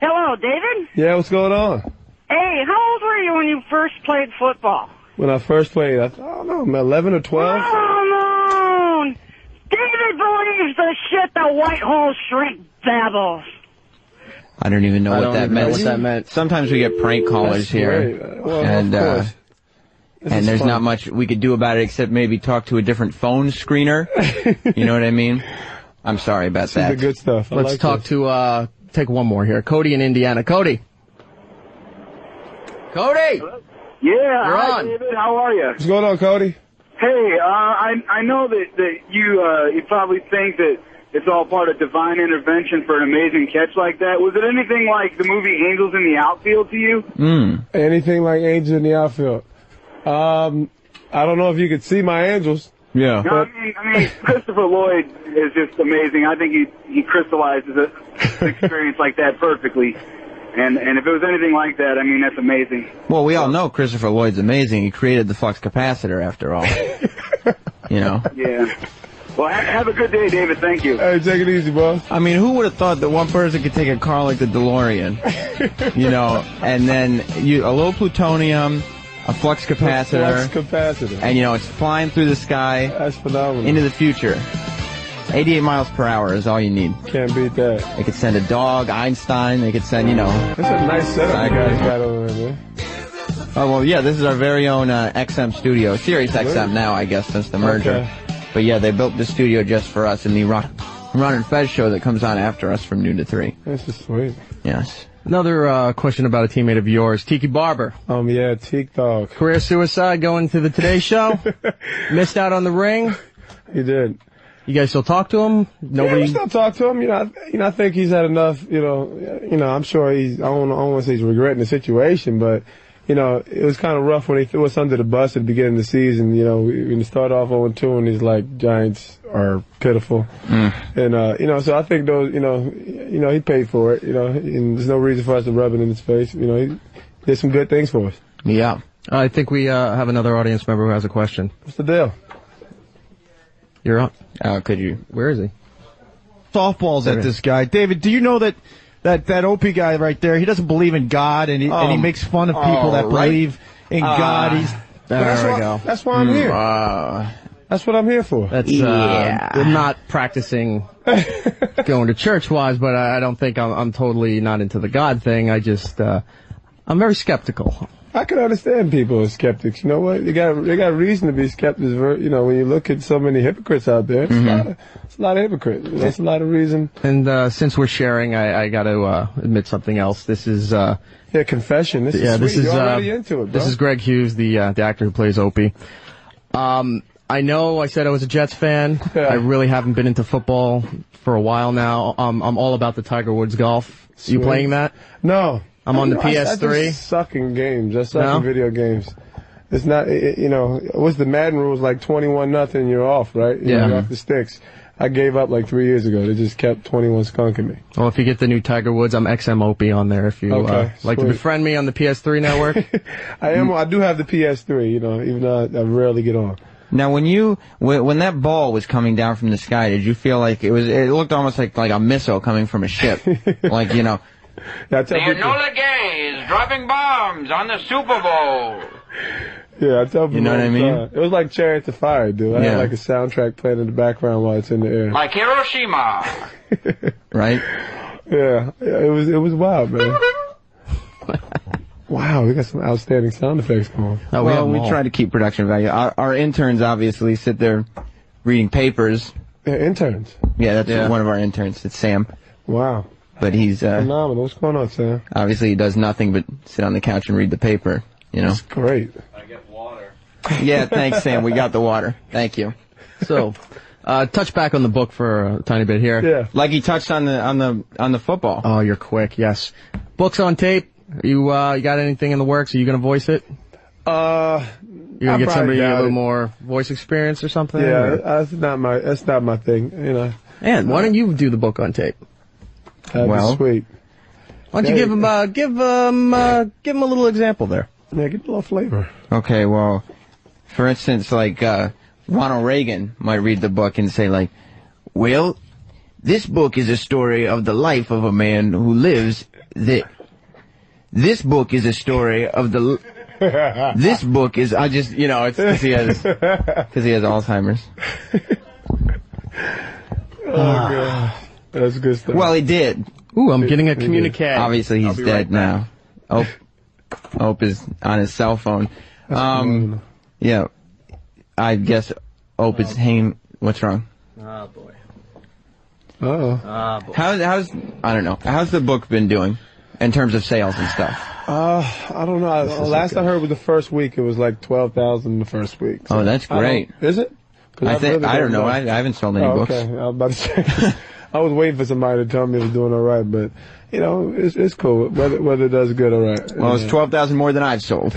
Hello, David? Yeah, what's going on? Hey, how old were you when you first played football? When I first played, I don't know, 11 or 12? Oh, no! David believes the shit the white hole shrimp babbles. I don't even know what that meant. Sometimes we get prank callers here. Well, and of course. And there's not much we could do about it except maybe talk to a different phone screener. You know what I mean? I'm sorry about that. This is the good stuff. Let's talk to, take one more here. Cody in Indiana. Cody. Cody! Hello? You're Hi, on. David. How are you? What's going on, Cody? Hey, I know that you probably think that it's all part of divine intervention for an amazing catch like that. Was it anything like the movie Angels in the Outfield to you? Anything like Angels in the Outfield? I don't know if you could see my angels. Yeah. No, I mean, Christopher Lloyd is just amazing. I think he crystallizes an experience like that perfectly. And if it was anything like that, I mean, that's amazing. Well, we all know Christopher Lloyd's amazing. He created the flux capacitor, after all. You know? Yeah. Well, have a good day, David. Thank you. Hey, take it easy, boss. I mean, who would have thought that one person could take a car like the DeLorean, you know, and then a low plutonium, a flux capacitor, and, you know, it's flying through the sky. That's phenomenal. Into the future. 88 miles per hour is all you need. Can't beat that. They could send a dog, Einstein. They could send, you know. That's a nice setup you guys got over there, man. Oh, well, yeah, this is our very own XM studio. Sirius XM now, I guess, since the merger. Okay. But yeah, they built the studio just for us in the Ron and Fez show that comes on after us from noon to 3. This is sweet. Yes. Another question about a teammate of yours, Tiki Barber. Yeah, Teak Dog. Career suicide going to the Today Show. Missed out on the ring. He did. You guys still talk to him? Nobody. Yeah, we still talk to him. You know, I think he's had enough. You know, I'm sure I don't want to say he's regretting the situation, but you know, it was kind of rough when he threw us under the bus at the beginning of the season. You know, when he started off 0-2, and he's like, Giants are pitiful, and you know, so I think those, you know, he paid for it. You know, and there's no reason for us to rub it in his face. You know, he did some good things for us. Yeah. I think we have another audience member who has a question. What's the deal? You're up. Could you? Where is he? Softballs at this guy. David, do you know that Opie guy right there, he doesn't believe in God, and he makes fun of people that believe in God. There we go. That's why I'm here. That's what I'm here for. That's I'm not practicing going to church wise, but I don't think I'm totally not into the God thing. I just I'm very skeptical. I can understand people are skeptics. You know what? They got reason to be skeptics. You know, when you look at so many hypocrites out there, it's a lot of hypocrites. That's a lot of reason. And since we're sharing, I got to admit something else. This is confession. This is sweet. You're already into it, bro. This is Greg Hughes, the actor who plays Opie. I know I said I was a Jets fan. Yeah. I really haven't been into football for a while now. I'm all about the Tiger Woods golf. Sweet. You playing that? No. I'm on the PS3. I just suck in games. I suck in video games. It's not, you know, what's the Madden rules, like 21-0 and you're off, right? You're off the sticks. I gave up like 3 years ago. They just kept 21 skunking me. Well, if you get the new Tiger Woods, I'm XM Opie on there. If you like to befriend me on the PS3 network. I do have the PS3, you know, even though I rarely get on. Now, when that ball was coming down from the sky, did you feel like it looked almost like a missile coming from a ship? Like, you know. The Enola Gay is dropping bombs on the Super Bowl. Yeah, I tell people. You know what I mean? It was like Chariot to Fire, dude. I had like a soundtrack playing in the background while it's in the air. Like Hiroshima. Right? Yeah, it was wild, man. Wow, we got some outstanding sound effects going. Oh, we try to keep production value. Our interns obviously sit there reading papers. Yeah, interns? Yeah, that's one of our interns. It's Sam. Wow. But he's phenomenal. What's going on, Sam? Obviously, he does nothing but sit on the couch and read the paper. You know, that's great. I get water. Yeah, thanks, Sam. We got the water. Thank you. So, touch back on the book for a tiny bit here. Yeah. Like he touched on the football. Oh, you're quick. Yes. Books on tape. You got anything in the works? Are you gonna voice it? You gonna get somebody a little more voice experience or something? Yeah, that's not my thing. You know. And why don't you do the book on tape? That'd be sweet. Why don't you give him a little example there? Yeah, give him a little flavor. Okay, well, for instance, like Ronald Reagan might read the book and say, like, well, this book is a story of the life of a man who lives the. This book is a story of the. This book is. I just, you know, it's because he has Alzheimer's. Oh god, that's good stuff. Well, he did. Ooh, I'm getting a communique. Obviously, he's dead now. Ope is on his cell phone. Yeah, I guess Ope is hanging. What's wrong? Oh boy. Oh. Boy. How's I don't know. How's the book been doing in terms of sales and stuff? I don't know. Last I heard was the first week. It was like 12,000 the first week. So oh, that's great. Is it? I don't know. I haven't sold any books. Okay, I was about to say. I was waiting for somebody to tell me it was doing all right, but you know, it's cool. Whether it does good or right. Well, it's 12,000 more than I've sold.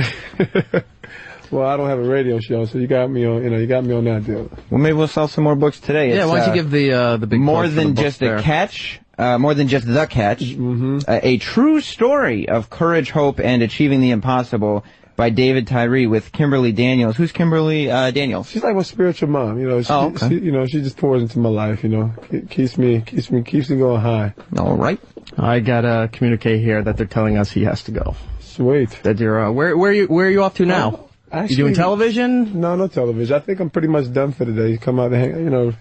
Well, I don't have a radio show, so you got me on. You know, you got me on that deal. Well, maybe we'll sell some more books today. Yeah, why don't you give the big more plug for than the book just there. a catch. More than just the catch. Mm-hmm. A true story of courage, hope, and achieving the impossible by David Tyree with Kimberly Daniels. Who's Kimberly Daniels? She's like my spiritual mom. You know, she just pours into my life. You know, keeps me going high. All right. I got a communique here that they're telling us he has to go. Sweet. That you're where are you off to now? Actually, you doing television? No television. I think I'm pretty much done for the day. Come out and hang. You know,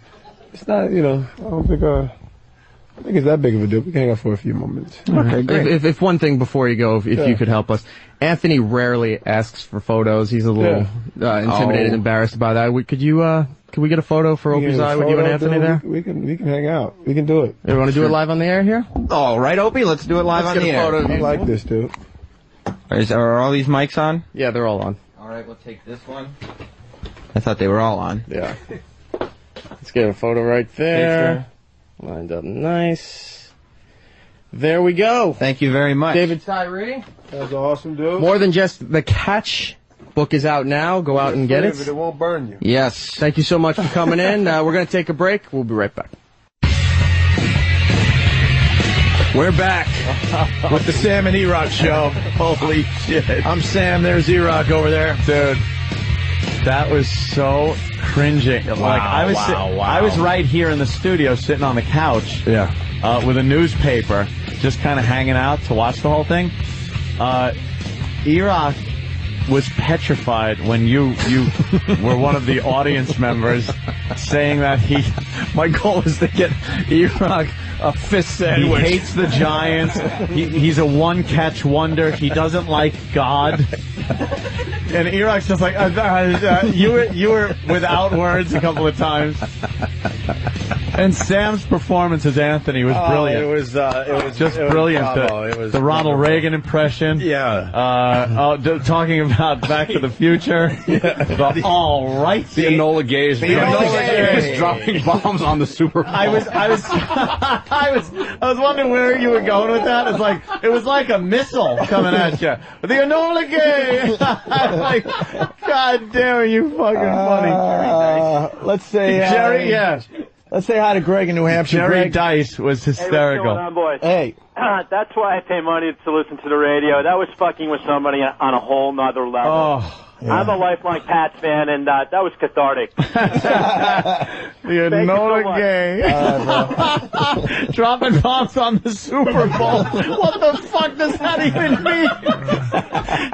it's not. You know, I don't think. I think it's that big of a deal. We can hang out for a few moments. Okay, great. If one thing before you go, if you could help us. Anthony rarely asks for photos. He's a little intimidated and embarrassed by that. Could we get a photo for Opie's Eye with you and Anthony there? We can hang out. We can do it. You want to do it live on the air here? All right, Opie, let's do it live on the air. I like this, dude. Are all these mics on? Yeah, they're all on. All right, we'll take this one. I thought they were all on. Yeah. Let's get a photo right there. Lined up nice. There we go. Thank you very much. David Tyree. That's awesome, dude. More than just the catch. Book is out now. Go out and get it. It won't burn you. Yes. Thank you so much for coming in. We're going to take a break. We'll be right back. We're back with the Sam and E-Rock show. Holy shit. I'm Sam. There's E-Rock over there. Dude, that was so cringing. I was right here in the studio sitting on the couch. Yeah. With a newspaper, just kind of hanging out to watch the whole thing. E-Rock was petrified when you were one of the audience members saying that my goal is to get E-Rock a fist sandwich. He hates the Giants. He's a one-catch wonder. He doesn't like God. And E-Rock's just like, you were without words a couple of times. And Sam's performance as Anthony was brilliant. It was just brilliant. The Ronald Reagan impression. Yeah. Talking about Back to the Future. The all right. The Enola Gay's dropping bombs on the Super Bowl. I was wondering where you were going with that. It was like a missile coming at you. The Enola Gay. Like, God damn, are you fucking funny. Let's say Jerry, yeah. Let's say hi to Greg in New Hampshire. Jerry Greg. Dice was hysterical. Hey, what's going on, boys? Hey. That's why I pay money to listen to the radio. That was fucking with somebody on a whole nother level. Oh. I'm a lifelong Pats fan, and that was cathartic. You know the game. Dropping bombs on the Super Bowl. What the fuck does that even mean?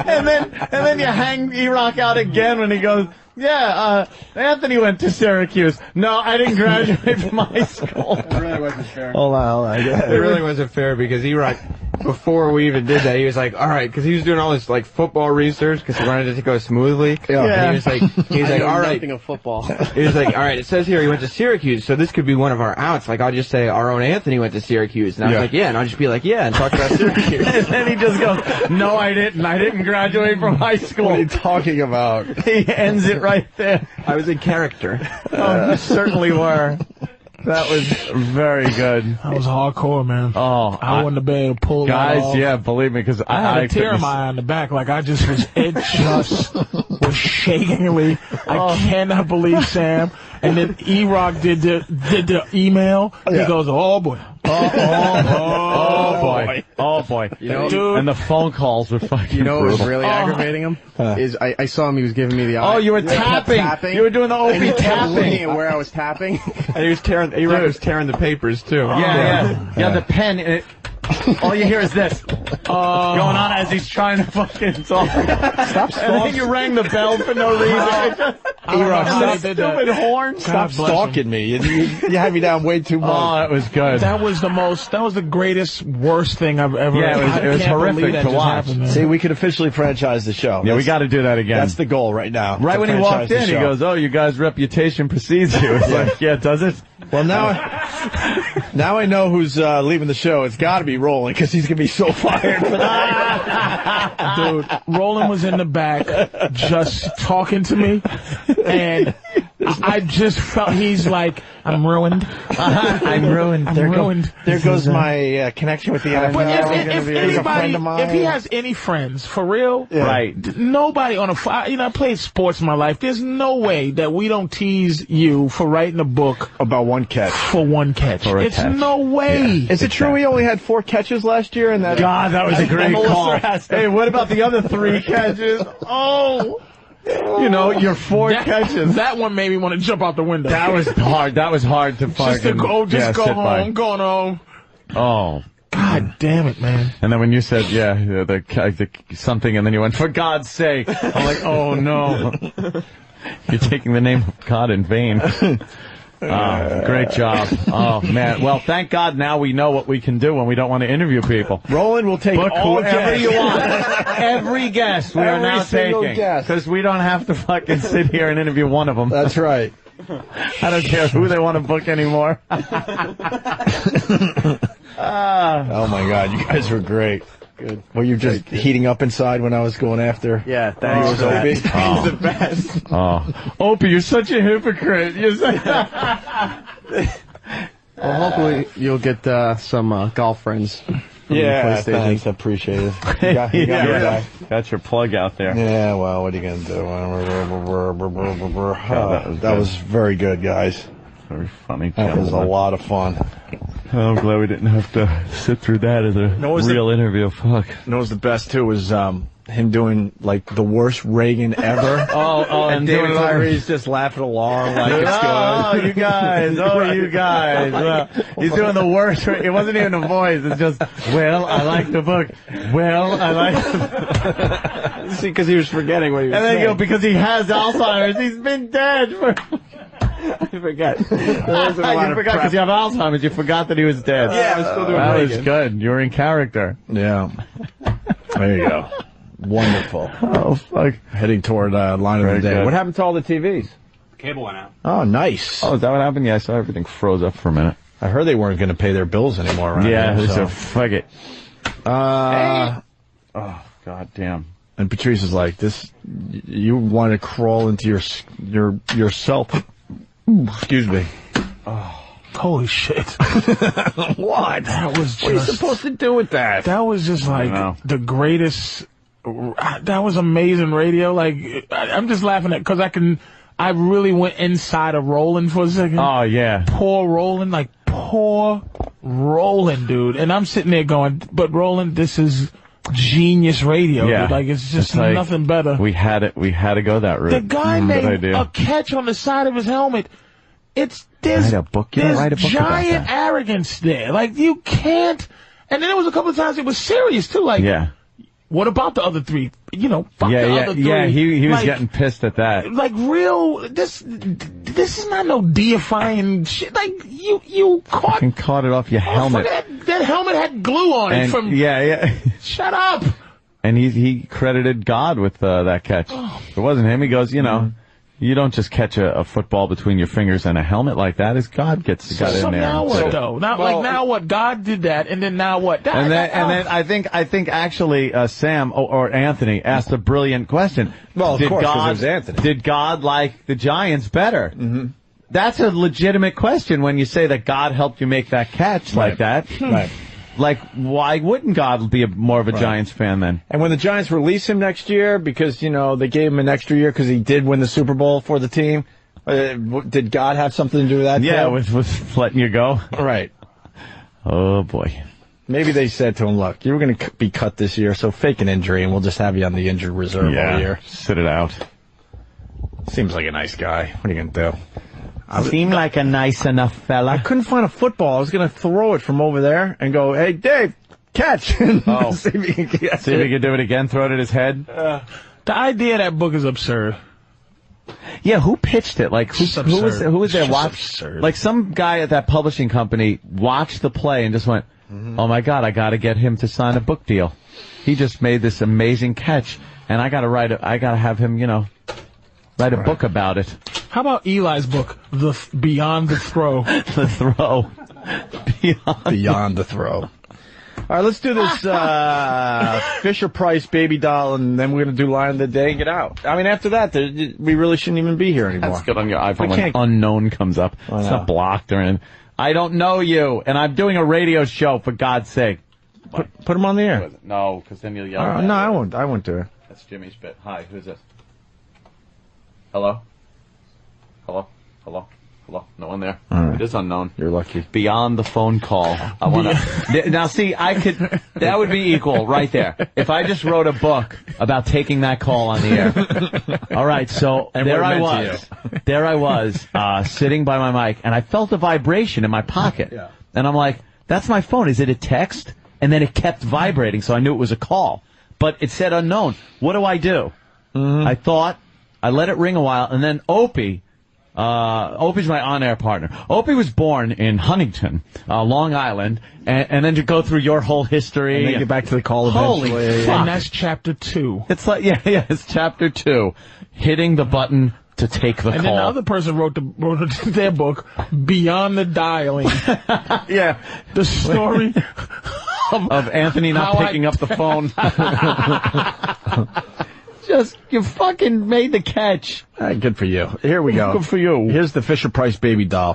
and then you hang E-Rock out again when he goes, Anthony went to Syracuse. No, I didn't graduate from high school. It really wasn't fair. Hold on. It really wasn't fair because E-Rock, before we even did that, he was like, all right, because he was doing all this like football research because he wanted it to go smoothly. Yeah. And he was like, all right. Nothing of football. He was like, all right, it says here he went to Syracuse, so this could be one of our outs. Like, I'll just say our own Anthony went to Syracuse. And I was like, yeah, and I'll just be like, yeah, and talk about Syracuse. And then he just goes, no, I didn't. I didn't graduate from high school. What are you talking about? He ends it right there. I was in character. Oh, you certainly were. That was very good. That was hardcore, man. Oh, I wouldn't have been able to pull that guys, off. yeah, believe me, because I had a tear in my eye on the back. Like, I just was, it just was shakingly. I cannot believe Sam. And then E-Rock did the email. He goes, oh boy. Oh boy. You know, dude. And the phone calls were fucking You know what was brutal. really aggravating him? Is I saw him, he was giving me the eye. Oh, you were tapping. You were doing the And he Opie kept looking tapping. at where I was tapping. And he was tearing the papers too. Yeah, the pen, and all you hear is this going on as he's trying to fucking talk. Stop. And then you rang the bell for no reason. E-Rock, stop. Stupid horn. Stop stalking me. You had me down way too much. Oh, that was good. That was the greatest, worst thing I've ever. Yeah, it was horrific to watch. See, we could officially franchise the show. Yeah, we got to do that again. That's the goal right now. Right when he walked in, he goes, "Oh, you guys' reputation precedes you." It's like, yeah, does it? Well, now I know who's leaving the show. It's got to be Roland because he's gonna be so fired for that. Dude, Roland was in the back just talking to me, and I just felt he's like, I'm ruined. I'm ruined. There ruined. There goes my connection with the NFL. But He's a friend of mine. if he has any friends, for real, right? Nobody on I played sports in my life. There's no way that we don't tease you for writing a book about one catch. For one catch. It's catch. no way. Yeah. Is it true he only had 4 catches last year? And that God, that was a great call. Hey, what about the other 3 catches? Oh. You know, your 4 catches. That one made me want to jump out the window. That was hard. That was hard to fucking. Just go home. By. Going home. Oh. God damn it, man. And then when you said, the something, and then you went, for God's sake. I'm like, oh no. You're taking the name of God in vain. Great job. Oh, man. Well, thank God now we know what we can do when we don't want to interview people. Roland will take Book all whoever guests. you want. Every guest we are now single taking. guest. Because we don't have to fucking sit here and interview one of them. That's right. I don't care who they want to book anymore. Oh, my God. You guys were great. Good. Were you just heating up inside when I was going after? Yeah, thanks. Opie? He's the best. Oh, Opie, you're such a hypocrite. You're Well, hopefully you'll get some golf friends. Yeah, thanks. I appreciate it. You got me back. That's your plug out there. Yeah, well, what are you going to do? That was very good, guys. Very funny. That was a lot of fun. I'm glad we didn't have to sit through that as a real interview. Fuck. You know what was the best, too, was him doing, like, the worst Reagan ever. And David Tyree's just laughing along like it's good. Oh, you guys. He's doing the worst. It wasn't even a voice. It's just, well, I like the book. Well, I like the book. See, because he was forgetting what he was saying. And then you go, because he has Alzheimer's. He's been dead for... I forget. You forgot because you have Alzheimer's. You forgot that he was dead. Yeah, I was still doing That Reagan. was good. You were in character. Yeah. There you go. Wonderful. Oh, fuck. Heading toward line of the day. good. What happened to all the TVs? Cable went out. Oh, nice. Oh, is that what happened? Yeah, I saw everything froze up for a minute. I heard they weren't going to pay their bills anymore around Yeah, here, so fuck it. Oh, god damn. And Patrice is like, "This, you want to crawl into yourself." Excuse me. Oh, holy shit! What? That was just. What are you supposed to do with that? That was just like the greatest. That was amazing radio. Like I'm just laughing at because I really went inside of Roland for a second. Oh yeah, poor Roland, poor Roland, dude. And I'm sitting there going, but Roland, this is genius radio. Yeah. Like, it's just like, nothing better. We had to go that route. The guy made a catch on the side of his helmet. There's write a book about giant that. arrogance there. Like, you can't. And then there was a couple of times it was serious, too. Like, what about the other three? You know, fuck the other three. Yeah, he was getting pissed at that. Like, this is not no deifying shit. Like, you caught it off your helmet. That helmet had glue on it from... Yeah. Shut up! And he credited God with that catch. If it wasn't him, he goes, you know, you don't just catch a football between your fingers and a helmet like that. It's God got in there. So now what, though? Now what? God did that, and then now what? And then I think actually Sam or Anthony asked a brilliant question. Well, of course, because it was Anthony. Did God like the Giants better? Mm-hmm. That's a legitimate question when you say that God helped you make that catch like that. Right. Like, why wouldn't God be more of a Giants fan then? And when the Giants release him next year, because, you know, they gave him an extra year because he did win the Super Bowl for the team, did God have something to do with that? Yeah, with letting you go. Right. Oh, boy. Maybe they said to him, look, you were going to be cut this year, so fake an injury, and we'll just have you on the injured reserve all year. Sit it out. Seems like a nice guy. What are you going to do? Seem like a nice enough fella. I couldn't find a football. I was going to throw it from over there and go, hey, Dave, catch. See if he can do it again, throw it at his head. The idea of that book is absurd. Yeah, who pitched it? Like, who was there watching? Like, some guy at that publishing company watched the play and just went, oh, my God, I got to get him to sign a book deal. He just made this amazing catch, and I got to have him, you know, write a book about it. How about Eli's book, Beyond the Throw? The Throw. Beyond the Throw. All right, let's do this Fisher-Price baby doll, and then we're going to do Line of the Day and get out. I mean, after that, we really shouldn't even be here anymore. That's good on your iPhone when unknown comes up. It's not blocked or anything. I don't know you, and I'm doing a radio show, for God's sake. Put him on the air. No, because then you'll yell. No, I won't. I won't do it. That's Jimmy's bit. Hi, who's this? Hello? Hello? No one there. Right. It is unknown. You're lucky. Beyond the phone call. I want to. Now, see, that would be equal right there. If I just wrote a book about taking that call on the air. All right, so there I was, sitting by my mic, and I felt a vibration in my pocket. Yeah. And I'm like, that's my phone. Is it a text? And then it kept vibrating, so I knew it was a call. But it said unknown. What do I do? I thought, I let it ring a while, and then Opie's my on-air partner. Opie was born in Huntington, Long Island, and then to go through your whole history. And then get back to the call eventually. Holy fuck. And that's chapter 2. It's like, it's chapter 2. Hitting the button to take the call. And then the other person wrote their book, Beyond the Dialing. Yeah. The story of Anthony not picking up the phone. You fucking made the catch. All right, good for you. Here we go. Good for you. Here's the Fisher-Price baby doll.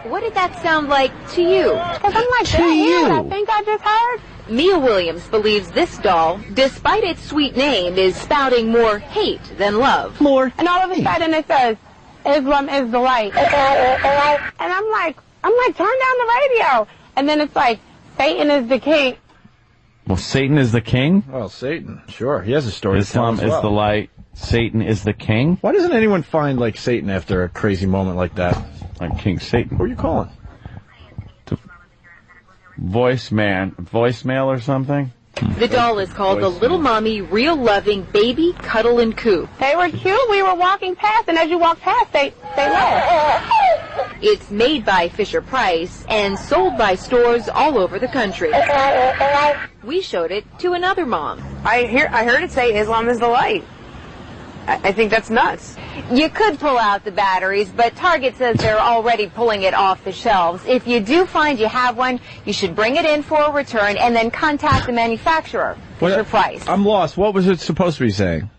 What did that sound like to you? Because I'm like, to you. I think I just heard. Mia Williams believes this doll, despite its sweet name, is spouting more hate than love. And all of a sudden it says, Islam is the light. And I'm like, turn down the radio. And then it's like, Satan is the king. Well, Satan is the king? Well, Satan, sure. He has a story Islam to tell as well. Is the light. Satan is the king? Why doesn't anyone find, like, Satan after a crazy moment like that? Like King Satan. Who are you calling? Voicemail or something? The doll is called the Little Mommy Real Loving Baby Cuddle and Coo. They were cute. We were walking past, and as you walk past, they left. It's made by Fisher-Price and sold by stores all over the country. We showed it to another mom. I heard it say Islam is the light. I think that's nuts. You could pull out the batteries, but Target says they're already pulling it off the shelves. If you do find you have one, you should bring it in for a return and then contact the manufacturer, Fisher-Price. I'm lost. What was it supposed to be saying?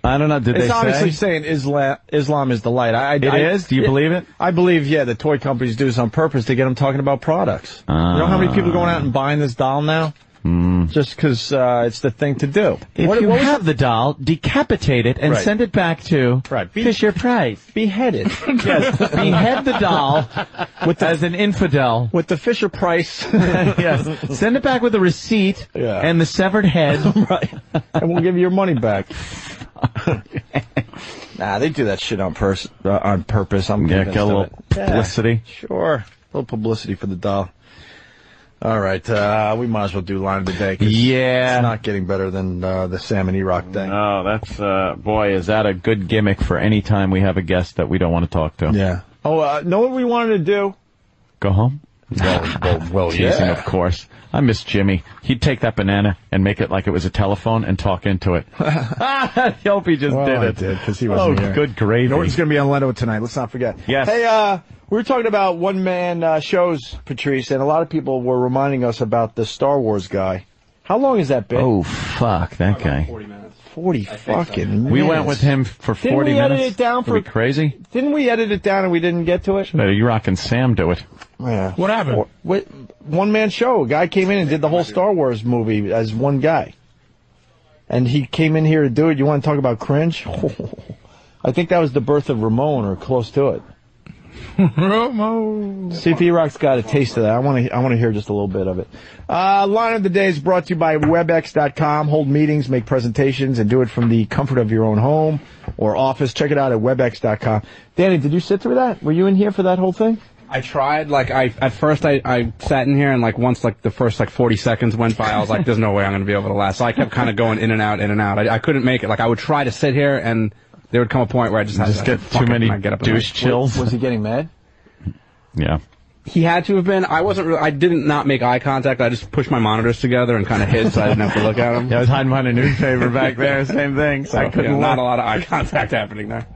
I don't know. Did they say? It's obviously saying Islam is the light. It is? Do you believe it? I believe, the toy companies do this on purpose to get them talking about products. You know how many people are going out and buying this doll now? Just because it's the thing to do. If you have the doll, decapitate it and send it back to Fisher Price. Beheaded. Yes, behead the doll as an infidel. With the Fisher Price. Yes. Send it back with a receipt and the severed head. Right. And we'll give you your money back. Nah, they do that shit on purpose. I'm get a little publicity. Sure. A little publicity for the doll. All right, we might as well do line of the day. Yeah. It's not getting better than the Sam and E-Rock thing. Oh, that's, boy, is that a good gimmick for any time we have a guest that we don't want to talk to. Yeah. Oh, know what we wanted to do? Go home? Well, Teasing, of course. I miss Jimmy. He'd take that banana and make it like it was a telephone and talk into it. I hope he just did it. I did, because he wasn't here. Good gravy. Norton's going to be on Leno tonight. Let's not forget. Yes. Hey, we were talking about one-man shows, Patrice, and a lot of people were reminding us about the Star Wars guy. How long has that been? Oh, fuck, that guy. 40 minutes. 40 fucking minutes. We went with him for 40 minutes. Edit it down Are we crazy? Didn't we edit it down and we didn't get to it? You Rock and Sam do it. Yeah. What happened? One-man show. A guy came in and did the whole Star Wars movie as one guy. And he came in here to do it. You want to talk about cringe? I think that was the birth of Ramon, or close to it. Ramon. See if E-Rock's got a taste of that. I want to hear just a little bit of it. Line of the Day is brought to you by WebEx.com. Hold meetings, make presentations, and do it from the comfort of your own home or office. Check it out at WebEx.com. Danny, did you sit through that? Were you in here for that whole thing? I tried, at first I sat in here and once the first 40 seconds went by, I was like, there's no way I'm going to be able to last. So I kept kind of going in and out. I couldn't make it. I would try to sit here and there would come a point where I just had to get too many douche chills. Was he getting mad? Yeah. He had to have been. I didn't not make eye contact. I just pushed my monitors together and kind of hid so I didn't have to look at them. Yeah, I was hiding behind a newspaper back there. Same thing. So I couldn't. Not a lot of eye contact happening there.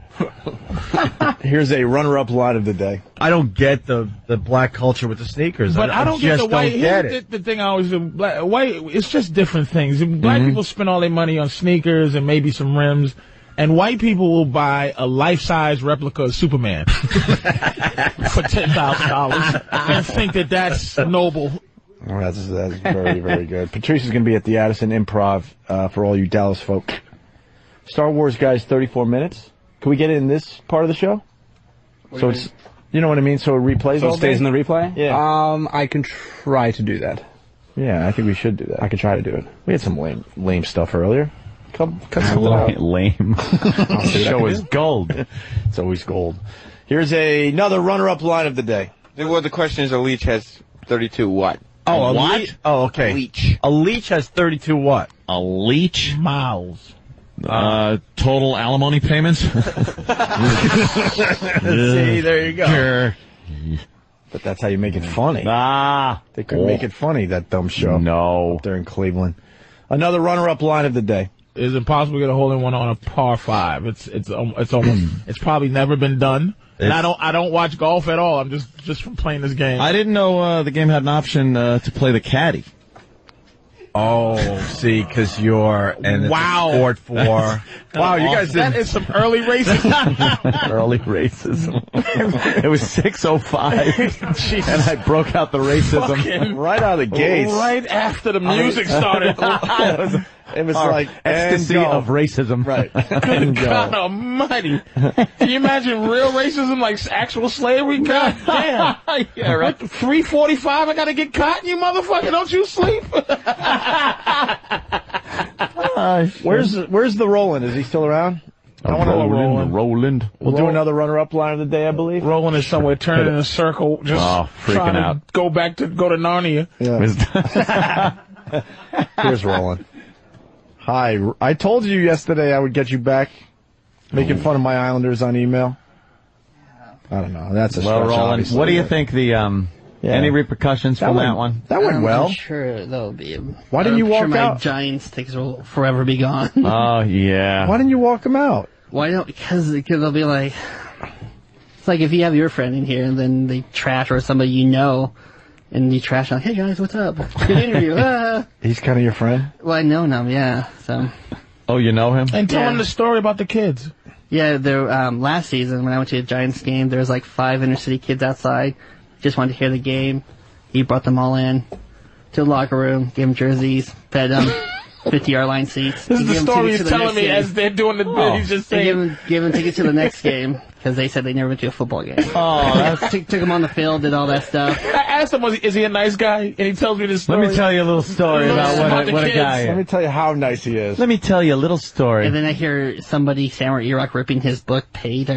Here's a runner-up line of the day. I don't get the black culture with the sneakers. But I don't get the white. Here's the thing I always do. White, it's just different things. Black people spend all their money on sneakers and maybe some rims. And white people will buy a life-size replica of Superman for $10,000 and think that that's noble. Oh, that's very, very good. Patrice is going to be at the Addison Improv for all you Dallas folk. Star Wars guys, 34 minutes. Can we get it in this part of the show? So it's, you know what I mean? So it replays So all it stays day? in the replay? Yeah. I can try to do that. Yeah, I think we should do that. I can try to do it. We had some lame stuff earlier. Cut something out. Lame. The show is gold. It's always gold. Here's another runner-up line of the day. Well, the question is, a leech has 32 what? Oh, a what? leech? Oh, okay. A leech. A leech has 32 what? A leech? Miles. Total alimony payments? See, there you go. Sure. But that's how you make it funny. They could Oh. make it funny, that dumb show. No. Up there in Cleveland. Another runner-up line of the day. Is it possible to get a hole-in-one on a par 5? It's almost it's probably never been done. And I don't watch golf at all. I'm just from playing this game. I didn't know the game had an option to play the caddy. Oh, see, because you're and it's a sport for. Wow, you guys that is some early racism. Early racism. It was 6:05, and I broke out the racism Fucking right out of the gates. Right after the music started. It was like ecstasy of racism. Right. Good God Almighty! Can you imagine real racism, like actual slavery? God damn! Yeah, right. 3:45. I gotta get cotton, you motherfucker! Don't you sleep? Where's the Roland? Is he still around? I want to know Roland. We'll do another runner-up line of the day, I believe. Roland is somewhere turning in a circle, just freaking trying to out. go to Narnia. Yeah. Here's Roland. Hi. I told you yesterday I would get you back, making fun of my Islanders on email. I don't know. That's a stretch, Roland, obviously. what do you think any repercussions from that one? That went well. I'm sure there'll be. Why didn't you walk my out? Giants tickets will forever be gone. Oh, yeah. Why didn't you walk them out? Why don't? Because they'll be like, it's like if you have your friend in here and then they trash or somebody you know, and you trash like, hey guys, what's up? Good interview. He's kind of your friend? Well, I know him, yeah. So. Oh, you know him? And tell him the story about the kids. Yeah, there. Last season when I went to a Giants game, there was like 5 inner city kids outside. Just wanted to hear the game. He brought them all in. to the locker room, gave them jerseys, fed them, 50-yard line seats. This is the story he's telling me as they're doing the bit. He's just saying. Give them tickets to the next game because they said they never went to a football game. Took him on the field, did all that stuff. I asked him, is he a nice guy? And he tells me this story. Let me tell you a little story about what a guy is. Let me tell you how nice he is. Let me tell you a little story. And then I hear somebody, Sam or E-Rock, ripping his book, Paid.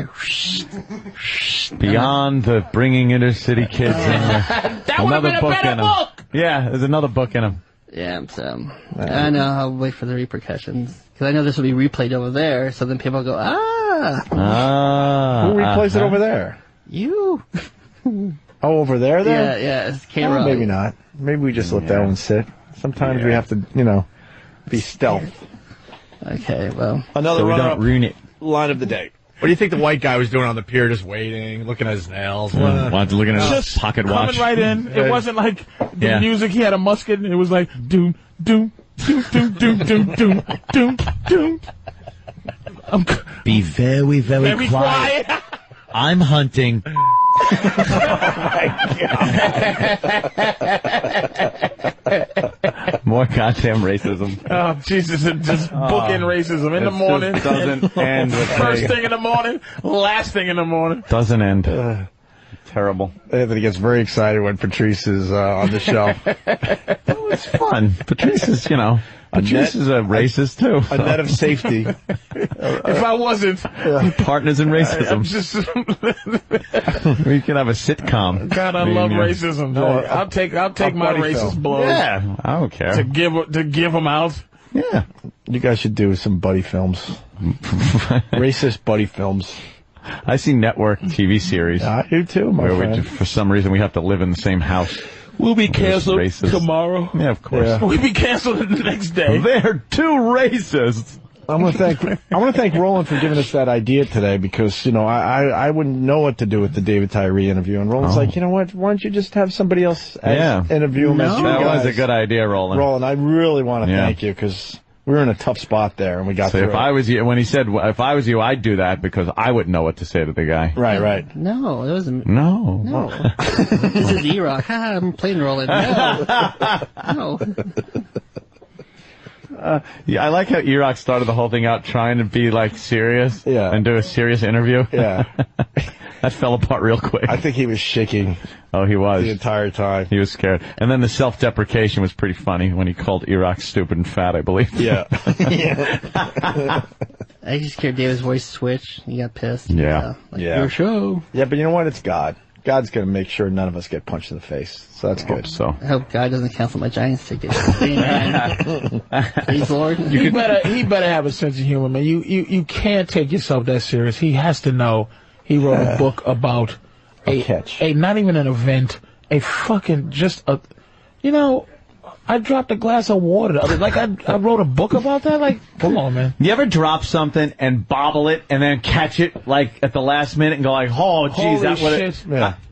Beyond the bringing inner city kids in there. That would have been a better book! Yeah, there's another book in him. Yeah, so I know I'll wait for the repercussions because I know this will be replayed over there. So then people go, Who replays it over there? You. Over there? Yeah, it's K-Rock. Maybe not. Maybe we just let that one sit. Sometimes we have to, be stealth. Okay, well. Another so we don't ruin it. Line of the day. What do you think the white guy was doing on the pier, just waiting, looking at his nails? Looking at his pocket watch. Coming right in. It wasn't like the music. He had a musket, and it was like doom, doom, doom, doom, doom, doom, doom, doom, doom. Be very, very quiet. I'm hunting. More goddamn racism. Oh, Jesus, just bookend racism in the morning. Doesn't end with First thing in the morning, last thing in the morning. Doesn't end. Terrible. Anthony gets very excited when Patrice is on the show. Oh, it's fun. Patrice is, Patrice is a racist, too. A net of safety. If I wasn't... Partners in racism. We can have a sitcom. God, I love racism. No, I'll take my racist blows. Yeah, I don't care. To give them out. Yeah. You guys should do some buddy films. Racist buddy films. I see network TV series. I do, too, my friend. For some reason, we have to live in the same house. We'll be canceled tomorrow. Yeah, of course. Yeah. We'll be canceled the next day. They're too racist. I want to thank Roland for giving us that idea today because, I wouldn't know what to do with the David Tyree interview. And Roland's like, you know what? Why don't you just have somebody else interview him as you guys? That was a good idea, Roland. Roland, I really want to thank you because we were in a tough spot there and we got through if I was you, when he said, if I was you, I'd do that because I wouldn't know what to say to the guy. Right. No, it wasn't. No. This is E-Rock. I'm playing Roland. No. Yeah, I like how E-Rock started the whole thing out trying to be serious and do a serious interview. Yeah. That fell apart real quick. I think he was shaking. Oh, he was. The entire time. He was scared. And then the self-deprecation was pretty funny when he called E-Rock stupid and fat, I believe. Yeah. I just heard David's voice switch. He got pissed. Yeah. Your show. Yeah, but you know what? It's God. God's going to make sure none of us get punched in the face. So that's good. I hope God doesn't cancel my Giants ticket. Please, Lord. He better have a sense of humor, man. You can't take yourself that serious. He has to know he wrote a book about a catch. Not even an event, a fucking I dropped a glass of water. I wrote a book about that? Come on, man. You ever drop something and bobble it and then catch it, at the last minute and go oh, geez,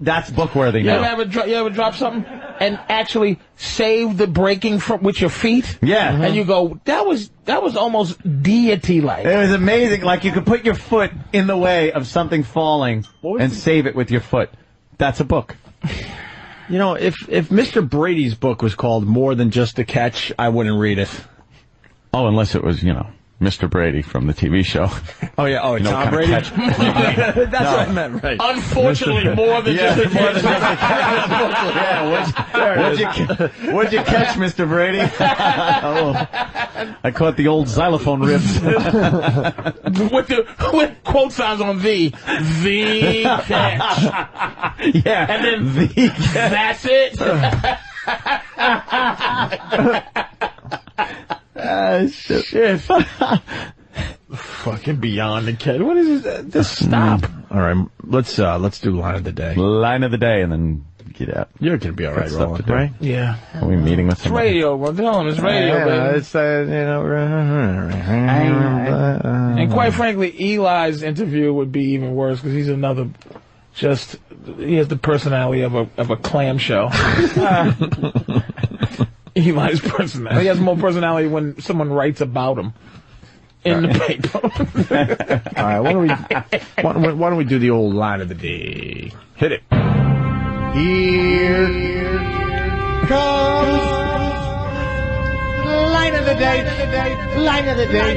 that's book-worthy now. You ever drop something and actually save the breaking with your feet? Yeah. Mm-hmm. And you go, that was almost deity-like. It was amazing. You could put your foot in the way of something falling and save it with your foot. That's a book. If Mr. Brady's book was called More Than Just a Catch, I wouldn't read it. Oh, unless it was, Mr. Brady from the TV show. Oh, yeah. Oh, Tom Brady? That's what I meant, right. Unfortunately, more than just a catch. What'd you catch, Mr. Brady? I caught the old xylophone ribs. with quote signs on the catch. Yeah. And then the catch. That's it. Shit. Fucking beyond the catch. What is it? Just stop. All right, let's do line of the day. Line of the day, and then get out. You're gonna be all right, Roland, right? Yeah. Are we meeting with somebody? It's radio, bro. Tell him it's radio, baby. It's and quite frankly, Eli's interview would be even worse because he's another. He has the personality of a clamshell. Eli's personality. He has more personality when someone writes about him in the paper. All right, why don't we do the old line of the day? Hit it. Here comes Line of the day. Line of the day.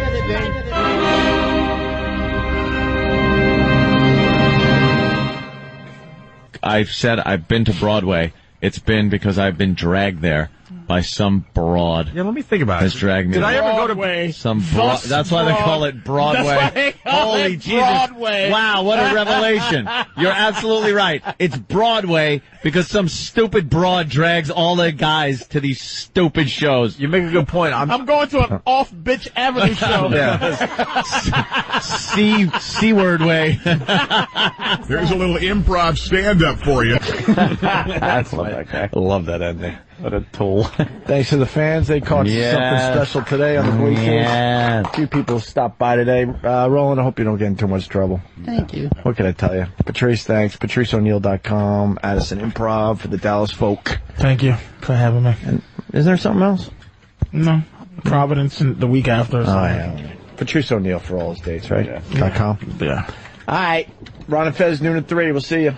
I've said I've been to Broadway. It's been because I've been dragged there by some broad. Yeah, let me think about it. Has dragged me. Did I ever go Broadway. Some broad. That's why they call it Broadway. Holy Jesus! Broadway. Wow, what a revelation! You're absolutely right. It's Broadway because some stupid broad drags all the guys to these stupid shows. You make a good point. I'm going to an off Bitch Avenue show. C-word way. There's a little improv stand-up for you. That's okay. I love that ending. What a tool. Thanks to the fans. They caught something special today on the weekend. Yeah. A few people stopped by today. Roland, I hope you don't get in too much trouble. Thank you. What can I tell you? Patrice, thanks. PatriceO'Neal.com. Addison Improv for the Dallas folk. Thank you for having me. And is there something else? No. Providence and the week after. Oh, yeah. Patrice O'Neal for all his dates, right? Yeah. .com. Yeah. All right. Ron and Fez, noon at 3. We'll see you.